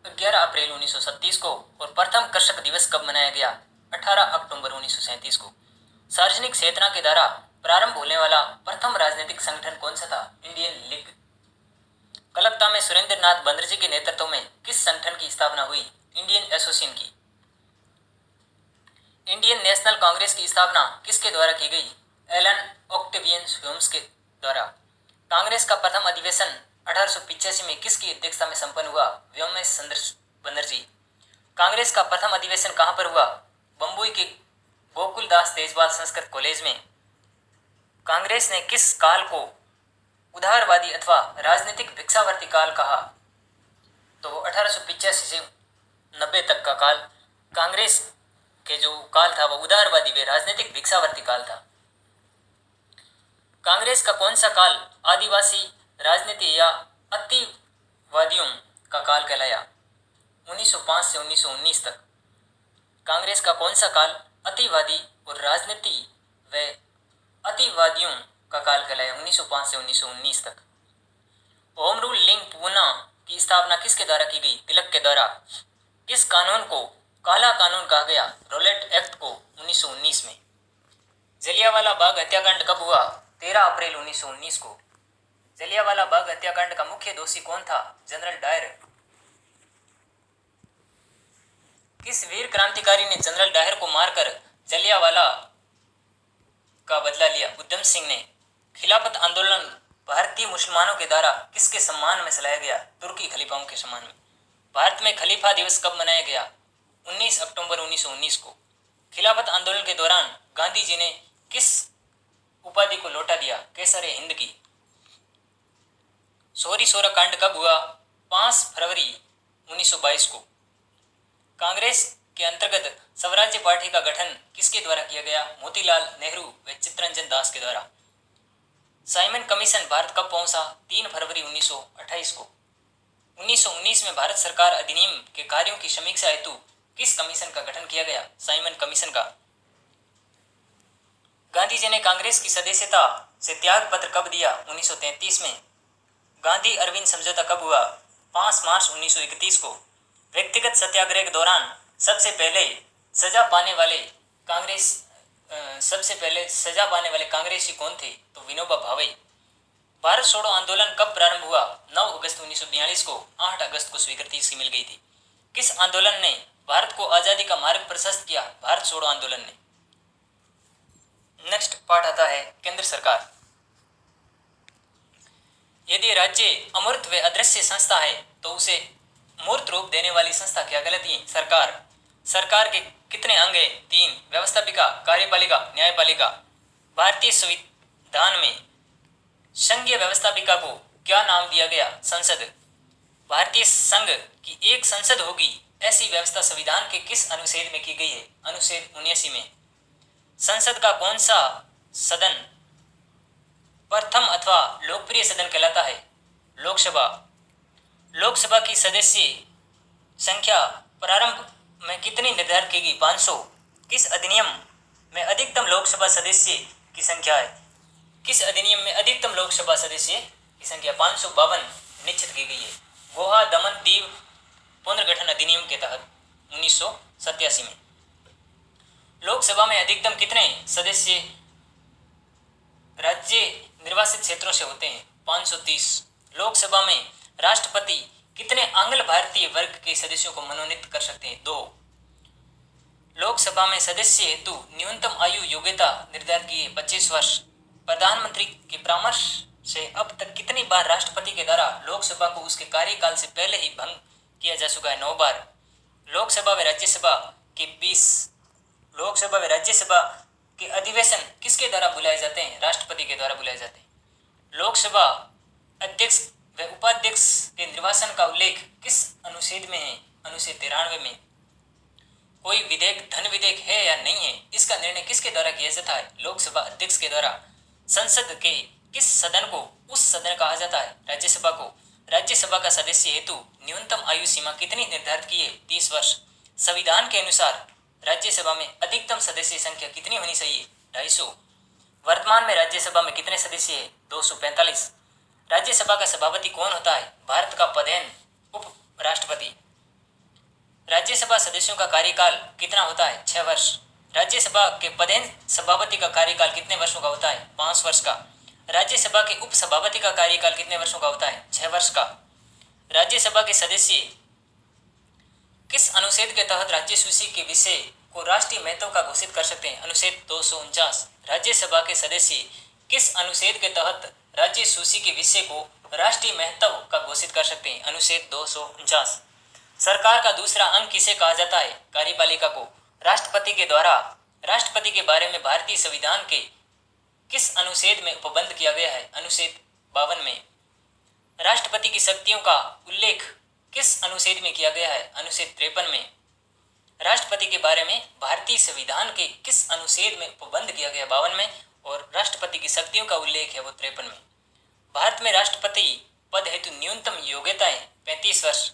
11 अप्रैल 1937 को। और प्रथम कृषक दिवस कब मनाया गया? 18 अक्टूबर 1937 को। सार्वजनिक चेतना के द्वारा प्रारंभ होने वाला प्रथम राजनीतिक संगठन कौन सा था? Indian league. कलकत्ता में सुरेंद्र नाथ बनर्जी के नेतृत्व में किस संगठन की स्थापना हुई? इंडियन एसोसिएशन की। इंडियन नेशनल कांग्रेस की स्थापना किसके द्वारा की गई? एलन ऑक्टेवियन ह्यूम्स के द्वारा। कांग्रेस का प्रथम अधिवेशन 1885 में किसकी अध्यक्षता में संपन्न हुआ? व्योमेश चंद्र बनर्जी। कांग्रेस का प्रथम अधिवेशन कहां पर हुआ? बम्बई के गोकुलदास तेजपाल संस्कृत कॉलेज में। कांग्रेस ने किस काल को उदारवादी अथवा राजनीतिक भिक्षावर्ती काल कहा? तो 1885 से 90 तक का काल कांग्रेस के जो काल था वो उदारवादी व राजनीतिक भिक्षावर्ती काल था। कांग्रेस का कौन सा काल आदिवासी राजनीति या अतिवादियों का काल कहलाया? 1905 से 1919 तक। कांग्रेस का कौन सा काल अतिवादी और राजनीति व अतिवादियों का काल कहलाया? 1905 से 1919 तक। होम रूल लिंग पूना की स्थापना किसके द्वारा की गई? तिलक के द्वारा। किस कानून को काला कानून कहा गया? रोलेट एक्ट को 1919 में। जलियांवाला बाग हत्याकांड कब हुआ? 13 अप्रैल 1919 को। जलियांवाला बाग हत्याकांड का मुख्य दोषी कौन था? General Dyer. किस वीर क्रांतिकारी ने जनरल डायर को मारकर जलियांवाला का बदला लिया? उधम सिंह ने। खिलाफत आंदोलन भारतीय मुसलमानों के द्वारा किसके सम्मान में चलाया गया? तुर्की खलीफाओं के सम्मान में। भारत में खलीफा दिवस कब मनाया गया? 19 अक्टूबर 1919 को। खिलाफत आंदोलन के दौरान गांधी जी ने किस उपाधि को लौटा दिया? केसर हिंद की। सोरी सोरा कांड कब हुआ? 5 फरवरी 1922 को। कांग्रेस के अंतर्गत स्वराज्य पार्टी का गठन किसके द्वारा किया गया? मोतीलाल नेहरू व चित्तरंजन दास के द्वारा। साइमन कमीशन भारत कब पहुंचा? 3 फरवरी 1928 को। 1919 में भारत सरकार अधिनियम के कार्यों की समीक्षा हेतु किस कमीशन का गठन किया गया? साइमन कमीशन का। गांधी जी ने कांग्रेस की सदस्यता से त्याग पत्र कब दिया? 1933 में। गांधी अरविंद समझौता कब हुआ? 5 मार्च 1931 को। व्यक्तिगत सत्याग्रह के दौरान सबसे पहले सजा पाने वाले कांग्रेसी कौन थे? तो विनोबा भावे। भारत छोड़ो आंदोलन कब प्रारंभ हुआ? 9 अगस्त 1942 को। 8 अगस्त को स्वीकृति इसकी मिल गई थी। किस आंदोलन ने भारत को आजादी का मार्ग प्रशस्त किया? भारत छोड़ो आंदोलन ने। नेक्स्ट पार्ट आता है केंद्र सरकार। यदि राज्य अमूर्त व अदृश्य संस्था है तो उसे मूर्त रूप देने वाली संस्था क्या कहलाती है? सरकार। सरकार के कितने अंग हैं? 3। व्यवस्थापिका, कार्यपालिका, न्यायपालिका। भारतीय संविधान में संघीय व्यवस्थापिका को क्या नाम दिया गया? संसद। भारतीय संघ की एक संसद होगी ऐसी व्यवस्था संविधान के किस अनुच्छेद में की गई है? अनुच्छेद 79 में। संसद का कौन सा सदन प्रथम अथवा लोकप्रिय सदन कहलाता है? लोकसभा। लोकसभा की सदस्य संख्या प्रारंभ में कितनी निर्धारित की गई? 500। किस अधिनियम में अधिकतम लोकसभा सदस्य की संख्या है? किस अधिनियम में अधिकतम लोकसभा सदस्य की संख्या 552 निश्चित की गई है? गोवा दमन दीव पुनर्गठन अधिनियम के तहत 1987 में। लोकसभा में अधिकतम कितने सदस्य राज्य निर्वासित क्षेत्रों से होते हैं? 530। लोकसभा में राष्ट्रपति कितने आंग्ल भारतीय वर्ग के सदस्यों को मनोनीत कर सकते हैं? 2। लोकसभा में सदस्य हेतु न्यूनतम आयु योग्यता निर्धारित की है 25 वर्ष। प्रधानमंत्री के परामर्श से अब तक कितनी बार राष्ट्रपति के द्वारा लोकसभा को उसके कार्यकाल से पहले ही भंग किया जा चुका है? 9 बार। लोकसभा व राज्यसभा के 20 लोकसभा व राज्यसभा के अधिवेशन किसके द्वारा बुलाए जाते हैं? राष्ट्रपति के द्वारा बुलाए जाते हैं। लोकसभा अध्यक्ष व उपाध्यक्ष के निर्वाचन का उल्लेख किस अनुच्छेद में है? अनुच्छेद 93 में। कोई विधेयक धन विधेयक है या नहीं है, इसका निर्णय किसके द्वारा किया जाता है? लोकसभा अध्यक्ष के द्वारा। संसद के किस सदन को उस सदन कहा जाता है? राज्यसभा को। राज्यसभा का सदस्य हेतु न्यूनतम आयु सीमा कितनी निर्धारित की है? 30 वर्ष। संविधान के अनुसार राज्यसभा में अधिकतम सदस्य संख्या कितनी होनी चाहिए? 250। वर्तमान में राज्यसभा में कितने सदस्य हैं? 245। राज्यसभा का सभापति कौन होता है? भारत का पदेन उप राष्ट्रपति। राज्यसभा सदस्यों का कार्यकाल कितना होता है? 6 वर्ष। राज्यसभा के पदेन सभापति का कार्यकाल कितने वर्षों का होता है? 5 वर्ष का। राज्यसभा के उप सभापति का कार्यकाल कितने वर्षों का होता है? 6 वर्ष का। राज्यसभा के सदस्य किस अनुच्छेद के तहत राज्य सूची के विषय को राष्ट्रीय महत्व का घोषित कर सकते हैं? अनुच्छेद 249। राज्यसभा के सदस्य किस अनुच्छेद के तहत राज्य सूची के विषय को राष्ट्रीय महत्व का घोषित कर सकते हैं? अनुच्छेद 249। सरकार का दूसरा अंग किसे कहा जाता है? कार्यपालिका को। राष्ट्रपति के द्वारा राष्ट्रपति के बारे में भारतीय संविधान के किस अनुच्छेद में उपबंध किया गया है? अनुच्छेद 52 में। राष्ट्रपति की शक्तियों का उल्लेख किस अनुच्छेद में किया गया है? अनुच्छेद 53 में। राष्ट्रपति के बारे में भारतीय संविधान के किस अनुच्छेद में उपबंध किया गया? 52 में। और राष्ट्रपति की शक्तियों का उल्लेख है वो 53 में। भारत में राष्ट्रपति पद हेतु न्यूनतम योग्यताएं 35 वर्ष।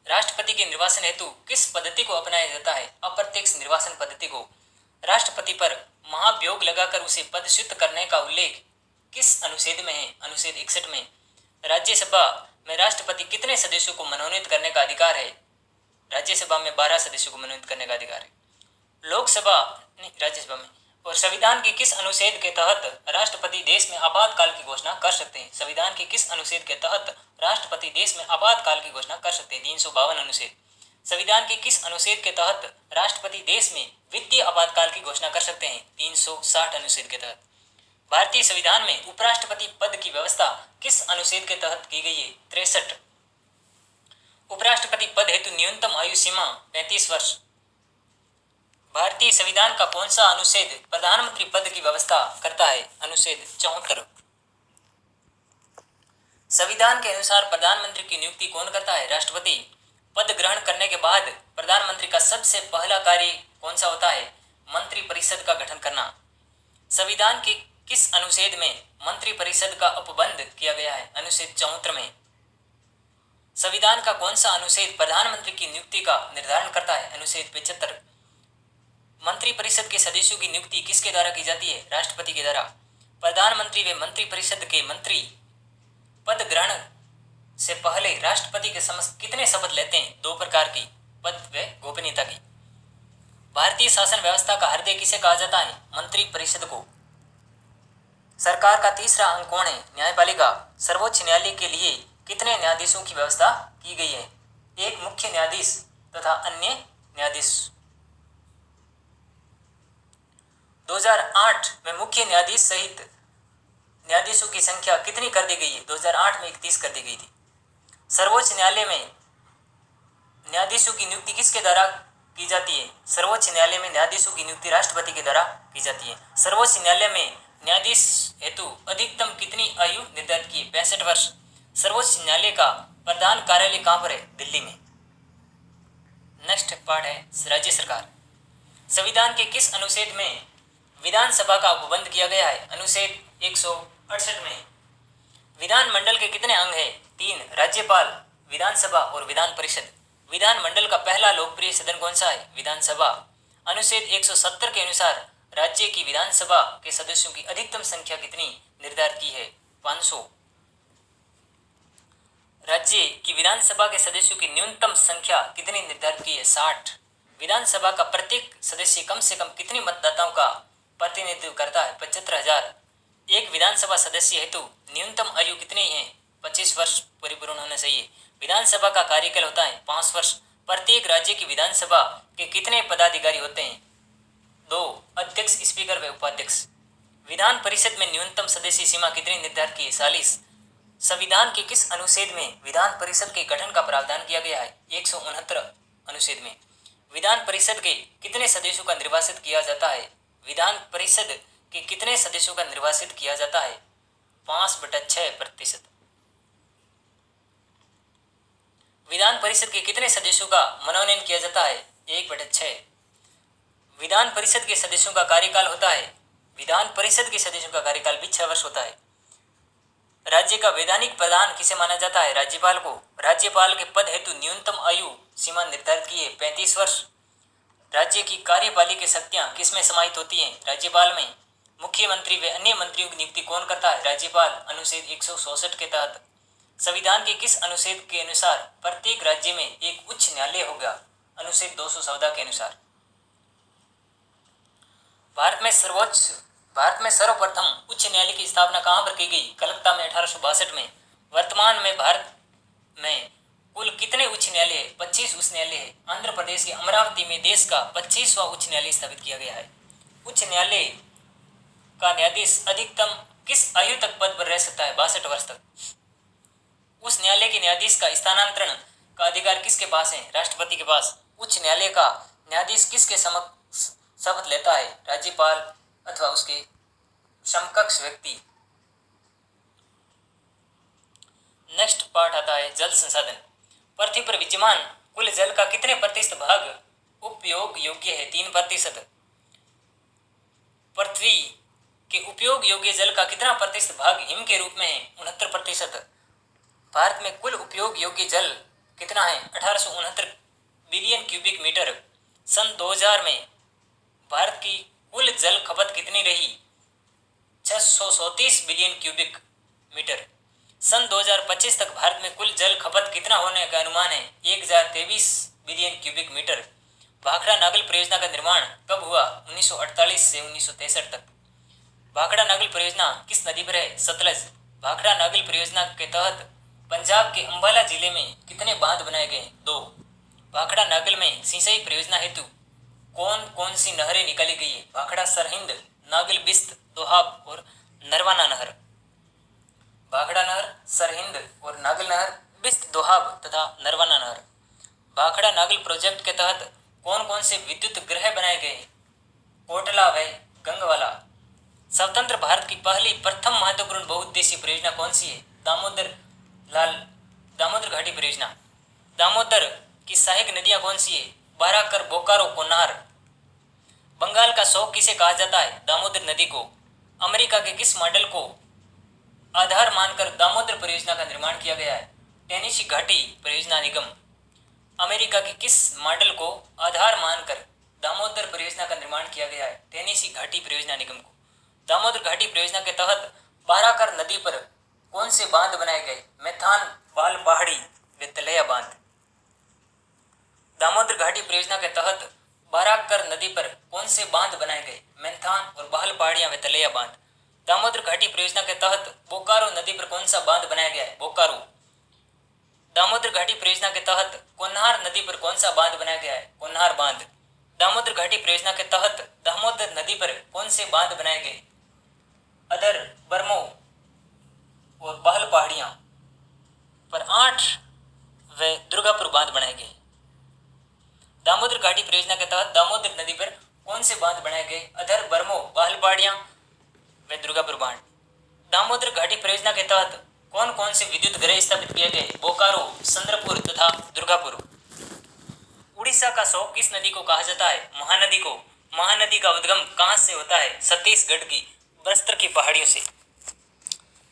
राष्ट्रपति के निर्वाचन हेतु किस पद्धति को अपनाया जाता है? अप्रत्यक्ष निर्वाचन पद्धति को। राष्ट्रपति पर महाभियोग लगाकर उसे पदच्युत करने का उल्लेख किस अनुच्छेद में है? अनुच्छेद 61 में। राज्यसभा में राष्ट्रपति कितने सदस्यों को मनोनीत करने का अधिकार है? राज्यसभा में 12 सदस्यों को मनोनीत करने का अधिकार है। लोकसभा नहीं, राज्यसभा में। और संविधान के किस अनुच्छेद के तहत राष्ट्रपति देश में आपातकाल की घोषणा कर सकते हैं? संविधान के किस अनुच्छेद के तहत राष्ट्रपति देश में आपातकाल की घोषणा कर सकते हैं? 352 अनुच्छेद। संविधान के किस अनुच्छेद के तहत राष्ट्रपति देश में वित्तीय आपातकाल की घोषणा कर सकते हैं? 360 अनुच्छेद के तहत। भारतीय संविधान में उपराष्ट्रपति पद की व्यवस्था किस अनुच्छेद के तहत की गई है? 63। उपराष्ट्रपति पद हेतु न्यूनतम आयु सीमा 35 वर्ष। भारतीय संविधान का कौन सा अनुच्छेद प्रधानमंत्री पद की व्यवस्था करता है? अनुच्छेद 74। संविधान के अनुसार प्रधानमंत्री की नियुक्ति कौन करता है? राष्ट्रपति। पद ग्रहण करने के बाद प्रधानमंत्री का सबसे पहला कार्य कौन सा होता है? मंत्री परिषद का गठन करना। संविधान के किस अनुच्छेद में मंत्री परिषद का उपबंध किया गया है? अनुच्छेद 74 में। संविधान का कौन सा अनुच्छेद प्रधानमंत्री की नियुक्ति का निर्धारण करता है? अनुच्छेद 75। मंत्री परिषद के सदस्यों की नियुक्ति किसके द्वारा की जाती है? राष्ट्रपति के द्वारा। प्रधानमंत्री व मंत्री परिषद के मंत्री पद ग्रहण से पहले राष्ट्रपति के समक्ष कितने शपथ लेते हैं? 2 प्रकार की, पद व गोपनीयता की। भारतीय शासन व्यवस्था का हृदय किसे कहा जाता है? मंत्री परिषद को। सरकार का तीसरा अंग कौन है? न्यायपालिका। सर्वोच्च न्यायालय के लिए कितने न्यायाधीशों की व्यवस्था की गई है? 1 मुख्य न्यायाधीश तथा अन्य न्यायाधीश। 2008 में मुख्य न्यायाधीश सहित न्यायाधीशों की संख्या कितनी कर दी गई है? 2008 में 31 कर दी गई थी। सर्वोच्च न्यायालय में न्यायाधीशों की नियुक्ति किसके द्वारा की जाती है? सर्वोच्च न्यायालय में न्यायाधीशों की नियुक्ति राष्ट्रपति के द्वारा की जाती है। सर्वोच्च न्यायालय में न्यायाधीश हेतु अधिकतम कितनी आयु निर्धारित की? 65 वर्ष। सर्वोच्च न्यायालय का प्रधान कार्यालय कहाँ पर है? दिल्ली में। नेक्स्ट पार्ट है राज्य सरकार। संविधान के किस अनुच्छेद में विधानसभा का उपबंध किया गया है? अनुच्छेद 168 में। विधानमंडल के कितने अंग हैं? 3। राज्यपाल, विधानसभा और विधान परिषद। विधानमंडल का पहला लोकप्रिय सदन कौन सा है? विधानसभा। अनुच्छेद 170 के अनुसार राज्य की विधानसभा के सदस्यों की अधिकतम संख्या कितनी निर्धारित की है? 500। राज्य की विधानसभा के सदस्यों की न्यूनतम संख्या कितनी निर्धारित की है? 60। विधानसभा का प्रत्येक सदस्य कम से कम कितने मतदाताओं का प्रतिनिधित्व करता है? 75,000। एक विधानसभा सदस्य हेतु न्यूनतम आयु कितनी है? 25 वर्ष परिपूर्ण होना चाहिए। विधानसभा का कार्यकाल होता है 5 वर्ष। प्रत्येक राज्य की विधानसभा के कितने पदाधिकारी होते हैं? 2। अध्यक्ष, स्पीकर व उपाध्यक्ष। विधान परिषद में न्यूनतम सदस्य सीमा कितनी निर्धारित की है? 40। संविधान के किस अनुच्छेद में विधान परिषद के गठन का प्रावधान किया गया है? 169 अनुच्छेद में। विधान परिषद के कितने सदस्यों का निर्वाचित किया जाता है? विधान परिषद के कितने सदस्यों का निर्वाचित किया जाता है? 5/6%। विधान परिषद के कितने सदस्यों का मनोनयन किया जाता है? 1/6। विधान परिषद के सदस्यों का कार्यकाल होता है, विधान परिषद के सदस्यों का कार्यकाल भी 6 वर्ष होता है। राज्य का वैधानिक प्रधान किसे माना जाता है? राज्यपाल को। राज्यपाल के पद हेतु न्यूनतम आयु सीमा निर्धारित की है 35 वर्ष। राज्य की कार्यपालिका शक्तियां किसमें समाहित होती हैं? राज्यपाल में। मुख्यमंत्री व अन्य मंत्रियों की नियुक्ति कौन करता है? राज्यपाल। अनुच्छेद 166 के तहत। संविधान के किस अनुच्छेद के अनुसार प्रत्येक राज्य में एक उच्च न्यायालय होगा? अनुच्छेद 214 के अनुसार। भारत में सर्वप्रथम उच्च न्यायालय की स्थापना कहाँ पर की गई? कलकत्ता में 1862 में। वर्तमान में भारत में कुल कितने उच्च न्यायालय है? 25 उच्च न्यायालय है। आंध्र प्रदेश के अमरावती में देश का 25वां उच्च न्यायालय स्थापित किया गया है। उच्च न्यायालय का न्यायाधीश अधिकतम किस आयु तक पद पर रह सकता है? 62 वर्ष तक। उस न्यायालय के न्यायाधीश का स्थानांतरण का अधिकार किसके पास है? राष्ट्रपति के पास। उच्च न्यायालय का न्यायाधीश किसके समक्ष शपथ लेता है? राज्यपाल अथवा उसके समकक्ष व्यक्ति। नेक्स्ट पार्ट आता है जल संसाधन। पृथ्वी पर विद्यमान कुल जल का कितने प्रतिशत भाग उपयोग योग्य है? 3%। पृथ्वी के उपयोग योग्य जल का कितना प्रतिशत भाग हिम के रूप में है? 69%। भारत में कुल उपयोग योग्य जल कितना है? 1869 बिलियन क्यूबिक मीटर। सन 2000 में भारत की कुल जल खपत कितनी रही? 637 बिलियन क्यूबिक मीटर। सन 2025 तक भारत में कुल जल खपत कितना होने का अनुमान है? 1023 billion cubic meter. Bhakra Nangal परियोजना का निर्माण कब हुआ? 1948 से 1963 तक। भाखड़ा नागल परियोजना किस नदी पर है? सतलज। भाखड़ा नागल परियोजना के तहत पंजाब के अंबाला जिले में कितने बांध बनाए गए? 2। भाखड़ा नागल में सिंचाई परियोजना हेतु कौन कौन सी नहरें निकाली गई है? भाखड़ा, सरहिंद, नागल, बिस्त, दोहाब और नरवाना नहर। भाखड़ा नहर, सरहिंद और नागल नहर, बिस्त, दोहाब तथा नरवाना नहर। भाखड़ा नागल प्रोजेक्ट के तहत कौन कौन से विद्युत ग्रह बनाए गए? कोटला व गंगवाला। स्वतंत्र भारत की प्रथम महत्वपूर्ण बहुउद्देशीय परियोजना कौन सी है? दामोदर घाटी परियोजना। दामोदर की सहायक नदियां कौन सी है? बाराकर, बोकारो, कोनार। बंगाल का शौक किसे कहा जाता है? दामोदर नदी को। अमेरिका के किस मॉडल को आधार मानकर दामोदर परियोजना का निर्माण किया गया है? टेनेसी घाटी परियोजना निगम। अमेरिका के किस मॉडल को आधार मानकर दामोदर परियोजना का निर्माण किया गया है? टेनेसी घाटी परियोजना निगम को। दामोदर घाटी परियोजना के तहत बाराकर नदी पर कौन से बांध बनाए गए? मैथान, बाल पहाड़ी व तलैया बांध। दामोदर घाटी परियोजना के तहत बाराकर नदी पर कौन से बांध बनाए गए? मैथान और बाल पहाड़ियां व तलैया बांध। दामोदर घाटी परियोजना के तहत बोकारो नदी पर कौन सा बांध बनाया गया है? बोकारो। दामोदर घाटी परियोजना के तहत कोन्हार नदी पर कौन सा बांध बनाया गया है? कोन्हार बांध। दामोदर घाटी परियोजना के तहत दामोदर नदी पर कौन से बांध बनाए गए? अदर, बरमो और बहल पहाड़ियां पर 8 व दुर्गापुर बांध बनाए गए। दामोदर घाटी परियोजना के तहत दामोदर नदी पर कौन से बांध बनाए गए? अधर, बरमो, बहल पहाड़ियां व दुर्गापुर बांध। दामोदर घाटी परियोजना के तहत कौन कौन से विद्युत ग्रह स्थापित किए गए? बोकारो, चंद्रपुर तथा दुर्गापुर। उड़ीसा का शौक किस नदी को कहा जाता है? महानदी को। महानदी का उद्गम कहाँ से होता है? छत्तीसगढ़ की बस्तर की पहाड़ियों से।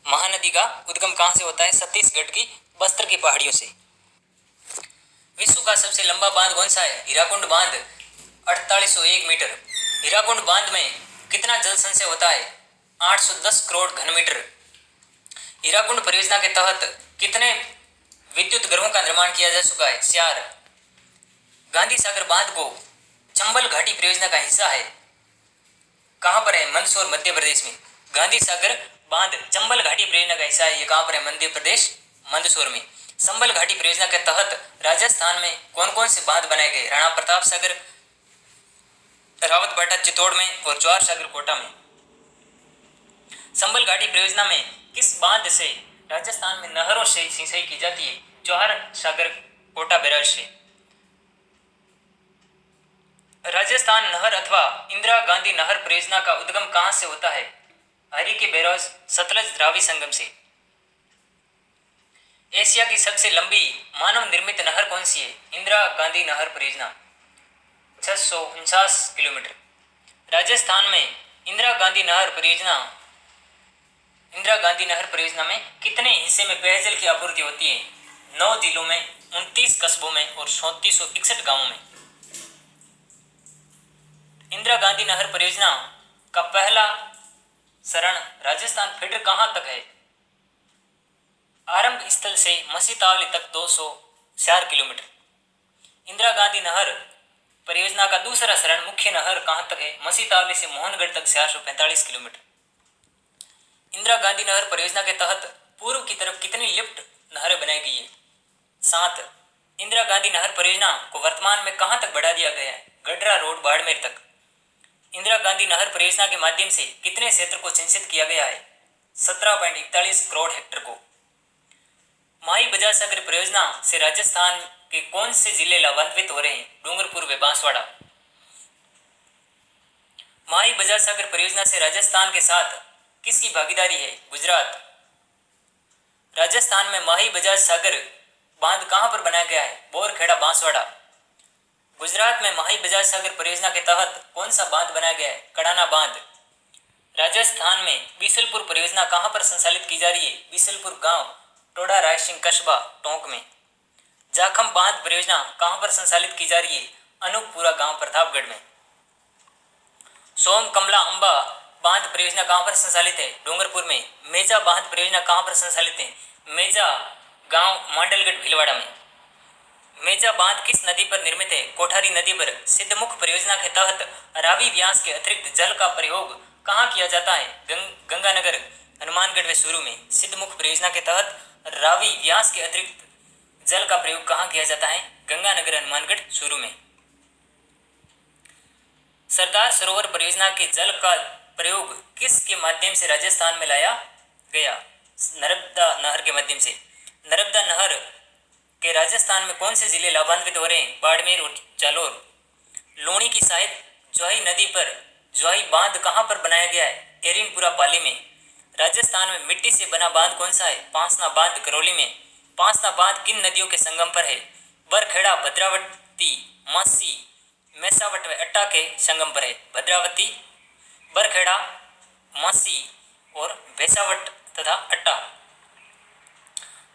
महानदी का उद्गम कहाँ से होता है? छत्तीसगढ़ की बस्तर की पहाड़ियों से। विश्व का सबसे लंबा बांध कौन सा है? हीराकुंड बांध, 4801 मीटर। हीराकुंड बांध में कितना जल संचय होता है? 810 करोड़ घन मीटर। हीराकुंड परियोजना के तहत कितने विद्युत ग्रहों का निर्माण किया जा चुका है? 4। गांधी सागर बांध को चंबल घाटी परियोजना का हिस्सा है। कहाँ पर है? मंदसौर, मध्य प्रदेश में। गांधी सागर बांध चंबल घाटी परियोजना का हिस्सा है। ये कहाँ पर है? मध्य प्रदेश, मंदसौर में। चंबल घाटी परियोजना के तहत राजस्थान में कौन कौन से बांध बनाए गए? राणा प्रताप सागर, रावत भाटा चित्तौड़ में और जवाहर सागर कोटा में। संबल घाटी परियोजना में किस बांध से राजस्थान में नहरों से सिंचाई की जाती है? जवाहर सागर कोटा बैराज से। राजस्थान नहर अथवा इंदिरा गांधी नहर परियोजना का उद्गम कहां से होता है? हरी के बैराज सतलज द्रावी संगम से। एशिया की सबसे लंबी मानव निर्मित नहर कौन सी है? इंदिरा गांधी नहर परियोजना 649 किलोमीटर। राजस्थान में इंदिरा गांधी नहर परियोजना में कितने हिस्से में पेयजल की आपूर्ति होती है? 9 जिलों में, 29 कस्बों में और 3461 गांवों में। इंदिरा गांधी नहर परियोजना का पहला चरण राजस्थान फीडर कहां तक है? आरंभ स्थल से मसीतावली तक 204 किलोमीटर। इंदिरा गांधी नहर परियोजना का दूसरा चरण मुख्य नहर कहां तक है? मसीतावली से मोहनगढ़ तक 445 किलोमीटर। इंदिरा गांधी नहर परियोजना के तहत पूर्व की तरफ कितनी लिफ्ट नहरें बनाई गई है? 7। इंदिरा गांधी नहर परियोजना को वर्तमान में कहां तक बढ़ा दिया गया है? गडरा रोड बाड़मेर तक। इंदिरा गांधी नहर परियोजना के माध्यम से कितने क्षेत्र को सिंचित किया गया है? 17.41 करोड़ हेक्टेयर को। माही बजाज सागर परियोजना से राजस्थान के कौन से जिले लाभान्वित हो रहे हैं? डूंगरपुर व बांसवाड़ा। माही बजाज सागर परियोजना से राजस्थान के साथ किसकी भागीदारी है? गुजरात। राजस्थान में माही बजाज सागर बांध कहां पर बनाया गया है? बोरखेड़ा बांसवाड़ा। गुजरात में माही बजाज सागर परियोजना के तहत कौन सा बांध बनाया गया है? कड़ाना बांध। राजस्थान में बीसलपुर परियोजना कहां पर संचालित की जा रही है? बीसलपुर गांव टोडा रायसिंह कस्बा टोंक में। जाखम बांध परियोजना कहां पर संचालित की जा रही है? अनूपपुरा गांव प्रतापगढ़ में। सोम कमला अंबा बांध परियोजना कहां पर संचालित है? डूंगरपुर में। मेजा बांध परियोजना कहां पर संचालित है? मेजा गांव मांडलगढ़ भीलवाड़ा में। मेजा बांध किस नदी पर निर्मित है? कोठारी नदी पर। सिद्धमुख परियोजना के तहत रावी व्यास के अतिरिक्त जल का प्रयोग कहां किया जाता है? गंगानगर हनुमानगढ़ में शुरू में। सिद्धमुख परियोजना के तहत रावी व्यास के अतिरिक्त जल का प्रयोग कहां किया जाता है? गंगानगर हनुमानगढ़ शुरू में। सरदार सरोवर परियोजना के जल का प्रयोग किसके माध्यम से राजस्थान में लाया गया? नर्मदा नहर के माध्यम से। नर्मदा नहर के राजस्थान में कौन से जिले लाभान्वित हो रहे हैं? बाड़मेर और जालोर। लूणी की सहायक जोहाई नदी पर जोहाई बांध कहां पर बनाया गया है? एरिनपुरा पाली में। राजस्थान में मिट्टी से बना बांध कौन सा है? पांसना बांध करौली में। पांसना बांध किन नदियों के संगम पर है? बरखेड़ा, भद्रावती, मासी, मैसावट व अट्टा के संगम पर है। भद्रावती, बरखेड़ा, मासी और भैसावट तथा अट्टा।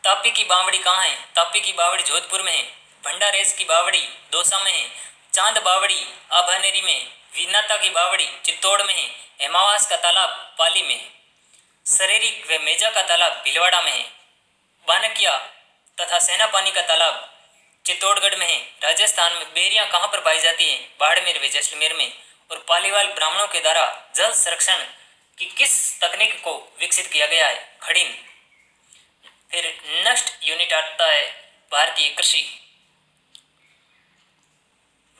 तापी की बावड़ी कहाँ है? तापी की बावड़ी जोधपुर में है। भंडारेज की बावड़ी दौसा में है। चांद बावड़ी आभानेरी में। वीनाता की बावड़ी चित्तौड़ में है। हेमावास का तालाब पाली में है। सरेरी व मेजा का तालाब भीलवाड़ा में है। बानकिया तथा सेनापानी का तालाब चित्तौड़गढ़ में है। राजस्थान में बेरियां कहाँ पर पाई जाती हैं? बाड़मेर व जैसलमेर में। और पालीवाल ब्राह्मणों के द्वारा जल संरक्षण की किस तकनीक को विकसित किया गया है? खड़ीन। फिर नेक्स्ट यूनिट आता है भारतीय कृषि।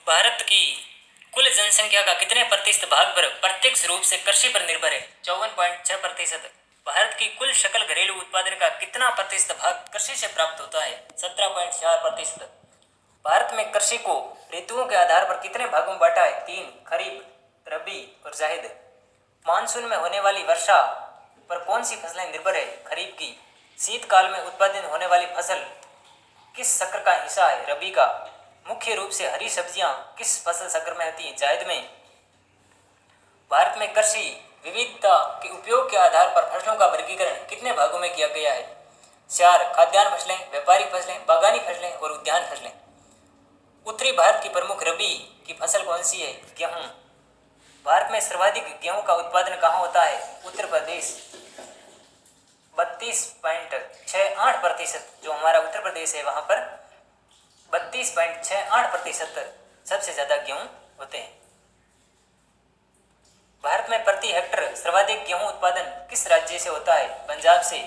भारत की कुल जनसंख्या का कितने प्रतिशत भाग पर प्रत्यक्ष रूप से कृषि पर निर्भर है? 54.6%। भारत की कुल सकल घरेलू उत्पादन का कितना प्रतिशत भाग कृषि से प्राप्त होता है? 17.4%। भारत में कृषि को ऋतुओं के आधार पर कितने भागों में बांटा है? 3, खरीफ, रबी और जाहिद। मानसून में होने वाली वर्षा पर कौन सी फसलें निर्भर है? खरीफ की। शीतकाल में उत्पादन होने वाली फसल किस चक्र का हिस्सा है? रबी का। मुख्य रूप से हरी सब्जियां किस फसल चक्र में होती हैं? जायद में। भारत में कृषि विविधता के उपयोग के आधार पर फसलों का वर्गीकरण कितने भागों में किया गया है? 4, खाद्यान्न फसलें, व्यापारिक फसलें, बागानी फसलें और उद्यान फसलें। उत्तरी भारत की प्रमुख रबी की फसल कौन सी है? गेहूं। भारत में सर्वाधिक गेहूं का उत्पादन कहाँ होता है? उत्तर प्रदेश। 32.68%। जो हमारा उत्तर प्रदेश है वहां पर 32.68% सबसे ज्यादा गेहूं होते हैं। भारत में प्रति हेक्टर सर्वाधिक गेहूं उत्पादन किस राज्य से होता है? पंजाब से।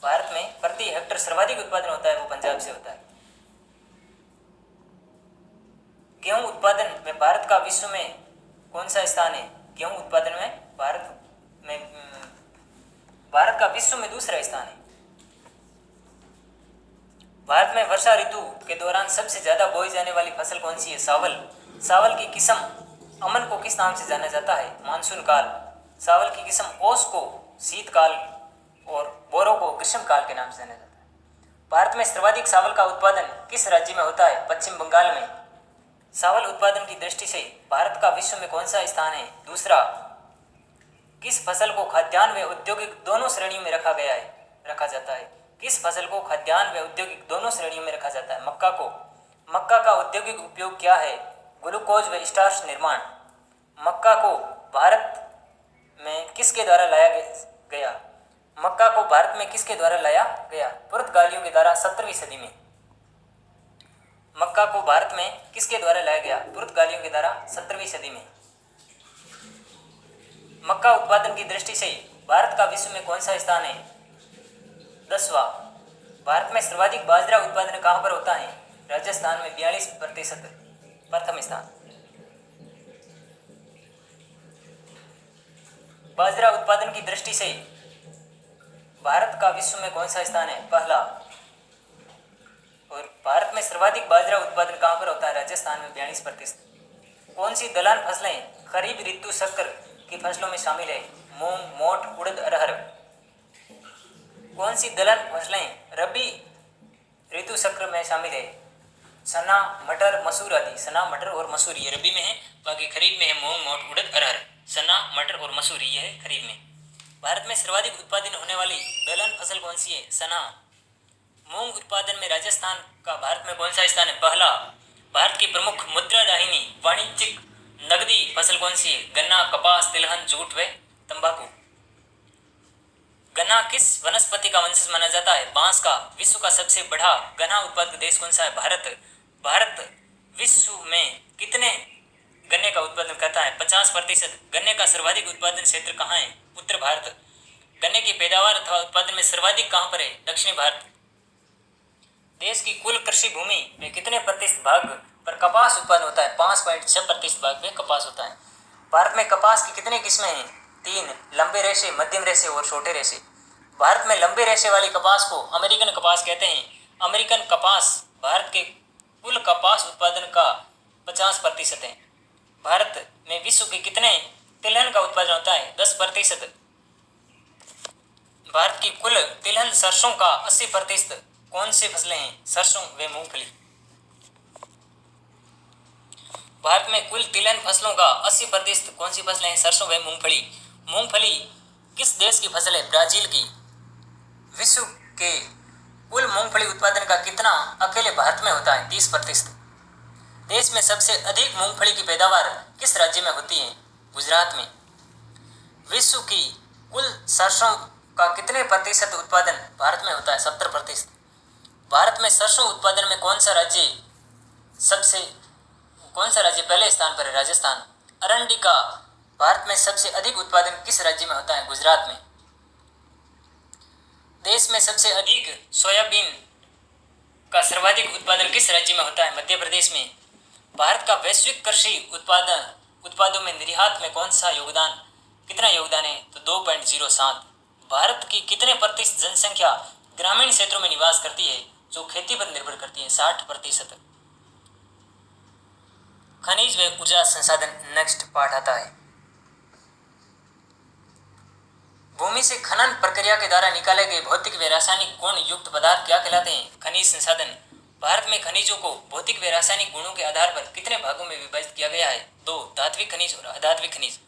भारत में प्रति हेक्टर सर्वाधिक उत्पादन होता है वो पंजाब से होता है। गेहूं उत्पादन में भारत का विश्व में कौन सा स्थान है? गेहूं उत्पादन में भारत भारत का विश्व में दूसरा स्थान है। भारत में वर्षा ऋतु के दौरान सबसे ज्यादा बोई जाने वाली फसल कौन सी है? चावल। चावल की किस्म अमन को किस नाम से जाना जाता है? मानसून काल। चावल की किस्म ओस को शीतकाल और बोरो को ग्रीष्म काल के नाम से जाना जाता है। भारत में सर्वाधिक चावल का उत्पादन किस राज्य में होता है? पश्चिम बंगाल में। चावल उत्पादन की दृष्टि से भारत का विश्व में कौन सा स्थान है? दूसरा। किस फसल को खाद्यान्न व औद्योगिक दोनों श्रेणियों में रखा जाता है? किस फसल को खाद्यान्न व औद्योगिक दोनों श्रेणियों में रखा जाता है? मक्का को। मक्का का औद्योगिक उपयोग क्या है? ग्लूकोज व स्टार्च निर्माण। मक्का को भारत में किसके द्वारा लाया गया? मक्का को भारत में किसके द्वारा लाया गया? पुर्तगालियों के द्वारा 17वीं सदी में। मक्का को भारत में किसके द्वारा लाया गया? पुर्तगालियों के द्वारा 17वीं सदी में। मक्का उत्पादन की दृष्टि से भारत का विश्व में कौन सा स्थान है? 10वां। भारत में सर्वाधिक बाजरा उत्पादन कहाँ पर होता है? राजस्थान में 42%, प्रथम स्थान। बाजरा उत्पादन की दृष्टि से भारत का विश्व में कौन सा स्थान है? पहला। और भारत में सर्वाधिक बाजरा उत्पादन कहाँ पर होता है? राजस्थान में 42%। कौन सी दलहन फसलें खरीफ ऋतु शक्कर की फसलों में शामिल है? मूंग, मोठ, उड़द, अरहर। कौन सी दलहन फसलें रबी ऋतु चक्र में शामिल है? चना, मटर, मसूर आदि। चना, मटर और मसूर ये रबी में है, बाकी खरीफ में है मूंग, मोठ, उड़द, अरहर। चना, मटर और मसूर ये है खरीफ में। भारत में सर्वाधिक उत्पादन होने वाली दलहन फसल कौन सी है? चना। मूंग उत्पादन में राजस्थान का भारत में कौन सा स्थान है? पहला। भारत की प्रमुख मुद्रादायिनी वाणिज्यिक नगदी फसल कौन सी है? गन्ना, कपास, तिलहन, जूट व तंबाकू। गन्ना किस वनस्पति का वंशज माना जाता है? बांस का। विश्व का सबसे बड़ा गन्ना उत्पादक देश कौन सा है? भारत। भारत विश्व में कितने गन्ने का उत्पादन करता है? 50%। गन्ने का सर्वाधिक उत्पादन क्षेत्र कहाँ है? उत्तर भारत। गन्ने की पैदावार अथवा उत्पादन में सर्वाधिक कहाँ पर है? दक्षिणी भारत। देश की कुल कृषि भूमि में कितने प्रतिशत भाग पर कपास उत्पादन होता है? 5.6% भाग में कपास होता है। भारत में कपास की कितनी किस्में हैं? 3। लंबे रेशे, मध्यम रेशे और छोटे रेशे। भारत में लंबे रेशे वाली कपास को अमेरिकन कपास कहते हैं। अमेरिकन कपास भारत के कुल कपास उत्पादन का 50% है। भारत में विश्व के कितने तिलहन का उत्पादन होता है? 10%। भारत की कुल तिलहन सरसों का 80% कौन सी फसलें हैं? सरसों व मूंगफली। भारत में कुल तिलहन फसलों का 80% कौन सी फसलें हैं? सरसों व मूंगफली। मूंगफली किस देश की फसल है? ब्राजील की। विश्व के कुल मूंगफली उत्पादन का कितना अकेले भारत में होता है? 30%। देश में सबसे अधिक मूंगफली की पैदावार किस राज्य में होती है? गुजरात में। विश्व की कुल सरसों का कितने प्रतिशत उत्पादन भारत में होता है? 70%। भारत में सरसों उत्पादन में कौन सा राज्य पहले स्थान पर है? राजस्थान। अरंडी का भारत में सबसे अधिक उत्पादन किस राज्य में होता है? गुजरात में। देश में सबसे अधिक सोयाबीन का सर्वाधिक उत्पादन किस राज्य में होता है? मध्य प्रदेश में। भारत का वैश्विक कृषि उत्पादों में निर्यात में कितना योगदान है? तो 2.07। भारत की कितने प्रतिशत जनसंख्या ग्रामीण क्षेत्रों में निवास करती है जो खेती पर निर्भर करती है? 60%। खनिज व ऊर्जा संसाधन नेक्स्ट पार्ट आता है। भूमि से खनन प्रक्रिया के द्वारा निकाले गए भौतिक व रासायनिक गुण युक्त पदार्थ क्या कहलाते हैं? खनिज संसाधन। भारत में खनिजों को भौतिक व रासायनिक गुणों के आधार पर कितने भागों में विभाजित किया गया है? 2। धात्विक खनिज और अधात्विक खनिज।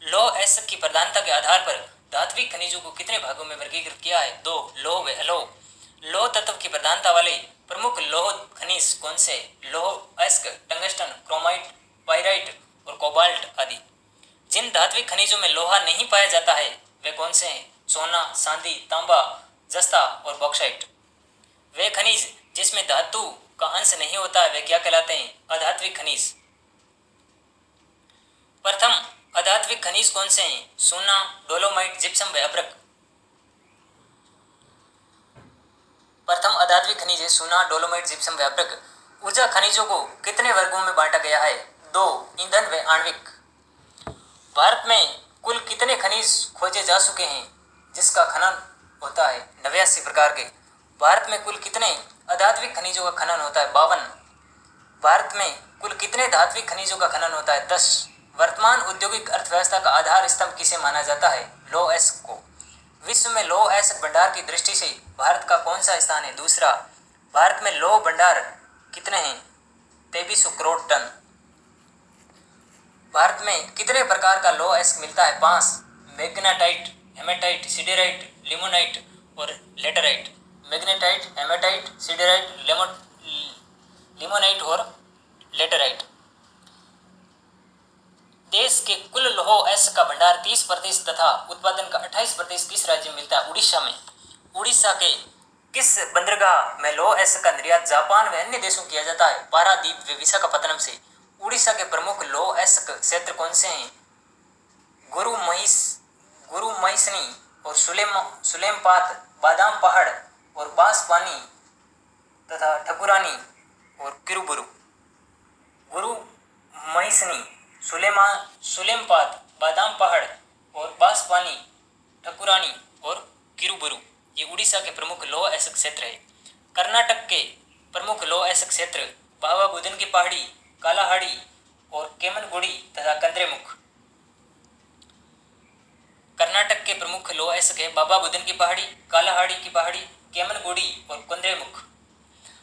लौह एसिड की प्रधानता के आधार पर धात्विक खनिजों को कितने भागों में वर्गीकृत किया है? 2। लौह व अलोह। लौह तत्व की प्रधानता वाले प्रमुख लौह खनिज कौन से? लौह अयस्क, टंगस्टन, क्रोमाइट, पाइराइट और कोबाल्ट आदि। जिन धात्विक खनिजों में लोहा नहीं पाया जाता है वे कौन से हैं? सोना, चांदी, तांबा, जस्ता और बॉक्साइट। वे खनिज जिसमें धातु का अंश नहीं होता है वे क्या कहलाते हैं? अधात्विक खनिज। प्रथम अधात्विक खनिज कौन से हैं? सोना, डोलोमाइट, जिप्सम व अभ्रक। प्रथम अधात्विक खनिज है सोना, डोलोमाइट, जिप्सम व अभ्रक। ऊर्जा खनिजों को कितने वर्गों में बांटा गया है? 2। ईंधन व आणविक। भारत में कुल कितने खनिज खोजे जा चुके हैं? जिसका खनन होता है 89 प्रकार के। भारत में कुल कितने अधात्विक खनिजों का खनन होता है? 52। भारत में कुल कितने धात्विक खनिजों का खनन होता है? 10। वर्तमान औद्योगिक अर्थव्यवस्था का आधार स्तंभ किसे माना जाता है? लौह अयस्क को। विश्व में लौह अयस्क भंडार की दृष्टि से भारत का कौन सा स्थान है? दूसरा। भारत में लौह भंडार कितने हैं? 2300 करोड़ टन। भारत में कितने प्रकार का लौह अयस्क मिलता है? 5। मैग्नेटाइट, हेमेटाइट, सिडेराइट, लिमोनाइट और laterite. Magnetite, hematite, siderite, limonite और लेटराइट। देश के कुल लौह अयस्क का भंडार 30% तथा उत्पादन का 28% किस राज्य में मिलता है? उड़ीसा में। उड़ीसा के किस बंदरगाह में लौह अयस्क का निर्यात जापान व अन्य देशों किया जाता है? पारादीप व विशाखापत्तनम से। उड़ीसा के प्रमुख लौह अयस्क क्षेत्र कौन से हैं? गुरु महिषनी और सुलेमपात, बादाम पहाड़ और बांसपानी तथा ठकुरानी और किरुबुरु। गुरु महिषनी, सुलेमपात, बादाम पहाड़ और बांसपानी, ठकुरानी और किरुबुरु ये उड़ीसा के प्रमुख लौह अयस्क क्षेत्र है। कर्नाटक के प्रमुख लौह अयस्क क्षेत्र बाबा बुदन की पहाड़ी, कालाहाड़ी और केमनगुड़ी तथा कंद्रेमुख। कर्नाटक के प्रमुख लौह अयस्क है बाबा बुदन की पहाड़ी, कालाहाड़ी की पहाड़ी, केमनगुड़ी और कंद्रेमुख।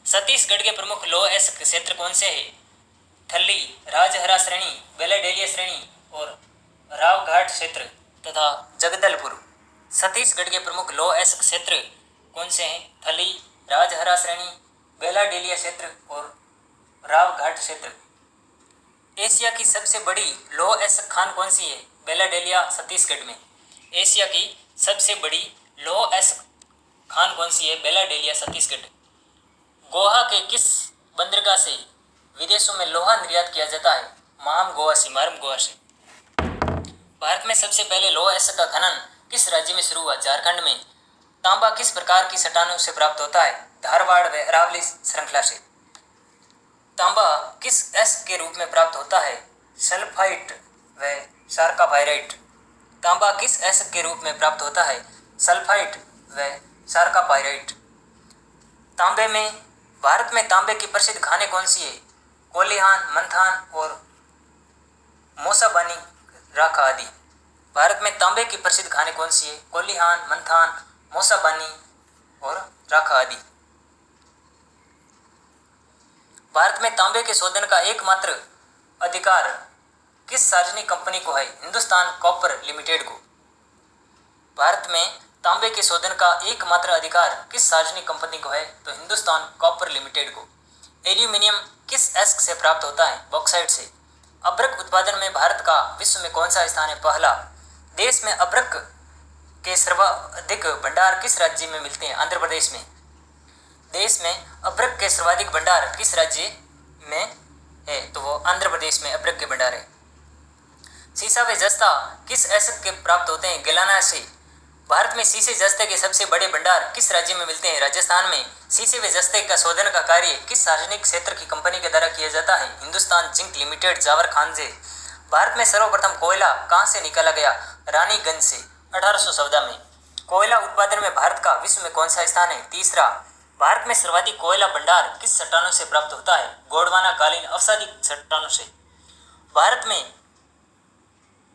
छत्तीसगढ़ के प्रमुख लौह अयस्क क्षेत्र कौन से है? थल्ली, राजहरा श्रेणी, बेलाडेलिया श्रेणी और रावघाट क्षेत्र तथा जगदलपुर। छत्तीसगढ़ के प्रमुख लौह अयस्क क्षेत्र कौन से हैं? थली, राजहरा श्रेणी, बेलाडेलिया क्षेत्र और रावघाट क्षेत्र। एशिया की सबसे बड़ी लौह अयस्क खान कौन सी है? बेलाडेलिया, छत्तीसगढ़ में। एशिया की सबसे बड़ी लौह अयस्क खान कौन सी है? बेलाडेलिया, छत्तीसगढ़। गोवा के किस बंदरगाह से विदेशों में लोहा निर्यात किया जाता है? मार्म गोवा से। भारत में सबसे पहले लौह अयस्क का खनन किस राज्य में शुरू हुआ? झारखंड में। तांबा किस प्रकार की चट्टानों से प्राप्त होता है? धारवाड़ व अरावली श्रृंखला से। तांबा किस अयस्क के रूप में प्राप्त होता है? सल्फाइट व सार्कापाइराइट। तांबा किस अयस्क के रूप में प्राप्त होता है? सल्फाइट व सार्कापाइराइट। भारत में तांबे की प्रसिद्ध खानें कौन सी है? कोलिहान, मंथान और मोसाबानी राखा आदि। भारत में तांबे की प्रसिद्ध खानें कौन सी है? कोलिहान, मंथान, मोसाबानी और राखा आदि। भारत में तांबे के शोधन का एकमात्र अधिकार किस सार्वजनिक कंपनी को है? हिंदुस्तान कॉपर लिमिटेड को। भारत में तांबे के शोधन का एकमात्र अधिकार किस सार्वजनिक कंपनी को है? तो हिंदुस्तान कॉपर लिमिटेड को। एल्यूमिनियम किस अयस्क से प्राप्त होता है? बॉक्साइट से। अभ्रक उत्पादन में भारत का विश्व में कौन सा स्थान है? पहला। देश में अभ्रक के सर्वाधिक भंडार किस राज्य में मिलते हैं? आंध्र प्रदेश में। देश में अभ्रक के सर्वाधिक भंडार किस राज्य में है? तो वो आंध्र प्रदेश में अभ्रक के भंडार है। सीसा व जस्ता किस अयस्क के प्राप्त होते हैं? गिलाना से। भारत में शीशे जस्ते के सबसे बड़े भंडार किस राज्य में मिलते हैं? राजस्थान में। शीशे व जस्ते का शोधन का कार्य किस सार्वजनिक क्षेत्र की कंपनी के द्वारा किया जाता है? हिंदुस्तान जिंक लिमिटेड, जावरखानजे। भारत में सर्वप्रथम कोयला कहाँ से निकाला गया? रानीगंज से 1814 में। कोयला उत्पादन में भारत का विश्व में कौन सा स्थान है? तीसरा। भारत में सर्वाधिक कोयला भंडार किस चट्टानों से प्राप्त होता है? गोंडवाना कालीन अवसादी चट्टानों से। भारत में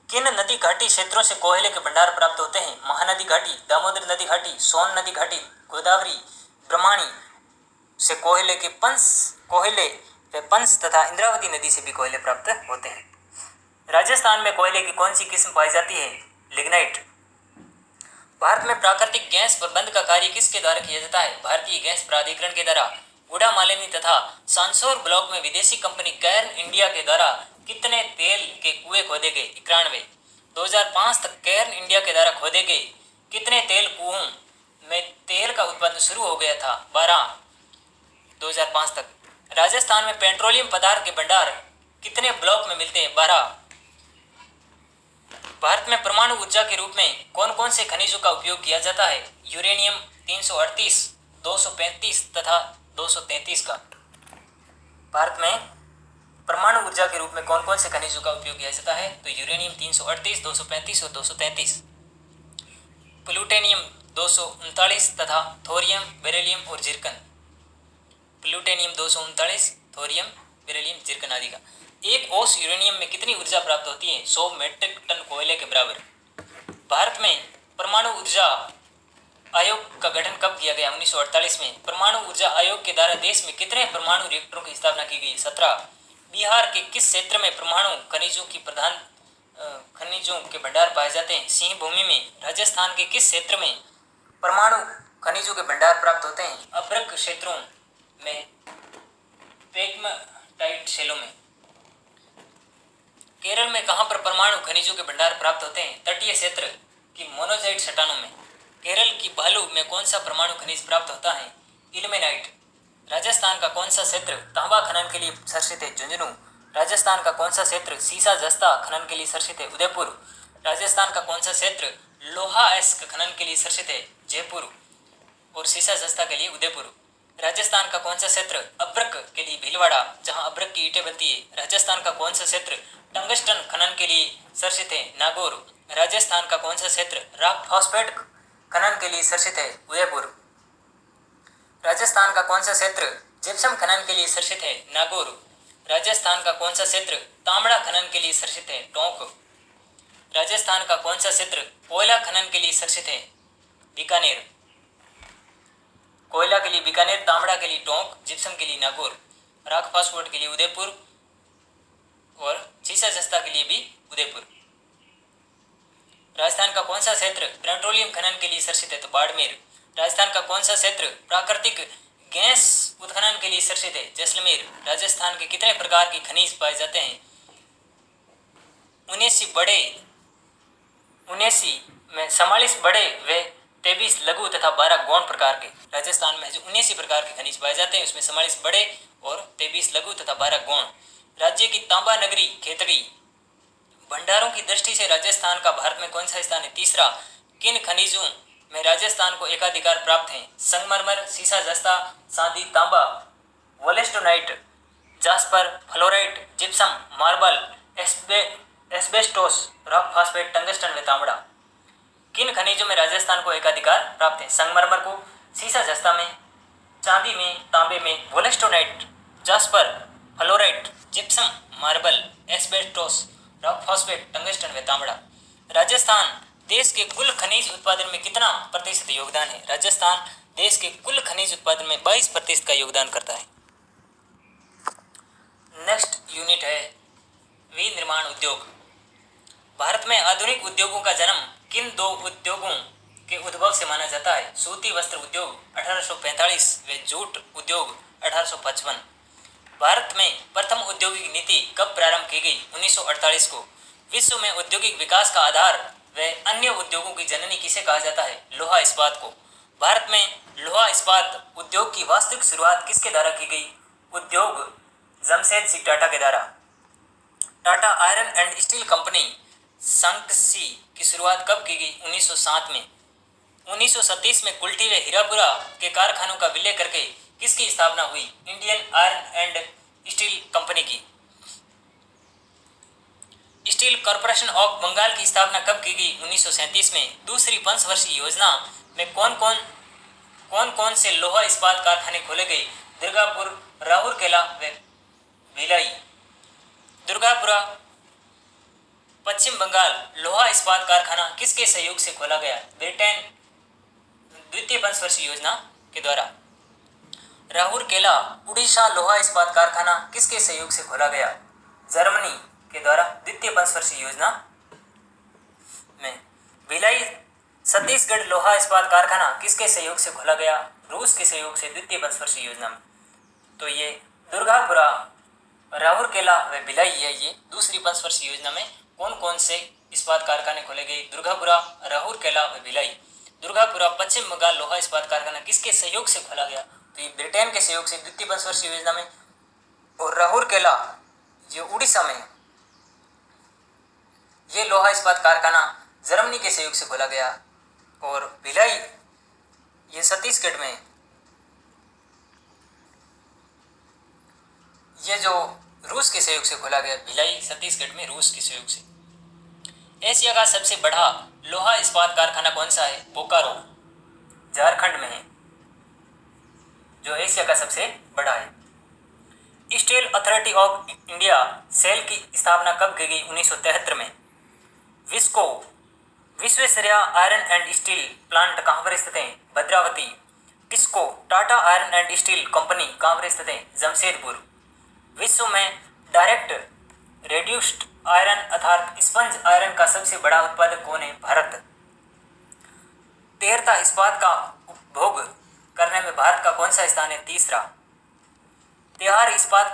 किन नदी घाटी क्षेत्रों से कोयले के भंडार प्राप्त होते हैं? महानदी घाटी, दामोदर नदी घाटी, सोन नदी घाटी, गोदावरी, ब्रह्मणी से कोयले व पंच तथा इंद्रावती नदी से भी कोयले प्राप्त होते हैं। राजस्थान में कोयले की कौन सी किस्म पाई जाती है? लिग्नाइट। भारत में प्राकृतिक गैस प्रबंध का कार्य किसके द्वारा किया जाता है? भारतीय गैस प्राधिकरण के द्वारा। गुड़ा मालिनी तथा सांसौर ब्लॉक में विदेशी कंपनी कैर्न इंडिया के द्वारा कितने तेल के कुएं खोदे गए? 91। 2005 तक कैर्न इंडिया के द्वारा खोदे गए कितने तेल कुओं में तेल का उत्पादन शुरू हो गया था? 12। 2005 तक। राजस्थान में पेट्रोलियम पदार्थ के भंडार कितने ब्लॉक में मिलते हैं? 12। भारत में परमाणु ऊर्जा के रूप में कौन कौन से खनिजों का उपयोग किया जाता है? यूरेनियम 338, 235 तथा 233 का। भारत में परमाणु ऊर्जा के रूप में कौन कौन से खनिजों का उपयोग किया जाता है? तो यूरेनियम 338, 235 और 233। प्लूटोनियम 239 तथा थोरियम, बेरिलियम और जिरकन। प्लूटोनियम 239, थोरियम, बेरिलियम, जिरकन आदि का। एक औंस यूरेनियम में कितनी ऊर्जा प्राप्त होती है? 100 मीट्रिक टन कोयले के बराबर। भारत में परमाणु ऊर्जा आयोग का गठन कब किया गया? 1948 में। परमाणु ऊर्जा आयोग के द्वारा देश में कितने परमाणु रिएक्टरों की स्थापना की गई? 17। बिहार के किस क्षेत्र में परमाणु खनिजों के भंडार पाए जाते हैं? सिंह भूमि में। राजस्थान के किस क्षेत्र में परमाणु खनिजों के भंडार प्राप्त होते हैं? अभ्रक क्षेत्रों में, पेग्माटाइट शैलों में। केरल में कहां पर परमाणु खनिजों के भंडार प्राप्त होते हैं? तटीय क्षेत्र की मोनोजाइट चट्टानों में। केरल की भालू में कौन सा परमाणु खनिज प्राप्त होता है? इल्मेनाइट। राजस्थान का कौन सा क्षेत्र तांबा खनन के लिए सर्षित है? झुंझुनू। राजस्थान का कौन सा क्षेत्र सीसा जस्ता खनन के लिए सर्षित है? उदयपुर। राजस्थान का कौन सा क्षेत्र लोहा अयस्क खनन के लिए सर्षित है? जयपुर। और सीसा जस्ता के लिए उदयपुर। राजस्थान का कौन सा क्षेत्र अभ्रक के लिए भीलवाड़ा, जहां अभ्रक की ईंटें बनती है? राजस्थान का कौन सा क्षेत्र टंगस्टन खनन के लिए सर्षित है? नागौर। राजस्थान का कौन सा क्षेत्र रॉक फॉस्फेट खनन के लिए सर्षित है? उदयपुर। राजस्थान का कौन सा क्षेत्र जिप्सम खनन के लिए सर्षित है? नागौर। राजस्थान का कौन सा क्षेत्र तांबड़ा खनन के लिए सर्षित है? टोंक। राजस्थान का कौन सा क्षेत्र कोयला खनन के लिए सर्षित है? बीकानेर। कोयला के लिए बीकानेर, तांबड़ा के लिए टोंक, जिप्सम के लिए नागौर, रॉक फॉस्फेट के लिए उदयपुर और सीसा जस्ता के लिए भी उदयपुर। राजस्थान का कौन सा क्षेत्र पेट्रोलियम खनन के लिए सर्षित है? तो बाड़मेर। राजस्थान का कौन सा क्षेत्र प्राकृतिक गैस उत्खनन के लिए सर्षित है? जैसलमेर। राजस्थान के कितने प्रकार के खनिज पाए जाते हैं? 79 में 44 बड़े व 23 लघु तथा 12 गौण प्रकार के। राजस्थान में जो 79 प्रकार के खनिज पाए जाते हैं उसमें 44 बड़े और 23 लघु तथा 12 गौण। राज्य की तांबा नगरी खेतड़ी। भंडारों की दृष्टि से राजस्थान का भारत में कौन सा स्थान है? तीसरा। किन खनिजों में राजस्थान को एकाधिकार प्राप्त है? संगमरमर, सीसा जस्ता, चांदी, तांबा, wollastonite, jasper, fluorite, gypsum, marble, asbestos, rock phosphate, tungsten व तांबड़ा। किन खनिजों में राजस्थान को एकाधिकार प्राप्त है? संगमरमर को, सीसा जस्ता में, चांदी में, तांबे में, wollastonite, jasper, fluorite, gypsum, marble, asbestos, rock phosphate, tungsten व तांबड़ा। राजस्थान देश के कुल खनिज उत्पादन में कितना प्रतिशत योगदान है? राजस्थान देश के कुल खनिज उत्पादन में 22% का योगदान करता है। नेक्स्ट यूनिट है विनिर्माण उद्योग। भारत में आधुनिक उद्योगों का जन्म किन दो उद्योगों के उद्भव से माना जाता है? सूती वस्त्र उद्योग 1845 व जूट उद्योग 1855। भारत में प्रथम औद्योगिक नीति कब प्रारंभ की गई? 1948 को। विश्व में औद्योगिक विकास का आधार व अन्य उद्योगों की जननी किसे कहा जाता है? लोहा इस्पात को। भारत में लोहा इस्पात उद्योग की वास्तविक शुरुआत किसके द्वारा की गई? उद्योग जमशेद सिंह टाटा के द्वारा। Tata iron and steel Company संकसी की शुरुआत कब की गई? 1907 में। 1937 में कुल्टी व हीरापुरा के कारखानों का विलय करके किसकी स्थापना हुई? Indian iron and steel company की। स्टील कॉर्पोरेशन ऑफ बंगाल की स्थापना कब की गई? 1937 में। दूसरी पंचवर्षीय योजना में कौन कौन से लोहा इस्पात कारखाने खोले गए? दुर्गापुर, राउरकेला व भिलाई। दुर्गापुरा पश्चिम बंगाल लोहा इस्पात कारखाना किसके सहयोग से खोला गया? ब्रिटेन द्वितीय पंचवर्षीय योजना के द्वारा। राउरकेला उड़ीसा लोहा इस्पात कारखाना किसके सहयोग से खोला गया? जर्मनी के द्वारा द्वितीय पंचवर्षीय योजना में। भिलाई छत्तीसगढ़ लोहा इस्पात कारखाना किसके सहयोग से खोला गया? रूस के सहयोग से द्वितीय पंचवर्षीय योजना में। तो ये दुर्गापुरा, राउरकेला व भिलाई है। ये दूसरी पंचवर्षीय योजना में कौन कौन से इस्पात कारखाने खोले गए? दुर्गापुरा, राउरकेला व भिलाई। दुर्गापुरा पश्चिम बंगाल लोहा इस्पात कारखाना किसके सहयोग से खोला गया? तो ये ब्रिटेन के सहयोग से द्वितीय पंचवर्षीय योजना में। और राउरकेला जो उड़ीसा में, ये लोहा इस्पात कारखाना जर्मनी के सहयोग से खोला गया। और भिलाई ये छत्तीसगढ़ में, ये जो रूस के सहयोग से खोला गया। भिलाई छत्तीसगढ़ में रूस के सहयोग से। एशिया का सबसे बड़ा लोहा इस्पात कारखाना कौन सा है? बोकारो, झारखंड में है, जो एशिया का सबसे बड़ा है। Steel authority of India SAIL की स्थापना कब की गई? 1973 में। VISCO Visvesvaraya iron and steel plant कहाँ पर स्थित है? Bhadravati. TISCO Tata iron and steel company कहाँ पर स्थित है? जमशेदपुर। विश्व में डायरेक्ट रेड्यूस्ड आयरन अर्थात स्पंज आयरन का सबसे बड़ा उत्पादक कौन है? भारत। तेरता इस्पात का उपभोग करने में भारत का कौन सा स्थान है? तीसरा। तिहाड़ इस्पात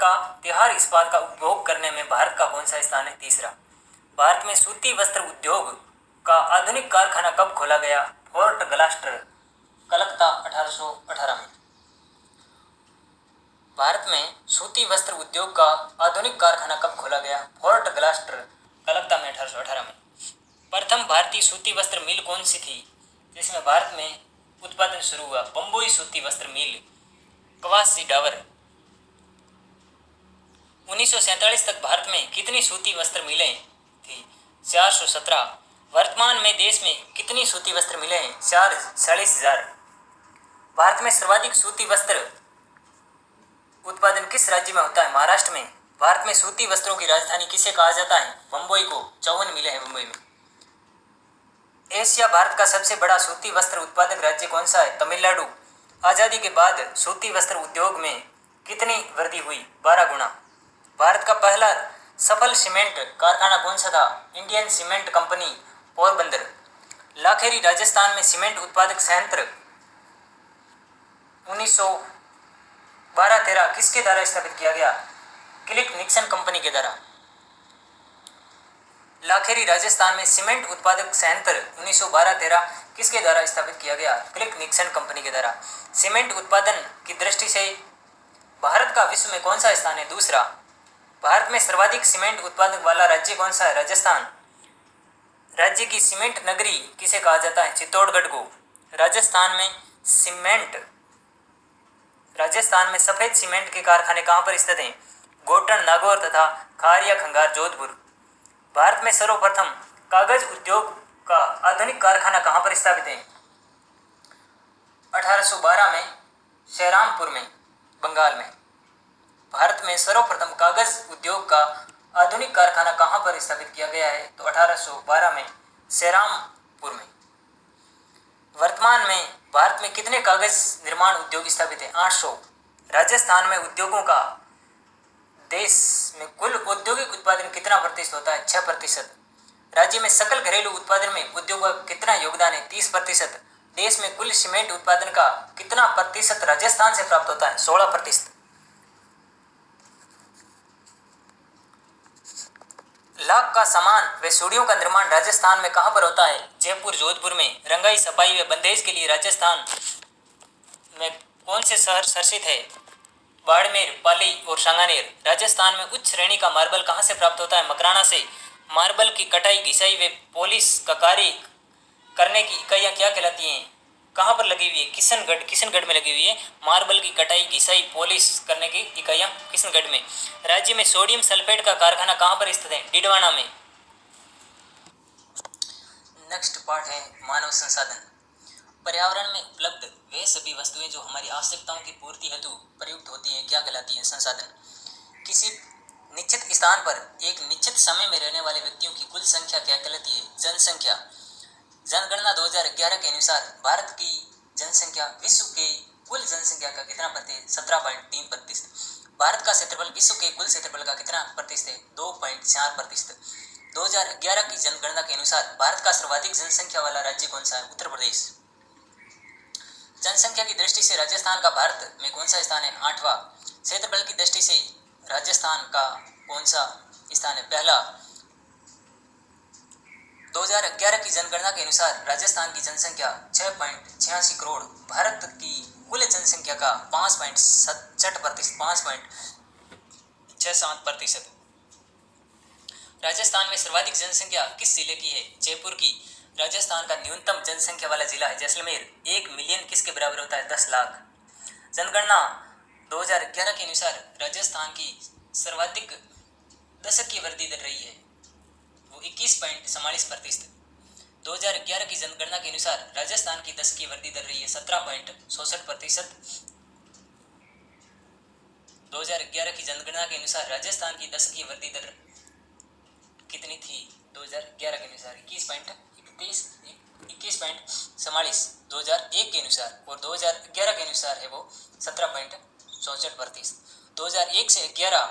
का उपभोग करने में भारत का कौन सा स्थान है? तीसरा। भारत में सूती वस्त्र उद्योग का आधुनिक कारखाना कब खोला गया? फोर्ट ग्लास्टर, कलकत्ता, 1818 में। भारत में सूती वस्त्र उद्योग का आधुनिक कारखाना कब खोला गया? फोर्ट ग्लास्टर, कलकत्ता में, 1818 में। प्रथम भारतीय सूती वस्त्र मिल कौन सी थी जिसमें भारत में उत्पादन शुरू हुआ? बम्बई सूती वस्त्र मिल, कवासी डावर। 1947 तक भारत में कितनी सूती वस्त्र मिलें थी? 417। वर्तमान में देश में कितनी सूती वस्त्र मिलें हैं? 46,000। भारत में सर्वाधिक सूती वस्त्र उत्पादन किस राज्य में होता है? महाराष्ट्र में। भारत में सूती वस्त्रों की राजधानी किसे कहा जाता है? बम्बई को। 54 मिले हैं बम्बई में। एशिया भारत का सबसे बड़ा सूती वस्त्र उत्पादक राज्य कौन सा है? तमिलनाडु। आज़ादी के बाद सूती वस्त्र उद्योग में कितनी वृद्धि हुई? 12 गुना। भारत का पहला सफल सीमेंट कारखाना कौन सा था? Indian cement company, Porbandar. Lakheri Rajasthan में सीमेंट उत्पादक संयंत्र 1912-13 किसके द्वारा स्थापित किया गया? क्लिक निक्सन कंपनी के द्वारा। लाखेरी राजस्थान में सीमेंट उत्पादक संयंत्र 1912-13 किसके द्वारा स्थापित किया गया? क्लिक निक्सन कंपनी के द्वारा। सीमेंट उत्पादन की दृष्टि से भारत का विश्व में कौन सा स्थान है? दूसरा। भारत में सर्वाधिक सीमेंट उत्पादक वाला राज्य कौन सा है? राजस्थान। राज्य की सीमेंट नगरी किसे कहा जाता है? चित्तौड़गढ़ को। राजस्थान में सफेद सीमेंट के कारखाने कहाँ पर स्थित हैं? गोटन, नागौर तथा खारिया खंगार, जोधपुर। भारत में सर्वप्रथम कागज उद्योग का आधुनिक कारखाना कहाँ पर स्थापित है? 1812 में श्रीरामपुर में, बंगाल में। भारत में सर्वप्रथम कागज उद्योग का आधुनिक कारखाना कहाँ पर स्थापित किया गया है? तो 1812 में श्रीरामपुर में। वर्तमान में भारत में कितने कागज निर्माण उद्योग स्थापित हैं? 800। राजस्थान में उद्योगों का देश में कुल औद्योगिक उत्पादन कितना प्रतिशत होता है? 6%। राज्य में सकल घरेलू उत्पादन में उद्योगों का कितना योगदान है? 30%। देश में कुल सीमेंट उत्पादन का कितना प्रतिशत राजस्थान से प्राप्त होता है? 16%। लाख का सामान व चूड़ियों का निर्माण राजस्थान में कहाँ पर होता है? जयपुर, जोधपुर में। रंगाई, सफाई व बंदेज के लिए राजस्थान में कौन से शहर शासित है? बाड़मेर, पाली और सांगानेर। राजस्थान में उच्च श्रेणी का मार्बल कहाँ से प्राप्त होता है? मकराना से। मार्बल की कटाई, घिसाई व पॉलिश का कार्य करने की इकाइयाँ क्या कहलाती हैं? कहाँ पर लगी हुई है? किशनगढ़ में लगी हुई है। मार्बल की कटाई, घिसाई, पॉलिश करने की इकाइयाँ किशनगढ़ में। राज्य में सोडियम सल्फेट का कारखाना कहाँ पर स्थित है? डिडवाना में। नेक्स्ट पार्ट है मानव संसाधन। पर्यावरण में उपलब्ध वे सभी वस्तुएं जो हमारी आवश्यकताओं की पूर्ति हेतु प्रयुक्त होती हैं क्या कहलाती हैं? संसाधन। किसी निश्चित स्थान पर एक निश्चित समय में रहने वाले व्यक्तियों की कुल संख्या क्या कहलाती है? जनसंख्या। जनगणना 2011 के अनुसार भारत की जनसंख्या विश्व के कुल जनसंख्या का कितना प्रतिशत? 17.3%। भारत का क्षेत्रफल विश्व के कुल क्षेत्रफल का कितना प्रतिशत है? 2.4%। 2011 की जनगणना के अनुसार भारत का सर्वाधिक जनसंख्या वाला राज्य कौन सा है? उत्तर प्रदेश। जनसंख्या की दृष्टि से राजस्थान का भारत में कौन सा स्थान है? 8वां। क्षेत्रफल की दृष्टि से राजस्थान का कौन सा स्थान है? पहला। 2011 की जनगणना के अनुसार राजस्थान की जनसंख्या 6.86 करोड़, भारत की कुल जनसंख्या का 5.67%। राजस्थान में सर्वाधिक जनसंख्या किस जिले की है? जयपुर की। राजस्थान का न्यूनतम जनसंख्या वाला जिला है जैसलमेर। 1 मिलियन किसके बराबर होता है? 10 लाख। जनगणना 2011 के अनुसार राजस्थान की सर्वाधिक दशक की वृद्धि दर रही है। वो 21.44%। 2011 की जनगणना के अनुसार राजस्थान की 10 की वृद्धि दर रही है 17.66%। 2011 की जनगणना के अनुसार राजस्थान की 10 की वृद्धि दर कितनी थी? 2011 के अनुसार 21.44। 2001 के अनुसार और 2011 के अनुसार है वो 17.64%। 2001 से 11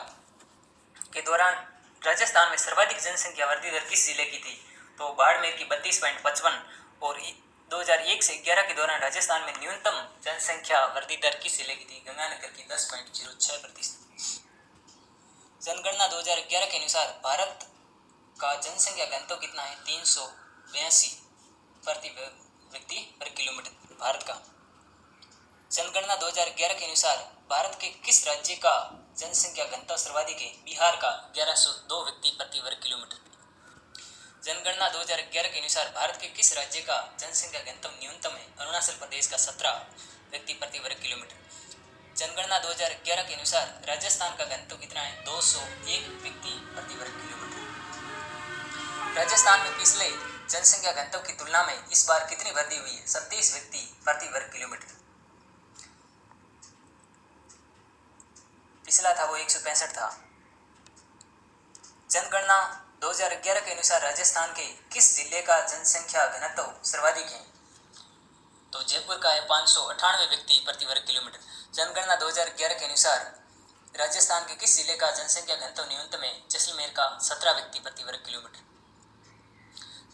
के दौरान राजस्थान में सर्वाधिक जनसंख्या वृद्धि दर किस जिले की थी? तो बाड़मेर की 32.55। और 2001 से 11 के दौरान राजस्थान में न्यूनतम जनसंख्या वृद्धि दर किस जिले की थी? गंगानगर की 10.06%। जनगणना 2011 के अनुसार भारत का जनसंख्या घनत्व कितना है? 382 प्रति व्यक्ति पर किलोमीटर भारत का। जनगणना 2011 के अनुसार भारत के किस राज्य का जनसंख्या घनत्व सर्वाधिक है? बिहार का 1102 व्यक्ति प्रति वर्ग किलोमीटर। जनगणना 2011 के अनुसार भारत के किस राज्य का जनसंख्या घनत्व न्यूनतम है? अरुणाचल प्रदेश का 17 व्यक्ति प्रति वर्ग किलोमीटर। जनगणना 2011 के अनुसार राजस्थान का घनत्व कितना है? 201 व्यक्ति प्रति वर्ग किलोमीटर। राजस्थान में पिछले जनसंख्या घनत्व की तुलना में इस बार कितनी वृद्धि हुई है? 37 व्यक्ति प्रति वर्ग किलोमीटर। पिछला था वो 165 था। जनगणना 2011 के अनुसार राजस्थान के किस जिले का जनसंख्या घनत्व सर्वाधिक है? तो जयपुर का है 598 व्यक्ति प्रति वर्ग किलोमीटर। जनगणना 2011 के अनुसार राजस्थान के किस जिले का जनसंख्या घनत्व न्यूनतम है? जैसलमेर का 17 व्यक्ति प्रति वर्ग किलोमीटर।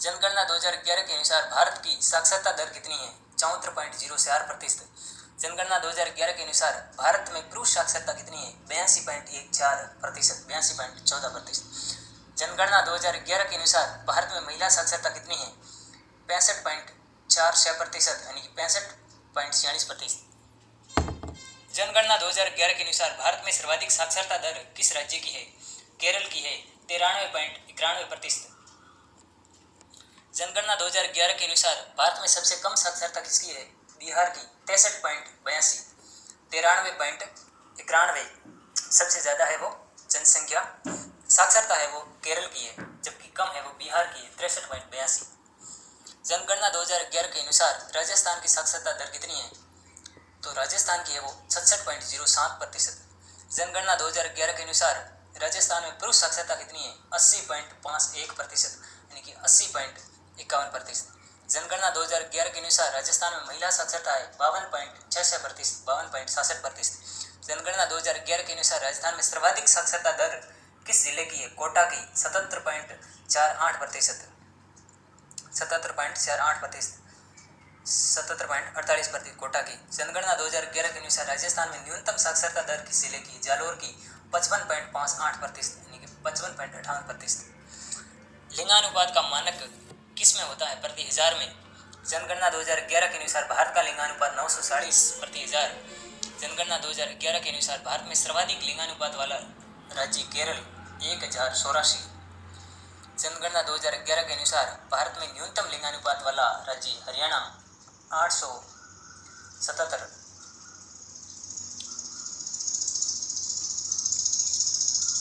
जनगणना 2011 के अनुसार भारत की साक्षरता दर कितनी है? 74.04%। जनगणना 2011 के अनुसार भारत में पुरुष साक्षरता कितनी है? 82.14%, 82.14%। जनगणना 2011 के अनुसार भारत में महिला साक्षरता कितनी है? 65.46%, यानी कि 65.46%। जनगणना 2011 के अनुसार भारत में सर्वाधिक साक्षरता दर किस राज्य की है? केरल की है 93.91%। जनगणना 2011 के अनुसार भारत में सबसे कम साक्षरता किसकी है? बिहार की 63.82। 93.91 सबसे ज़्यादा है वो जनसंख्या साक्षरता है वो केरल की है, जबकि कम है वो बिहार की है 63.82। जनगणना 2011 के अनुसार राजस्थान की साक्षरता दर कितनी है? तो राजस्थान की है वो 66.07%। जनगणना 2011 के अनुसार राजस्थान में पुरुष साक्षरता कितनी है? 80.51%, यानी कि 80.51%। जनगणना 2011 के अनुसार राजस्थान में महिला साक्षरता है 52.66%, 52.66%। जनगणना 2011 के अनुसार राजस्थान में सर्वाधिक साक्षरता दर किस जिले की है? कोटा की 77.48%, 77.48%, 77.48% कोटा की। जनगणना 2011 के अनुसार राजस्थान में न्यूनतम साक्षरता दर किस जिले की? जालोर की 55.58%, यानी कि 55.58%। लिंगानुपात का मानक किस में होता है? प्रति हजार में। जनगणना 2011 के अनुसार भारत का लिंगानुपात 940 प्रति हजार। जनगणना 2011 के अनुसार भारत में सर्वाधिक लिंगानुपात वाला राज्य केरल 1084। जनगणना 2011 के अनुसार भारत में न्यूनतम लिंगानुपात वाला राज्य हरियाणा 877।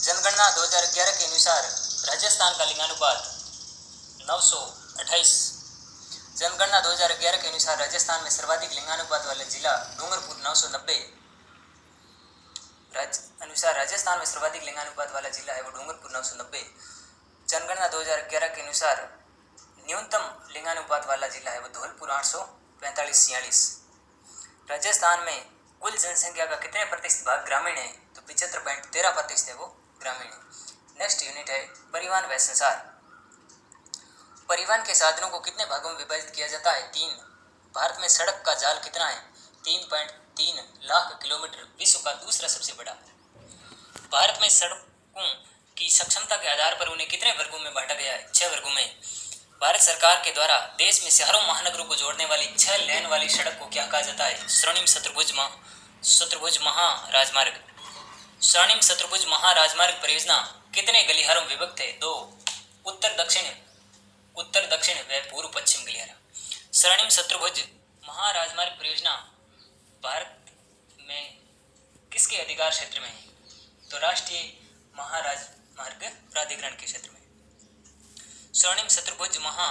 जनगणना 2011 के अनुसार राजस्थान का लिंगानुपात 928। जनगणना 2011 के अनुसार राजस्थान में सर्वाधिक लिंगानुपात वाला जिला डूंगरपुर 990। अनुसार राजस्थान में सर्वाधिक लिंगानुपात वाला जिला है वो डूंगरपुर 990। जनगणना 2011 के अनुसार न्यूनतम लिंगानुपात वाला जिला है वो धौलपुर 845-46। राजस्थान में कुल जनसंख्या का कितने प्रतिशत भाग ग्रामीण है? तो 75.13% है वो ग्रामीण है। नेक्स्ट यूनिट है परिवहन व संचार। परिवहन के साधनों को कितने भागों में विभाजित किया जाता है? 3। भारत में सड़क का जाल कितना है? 3.3 लाख किलोमीटर, विश्व का दूसरा सबसे बड़ा। भारत में सड़कों की सक्षमता के आधार पर उन्हें कितने वर्गों में बांटा गया है? 6 वर्गों में। भारत सरकार के द्वारा देश में शहरों महानगरों को जोड़ने वाली 6 लेन वाली सड़क को क्या कहा जाता है? स्वर्णिम शत्रुभुज महाराजमार्ग। स्वर्णिम शत्रुभुज महाराजमार्ग परियोजना कितने गलियारों में विभक्त है? 2। उत्तर दक्षिण व पूर्व पश्चिम गलियारा। स्वर्णिम शत्रुभुज महाराजमार्ग परियोजना भारत में किसके अधिकार क्षेत्र में है? तो राष्ट्रीय महाराजमार्ग प्राधिकरण के क्षेत्र में। स्वर्णिम शत्रुभुज महा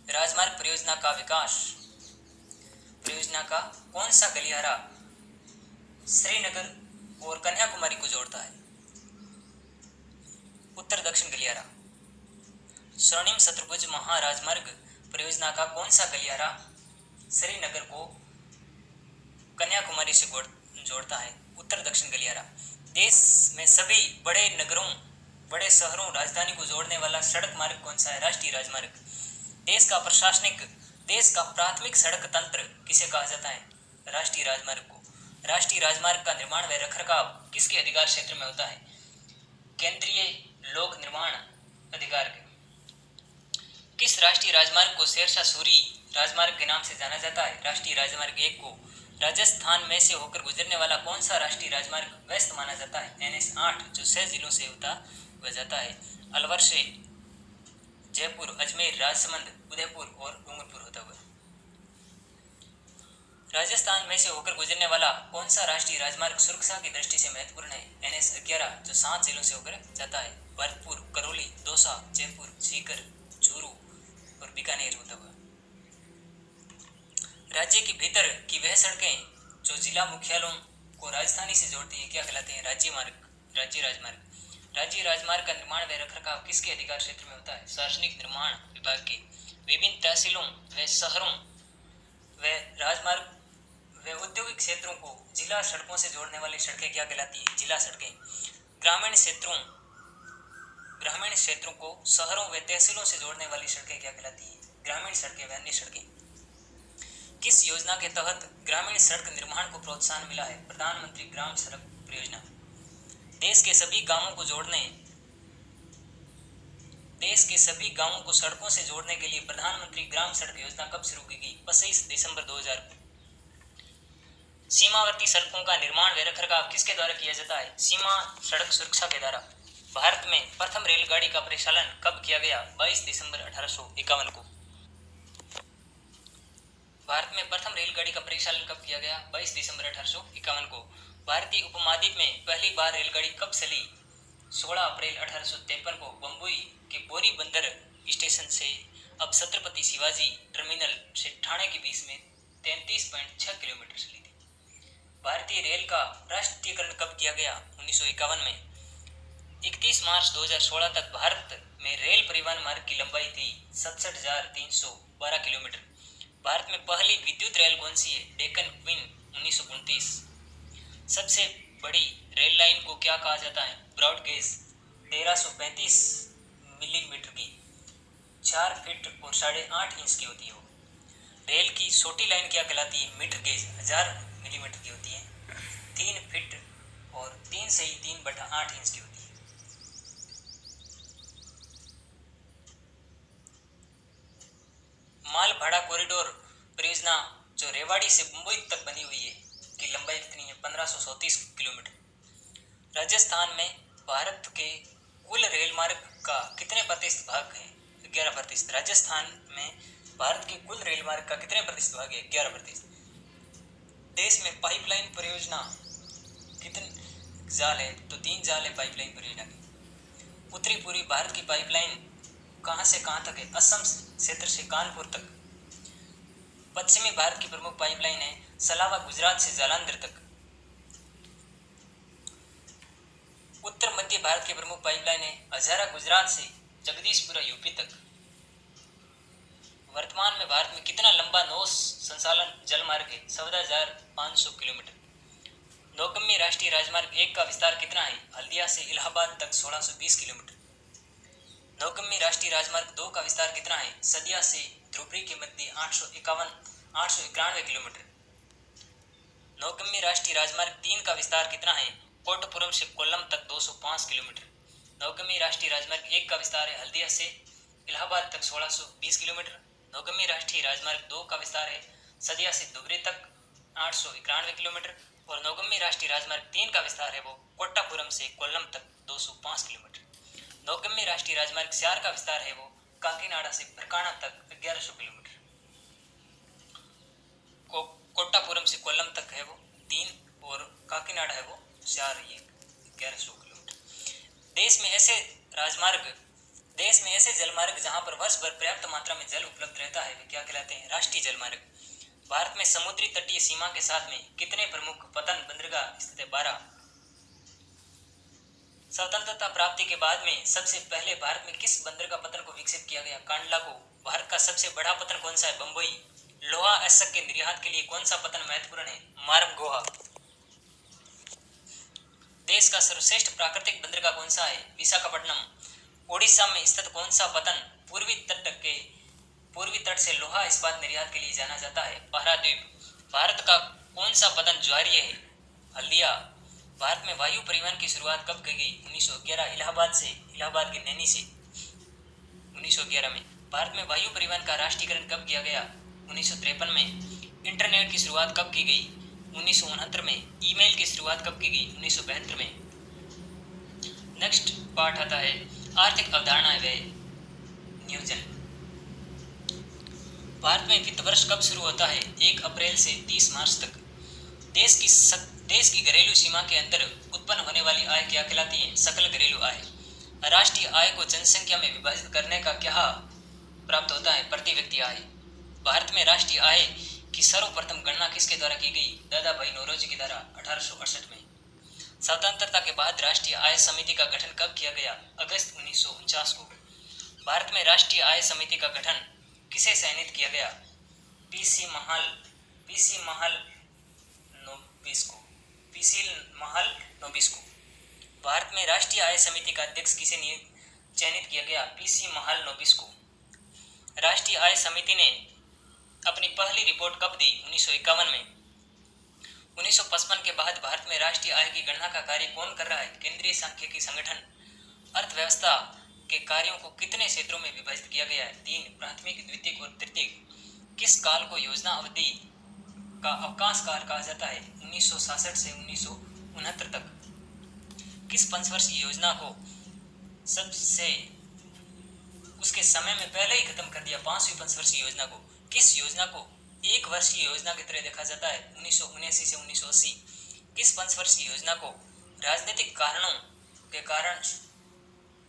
राजमार्ग परियोजना का विकास परियोजना का कौन सा गलियारा श्रीनगर और कन्याकुमारी को जोड़ता है? उत्तर दक्षिण गलियारा। स्वर्णिम शत्रुभुज महाराजमार्ग परियोजना का कौन सा गलियारा श्रीनगर को कन्याकुमारी से जोड़ता है? उत्तर दक्षिण गलियारा। देश में सभी बड़े नगरों, बड़े शहरों, राजधानी को जोड़ने वाला सड़क मार्ग कौन सा है? राष्ट्रीय राजमार्ग। देश का प्राथमिक सड़क तंत्र किसे कहा जाता है? राष्ट्रीय राजमार्ग को। राष्ट्रीय राजमार्ग का निर्माण व रखरखाव किसके अधिकार क्षेत्र में होता है? केंद्रीय लोक निर्माण अधिकार के। किस राष्ट्रीय राजमार्ग को शेरशाह सूरी राजमार्ग के नाम से जाना जाता है? राष्ट्रीय राजमार्ग 1 को। राजस्थान में से होकर गुजरने वाला कौन सा राष्ट्रीय राजमार्ग व्यस्त माना जाता है? NH 8 जो 6 जिलों से होता हुआ जाता है, अलवर से जयपुर, अजमेर, राजसमंद, उदयपुर और डूंगरपुर होता हुआ। राजस्थान में से होकर गुजरने वाला कौन सा राष्ट्रीय राजमार्ग सुरक्षा की दृष्टि से महत्वपूर्ण है? NH 11 जो 7 जिलों से होकर जाता है, भरतपुर, करौली, दौसा, जयपुर, सीकर, चूरू और बीकानेर होता हुआ। राज्य के भीतर की वह सड़कें जो जिला मुख्यालयों को राजधानी से जोड़ती है क्या कहलाते हैं? राज्य राजमार्ग। राज्य राजमार्ग का निर्माण व रखरखाव किसके अधिकार क्षेत्र में होता है? सार्वजनिक निर्माण विभाग के। विभिन्न तहसीलों व शहरों व राजमार्ग व औद्योगिक क्षेत्रों को जिला सड़कों से जोड़ने वाली सड़कें क्या कहलाती है? जिला सड़कें। ग्रामीण क्षेत्रों को शहरों व तहसीलों से जोड़ने वाली सड़कें क्या कहलाती है? ग्रामीण सड़कें व अन्य सड़कें। किस योजना के तहत ग्रामीण सड़क निर्माण को प्रोत्साहन मिला है? प्रधानमंत्री ग्राम सड़क परियोजना। देश के सभी गांवों को सड़कों से जोड़ने के लिए प्रधानमंत्री ग्राम सड़क योजना कब शुरू की गई? 25 दिसंबर 2000 को। सीमावर्ती सड़कों का निर्माण व रखरखाव किसके द्वारा किया जाता है? सीमा सड़क सुरक्षा के द्वारा। भारत में प्रथम रेलगाड़ी का परिचालन कब किया गया? 22 दिसंबर 1851 को। भारत में प्रथम रेलगाड़ी का परिचालन कब किया गया? 22 दिसंबर 1851 को। भारतीय उपमहाद्वीप में पहली बार रेलगाड़ी कब चली? 16 अप्रैल 1853 को बम्बई के बोरी बंदर स्टेशन से अब छत्रपति शिवाजी टर्मिनल से ठाणे के बीच में 33.6 किलोमीटर चली थी। भारतीय रेल का राष्ट्रीयकरण कब किया गया? 1951 में। 31 मार्च 2016 तक भारत में रेल परिवहन मार्ग की लंबाई थी 67,312 किलोमीटर। भारत में पहली विद्युत रेल कौन सी है? डेक्कन क्वीन 1929। सबसे बड़ी रेल लाइन को क्या कहा जाता है? Broad gauge. 1335 मिलीमीटर की, 4 फीट और 8.5 इंच की होती है वो। रेल की छोटी लाइन क्या कहलाती है? मीटर गेज, 1000 मिलीमीटर की होती है, 3 फीट और 3 से 3/8 इंच की होती है। माल भाड़ा कॉरिडोर परियोजना जो रेवाड़ी से मुंबई तक बनी हुई है की लंबाई कितनी है? 1534 किलोमीटर। राजस्थान में भारत के कुल रेल मार्ग का कितने प्रतिशत भाग है? 11%। राजस्थान में भारत के कुल रेल मार्ग का कितने प्रतिशत भाग है? 11%। देश में पाइपलाइन परियोजना कितने जाल है? तो 3 जाल है पाइपलाइन परियोजना की। उत्तरी पूर्वी भारत की पाइपलाइन कहां से कहां तक है? असम क्षेत्र से कानपुर तक। पश्चिमी भारत की प्रमुख पाइपलाइन है सलावा गुजरात से जालंधर तक। उत्तर मध्य भारत की प्रमुख पाइपलाइन है हजारा गुजरात से जगदीशपुरा यूपी तक। वर्तमान में भारत में कितना लंबा नौ संचालन जल मार्ग है? 14,500 किलोमीटर। नौगम्य राष्ट्रीय राजमार्ग 1 का विस्तार कितना है? हल्दिया से इलाहाबाद तक 1620 किलोमीटर। नौगम्य राष्ट्रीय राजमार्ग 2 का विस्तार कितना है? सदिया से ध्रुवरी के मध्य 891 किलोमीटर। नौगम्य राष्ट्रीय राजमार्ग 3 का विस्तार कितना है? कोटपुरम से कोल्लम तक 205 किलोमीटर। नौगम्य राष्ट्रीय राजमार्ग 1 का विस्तार है हल्दिया से इलाहाबाद तक 1620 किलोमीटर। नौगम्य राष्ट्रीय राजमार्ग 2 का विस्तार है सदिया से धुबरी तक 891 किलोमीटर। और नौगम्य राष्ट्रीय राजमार्ग 3 का विस्तार है वो कोट्टापुरम से कोल्लम तक 205 किलोमीटर। नौगम्य राष्ट्रीय राजमार्ग 4 का विस्तार है वो काकीनाडा से बरकाना तक 1100 किलोमीटर। कोट्टापुरम से कोल्लम तक है वो 3 और काकीनाडा है वो 4, ये 1100 किलोमीटर। देश में ऐसे राजमार्ग देश में ऐसे जलमार्ग जहां पर वर्ष भर पर्याप्त मात्रा में जल उपलब्ध रहता है वे क्या कहलाते हैं? राष्ट्रीय जलमार्ग। भारत में समुद्री तटीय सीमा के साथ में कितने प्रमुख पतन बंदरगाह स्थित है? 12। स्वतंत्रता प्राप्ति के बाद में सबसे पहले भारत में किस बंदरगाह पतन को विकसित किया गया? कांडला को। भारत का सबसे बड़ा पतन कौन सा है? बंबई। लोहा ऐसक के निर्यात के लिए कौन सा पतन महत्वपूर्ण है? मारमगोहा। देश का सर्वश्रेष्ठ प्राकृतिक बंदरगाह कौन सा है? विशाखापट्टनम। ओडिशा में स्थित कौन सा पतन पूर्वी तट से लोहा इस्पात निर्यात के लिए जाना जाता है? पारादीप। भारत का कौन सा पतन ज्वारीय है? हल्दिया। भारत में वायु परिवहन की शुरुआत कब की गई? 1911। इलाहाबाद के नैनी से 1911 में। भारत में वायु परिवहन का राष्ट्रीयकरण कब किया गया? 1953 में। इंटरनेट की शुरुआत कब की गई? 1969 में। ईमेल की शुरुआत कब की गई? 1972 में। नेक्स्ट पार्ट आता है आर्थिक अवधारणाएं व नियोजन। भारत में वित्त वर्ष कब शुरू होता है? 1 अप्रैल से 30 मार्च तक। देश की घरेलू सीमा के अंदर उत्पन्न होने वाली आय क्या कहलाती है? सकल घरेलू आय। राष्ट्रीय आय को जनसंख्या में विभाजित करने का क्या प्राप्त होता है? प्रति व्यक्ति आय। भारत में राष्ट्रीय आय की सर्वप्रथम गणना किसके द्वारा की गई? दादा भाई नौरोजी के द्वारा 1868 में। स्वतंत्रता के बाद राष्ट्रीय आय समिति का गठन कब किया गया? अगस्त 1949 को। भारत में राष्ट्रीय आय समिति का गठन किसे चयनित किया गया? पीसी महल नोबिस्को। भारत में राष्ट्रीय आय समिति का अध्यक्ष किसे चयनित किया गया? पीसी महल नोबिस्को। राष्ट्रीय आय समिति ने अपनी पहली रिपोर्ट कब दी? 1951 में। 1955 के बाद भारत में राष्ट्रीय आय की गणना का कार्य कौन कर रहा है? केंद्रीय सांख्यिकी संगठन। अर्थव्यवस्था के कार्यों को कितने क्षेत्रों में विभाजित किया गया है? 3, प्राथमिक, द्वितीयक और तृतीयक। किस काल को योजना अवधि का अवकाश काल कहा जाता है? 1966 से 1969 तक। किस पंचवर्षीय योजना को सबसे उसके समय में पहले ही खत्म कर दिया? 5वीं पंचवर्षीय योजना को। किस योजना को एक वर्षीय योजना की तरह देखा जाता है? 1979 से 1980। किस पंचवर्षीय योजना को राजनीतिक कारणों के कारण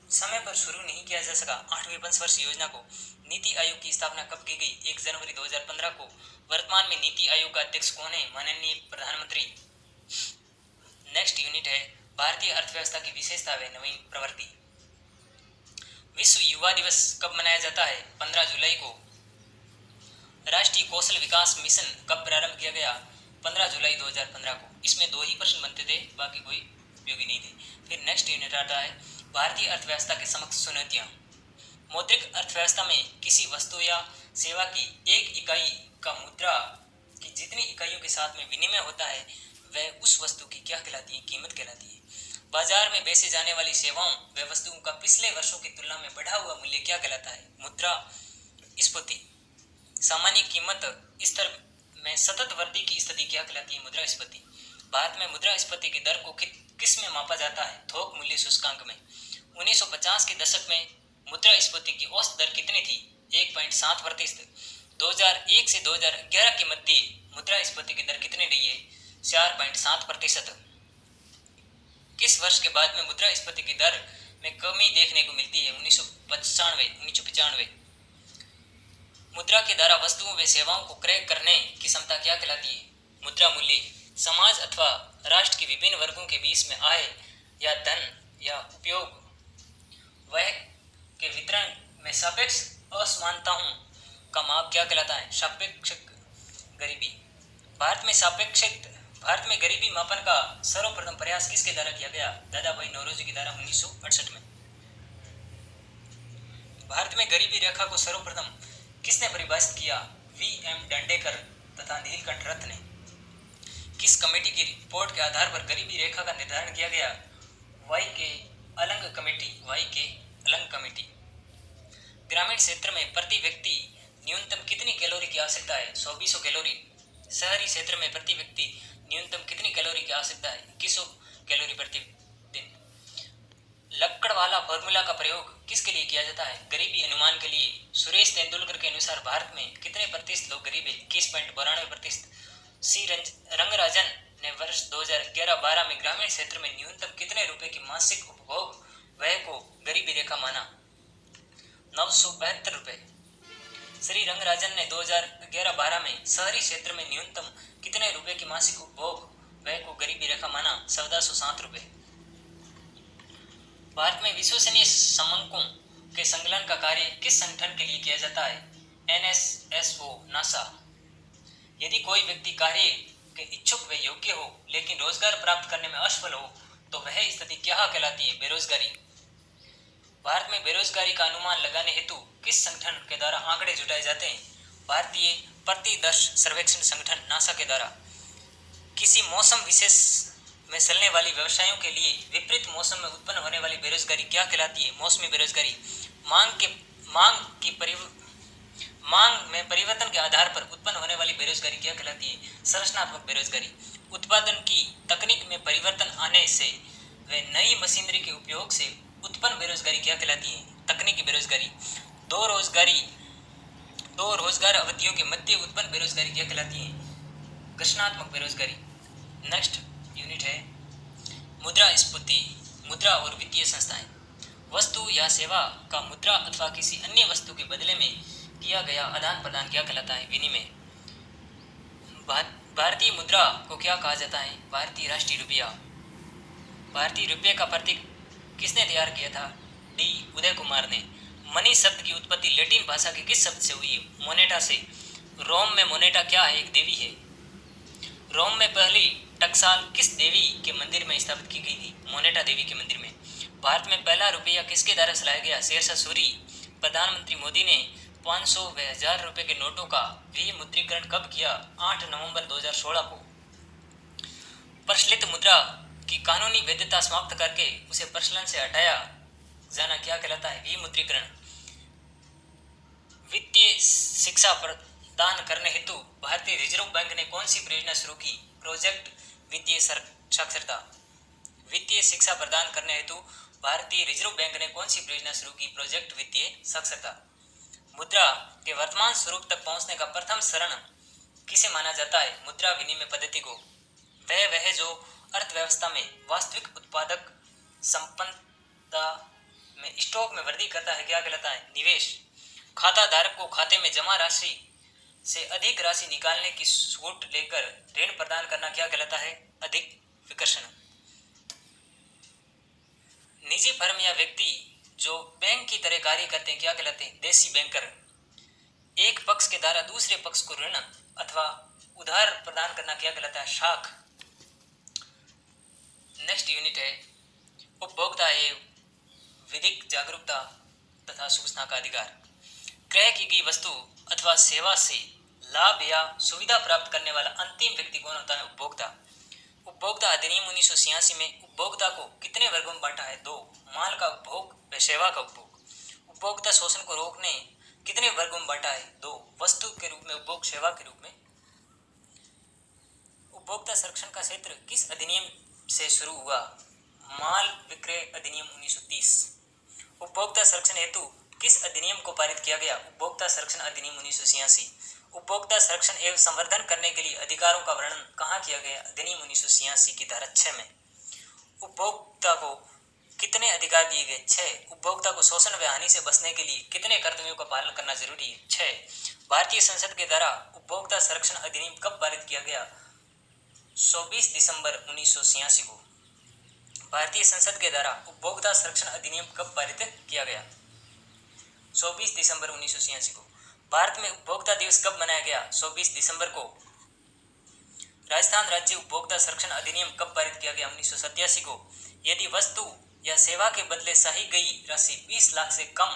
समय पर शुरू नहीं किया जा सका? 8वीं पंचवर्षीय योजना को। नीति आयोग की स्थापना कब की गई? 1 जनवरी 2015 को। वर्तमान में नीति आयोग का अध्यक्ष कौन है? माननीय प्रधानमंत्री। नेक्स्ट यूनिट है भारतीय अर्थव्यवस्था की विशेषता व नवीन प्रवृत्ति। विश्व युवा दिवस कब मनाया जाता है? 15 जुलाई को। राष्ट्रीय कौशल विकास मिशन कब प्रारंभ किया गया? 15 जुलाई 2015 को। इसमें 2 ही प्रश्न बनते थे, बाकी कोई उपयोगी नहीं थे। फिर नेक्स्ट यूनिट आता है भारतीय अर्थव्यवस्था के समक्ष चुनौतियाँ। मौद्रिक अर्थव्यवस्था में किसी वस्तु या सेवा की एक इकाई का मुद्रा की जितनी इकाइयों के साथ में विनिमय होता है वह उस वस्तु की क्या कहलाती है? कीमत कहलाती है। बाजार में बेचे जाने वाली सेवाओं व वस्तुओं का पिछले वर्षों की तुलना में बढ़ा हुआ मूल्य क्या कहलाता है? मुद्रास्फीति। सामान्य कीमत स्तर में सतत वृद्धि की स्थिति क्या कहलाती है? मुद्रास्फीति। भारत में मुद्रास्फीति की दर को किस में मापा जाता है? थोक मूल्य सूचकांक में। 1950 के दशक में मुद्रास्फीति की औसत दर कितनी थी? 1.7%। 2001 से 2011 के मध्य मुद्रास्फीति की दर कितनी रही है? 4.7%। किस वर्ष के बाद में मुद्रास्फीति की दर में कमी देखने को मिलती है? 1995। मुद्रा के द्वारा वस्तुओं व सेवाओं को क्रय करने की क्षमता क्या कहलाती है? मुद्रा मूल्य। समाज अथवा राष्ट्र के विभिन्न वर्गों के बीच में आय या धन या उपयोग वह के वितरण में सापेक्ष असमानताओं का माप क्या कहलाता है? सापेक्ष गरीबी। भारत में गरीबी मापन का सर्वप्रथम प्रयास किसके द्वारा किया गया? दादा भाई नौरोजी के द्वारा 1968 में। भारत में गरीबी रेखा को सर्वप्रथम किसने परिभाषित किया? वी.एम. डांडेकर तथा नीलकंठ रथ ने। किस कमेटी की रिपोर्ट के आधार पर गरीबी रेखा का निर्धारण किया गया? वाई के अलंग कमेटी। ग्रामीण क्षेत्र में प्रति व्यक्ति न्यूनतम कितनी कैलोरी की आवश्यकता है? 2400 कैलोरी। शहरी क्षेत्र में प्रति व्यक्ति न्यूनतम कितनी कैलोरी की आवश्यकता है? 2100 कैलोरी प्रति दिन। लक्कड़ वाला फॉर्मूला का प्रयोग किसके लिए किया जाता है? गरीबी अनुमान के लिए। सुरेश तेंदुलकर के अनुसार भारत में कितने प्रतिशत लोग गरीब है? 21.92%। सी रंगराजन ने वर्ष 2011-12 में ग्रामीण क्षेत्र में न्यूनतम कितने रुपए की मासिक उपभोग व्यय को गरीबी रेखा माना? ₹972। श्री रंगराजन ने 2011-12 में शहरी क्षेत्र में न्यूनतम कितने रुपए की मासिक उपभोग व्यय को गरीबी रेखा माना? ₹1407। भारत में विश्वसनीय समंकों के संकलन का कार्य किस संगठन के लिए किया जाता है? NSSO, NASA. यदि कोई व्यक्ति कार्य के इच्छुक व योग्य हो लेकिन रोजगार प्राप्त करने में असफल हो तो वह स्थिति क्या कहलाती है? बेरोजगारी। भारत में बेरोजगारी का अनुमान लगाने हेतु किस संगठन के द्वारा आंकड़े जुटाए जाते हैं? भारतीय प्रतिदर्श सर्वेक्षण संगठन, नासा के द्वारा। किसी मौसम विशेष में चलने वाली व्यवसायों के लिए विपरीत मौसम में उत्पन्न होने वाली बेरोजगारी क्या कहलाती है? मौसमी बेरोजगारी। मांग में परिवर्तन के आधार पर उत्पन्न होने वाली बेरोजगारी क्या कहलाती है? संरचनात्मक बेरोजगारी। उत्पादन की तकनीक में परिवर्तन आने से व नई मशीनरी के उपयोग से उत्पन्न बेरोजगारी क्या कहलाती है? तकनीकी बेरोजगारी। दो रोजगार अवधियों के मध्य उत्पन्न बेरोजगारी क्या कहलाती है? घर्षणात्मक बेरोजगारी। नेक्स्ट यूनिट है मुद्रास्फीति, मुद्रा और वित्तीय संस्थाएं। वस्तु या सेवा का मुद्रा अथवा किसी अन्य वस्तु के बदले में किया गया आदान प्रदान क्या कहलाता है? विनिमय। भारतीय मुद्रा को क्या कहा जाता है? भारतीय राष्ट्रीय रुपया। भारतीय रुपये का प्रतीक किसने तैयार किया था? डी उदय कुमार ने। मनी शब्द की उत्पत्ति लैटिन भाषा के किस शब्द से हुई है? मोनेटा से। रोम में मोनेटा क्या है? एक देवी है। रोम में पहली टकसाल किस देवी के मंदिर में स्थापित की गई थी? मोनेटा देवी के मंदिर में। भारत में पहला रुपया किसके द्वारा चलाया गया? शेरशाह सूरी। प्रधानमंत्री मोदी ने 500 व 1000 रुपए के नोटों का विमुद्रीकरण कब किया? 8 नवंबर 2016 को। प्रचलित मुद्रा की कानूनी वैधता समाप्त करके उसे प्रचलन से हटाया जाना क्या कहलाता है? विमुद्रीकरण। वित्तीय शिक्षा प्रदान करने हेतु भारतीय रिजर्व बैंक ने कौन सी परियोजना शुरू की? प्रोजेक्ट वित्तीय साक्षरता। वित्तीय शिक्षा प्रदान करने हेतु भारतीय रिजर्व बैंक ने कौन सी परियोजना शुरू की? प्रोजेक्ट वित्तीय साक्षरता। मुद्रा के वर्तमान स्वरूप तक पहुंचने का प्रथम चरण किसे माना जाता है? मुद्रा विनिमय पद्धति को। वह जो अर्थव्यवस्था में वास्तविक उत्पादक संपन्नता में स्टॉक में वृद्धि करता है क्या कहलाता है? निवेश। खाता धारक को खाते में जमा राशि से अधिक राशि निकालने की छूट लेकर ऋण प्रदान करना क्या कहलाता है? अधिक विकर्षण। निजी फर्म या व्यक्ति जो बैंक की तरह कार्य करते हैं क्या कहलाते हैं? देशी बैंकर। एक पक्ष के द्वारा दूसरे पक्ष को ऋण अथवा उधार प्रदान करना क्या कहलाता है? शाख। नेक्स्ट यूनिट है उपभोक्ता एवं विधिक जागरूकता तथा सूचना का अधिकार। क्रय की गई वस्तु अथवा सेवा से लाभ या सुविधा प्राप्त करने वाला अंतिम व्यक्ति कौन होता है? उपभोक्ता। उपभोक्ता अधिनियम 1986 में उपभोक्ता को कितने वर्गों में बांटा है? 2। माल का उपभोग व सेवा का उपभोग। उपभोक्ता शोषण को रोकने कितने वर्गों में बांटा है? 2। वस्तु के रूप में उपभोग, सेवा के रूप में। उपभोक्ता संरक्षण का क्षेत्र किस अधिनियम से शुरू हुआ? माल विक्रय अधिनियम 1930। उपभोक्ता संरक्षण हेतु किस अधिनियम को पारित किया गया? उपभोक्ता संरक्षण अधिनियम 1986। उपभोक्ता संरक्षण एवं संवर्धन करने के लिए अधिकारों का वर्णन कहाँ किया गया? अधिनियम 1986 की धारा 6 में। उपभोक्ता को कितने अधिकार दिए गए? 6। उपभोक्ता को शोषण व हानि से बचने के लिए कितने कर्तव्यों का पालन करना जरूरी है? 6। भारतीय संसद के द्वारा उपभोक्ता संरक्षण अधिनियम कब पारित किया गया? 24 दिसंबर 1986 को। भारतीय संसद के द्वारा उपभोक्ता संरक्षण अधिनियम कब पारित किया गया? 24 दिसंबर 1986 को। भारत में उपभोक्ता दिवस कब मनाया गया? 24 दिसंबर को। राजस्थान राज्य उपभोक्ता संरक्षण अधिनियम कब पारित किया गया? 1987 को। यदि वस्तु या सेवा के बदले सही गई राशि 20 लाख से कम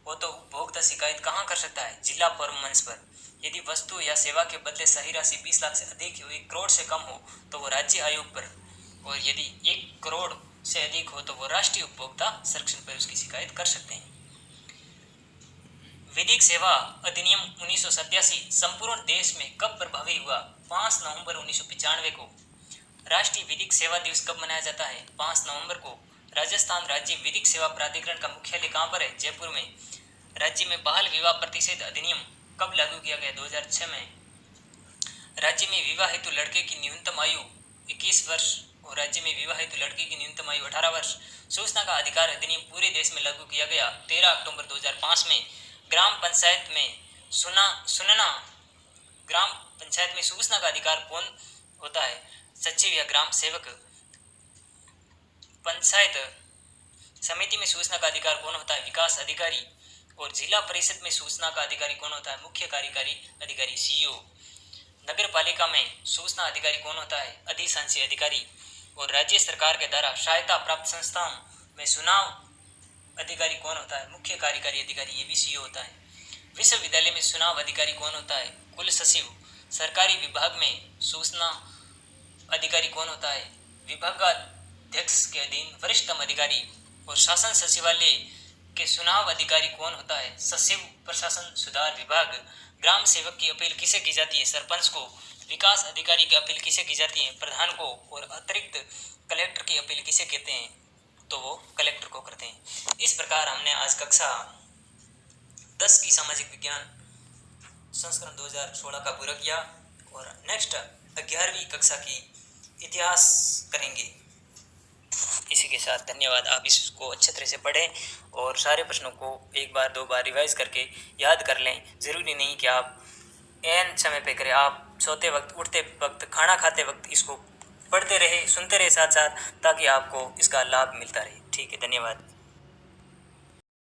हो तो उपभोक्ता शिकायत कहाँ कर सकता है? जिला फोरम मंच पर। यदि वस्तु या सेवा के बदले सही राशि 20 लाख से अधिक हो, 1 करोड़ से कम हो तो वो राज्य आयोग पर, और यदि 1 करोड़ से अधिक हो तो वो राष्ट्रीय उपभोक्ता संरक्षण पर उसकी शिकायत कर सकते हैं। विधिक सेवा अधिनियम 1987 संपूर्ण देश में कब प्रभावी हुआ? 5 नवंबर 1995 को। राष्ट्रीय विधिक सेवा दिवस कब मनाया जाता है? 5 नवंबर को। राजस्थान राज्य विधिक सेवा प्राधिकरण का मुख्यालय कहाँ पर है? जयपुर में। राज्य में बाल विवाह प्रतिषेध अधिनियम कब लागू किया गया? 2006 में। राज्य में विवाह हेतु लड़के की न्यूनतम आयु 21 वर्ष और राज्य में विवाहित लड़की की न्यूनतम आयु 18 वर्ष। सूचना का अधिकार अधिनियम पूरे देश में लागू किया गया 13 अक्टूबर 2005 में। ग्राम पंचायत में ग्राम पंचायत में सूचना का अधिकार कौन होता है? सचिव या ग्राम सेवक। पंचायत समिति में सूचना का अधिकार कौन होता है? विकास अधिकारी। और जिला परिषद में सूचना का अधिकारी कौन होता है? मुख्य कार्यकारी अधिकारी सीईओ। नगर पालिका में सूचना अधिकारी कौन होता है? अधिशांसी अधिकारी। और राज्य सरकार के द्वारा सहायता प्राप्त संस्थाओं में चुनाव अधिकारी कौन होता है? मुख्य कार्यकारी अधिकारी, ये भी सीईओ होता है। विश्वविद्यालय में चुनाव अधिकारी कौन होता है? कुल सचिव। सरकारी विभाग में सूचना अधिकारी कौन होता है? विभागाध्यक्ष के अधीन वरिष्ठतम अधिकारी। और शासन सचिवालय के चुनाव अधिकारी कौन होता है? सचिव, प्रशासन सुधार विभाग। ग्राम सेवक की अपील किसे की जाती है? सरपंच को। विकास अधिकारी की अपील किसे की जाती है? प्रधान को। और अतिरिक्त कलेक्टर की अपील किसे कहते हैं? तो वो कलेक्टर को करते हैं। इस प्रकार हमने आज कक्षा 10 की सामाजिक विज्ञान संस्करण 2016 का पूरा किया और नेक्स्ट 11वीं कक्षा की इतिहास करेंगे। इसी के साथ धन्यवाद। आप इसको अच्छे तरह से पढ़ें और सारे प्रश्नों को एक बार दो बार रिवाइज करके याद कर लें। ज़रूरी नहीं कि आप एन समय पे करें, आप सोते वक्त, उठते वक्त, खाना खाते वक्त इसको पढ़ते रहे, सुनते रहे साथ साथ, ताकि आपको इसका लाभ मिलता रहे। ठीक है, धन्यवाद।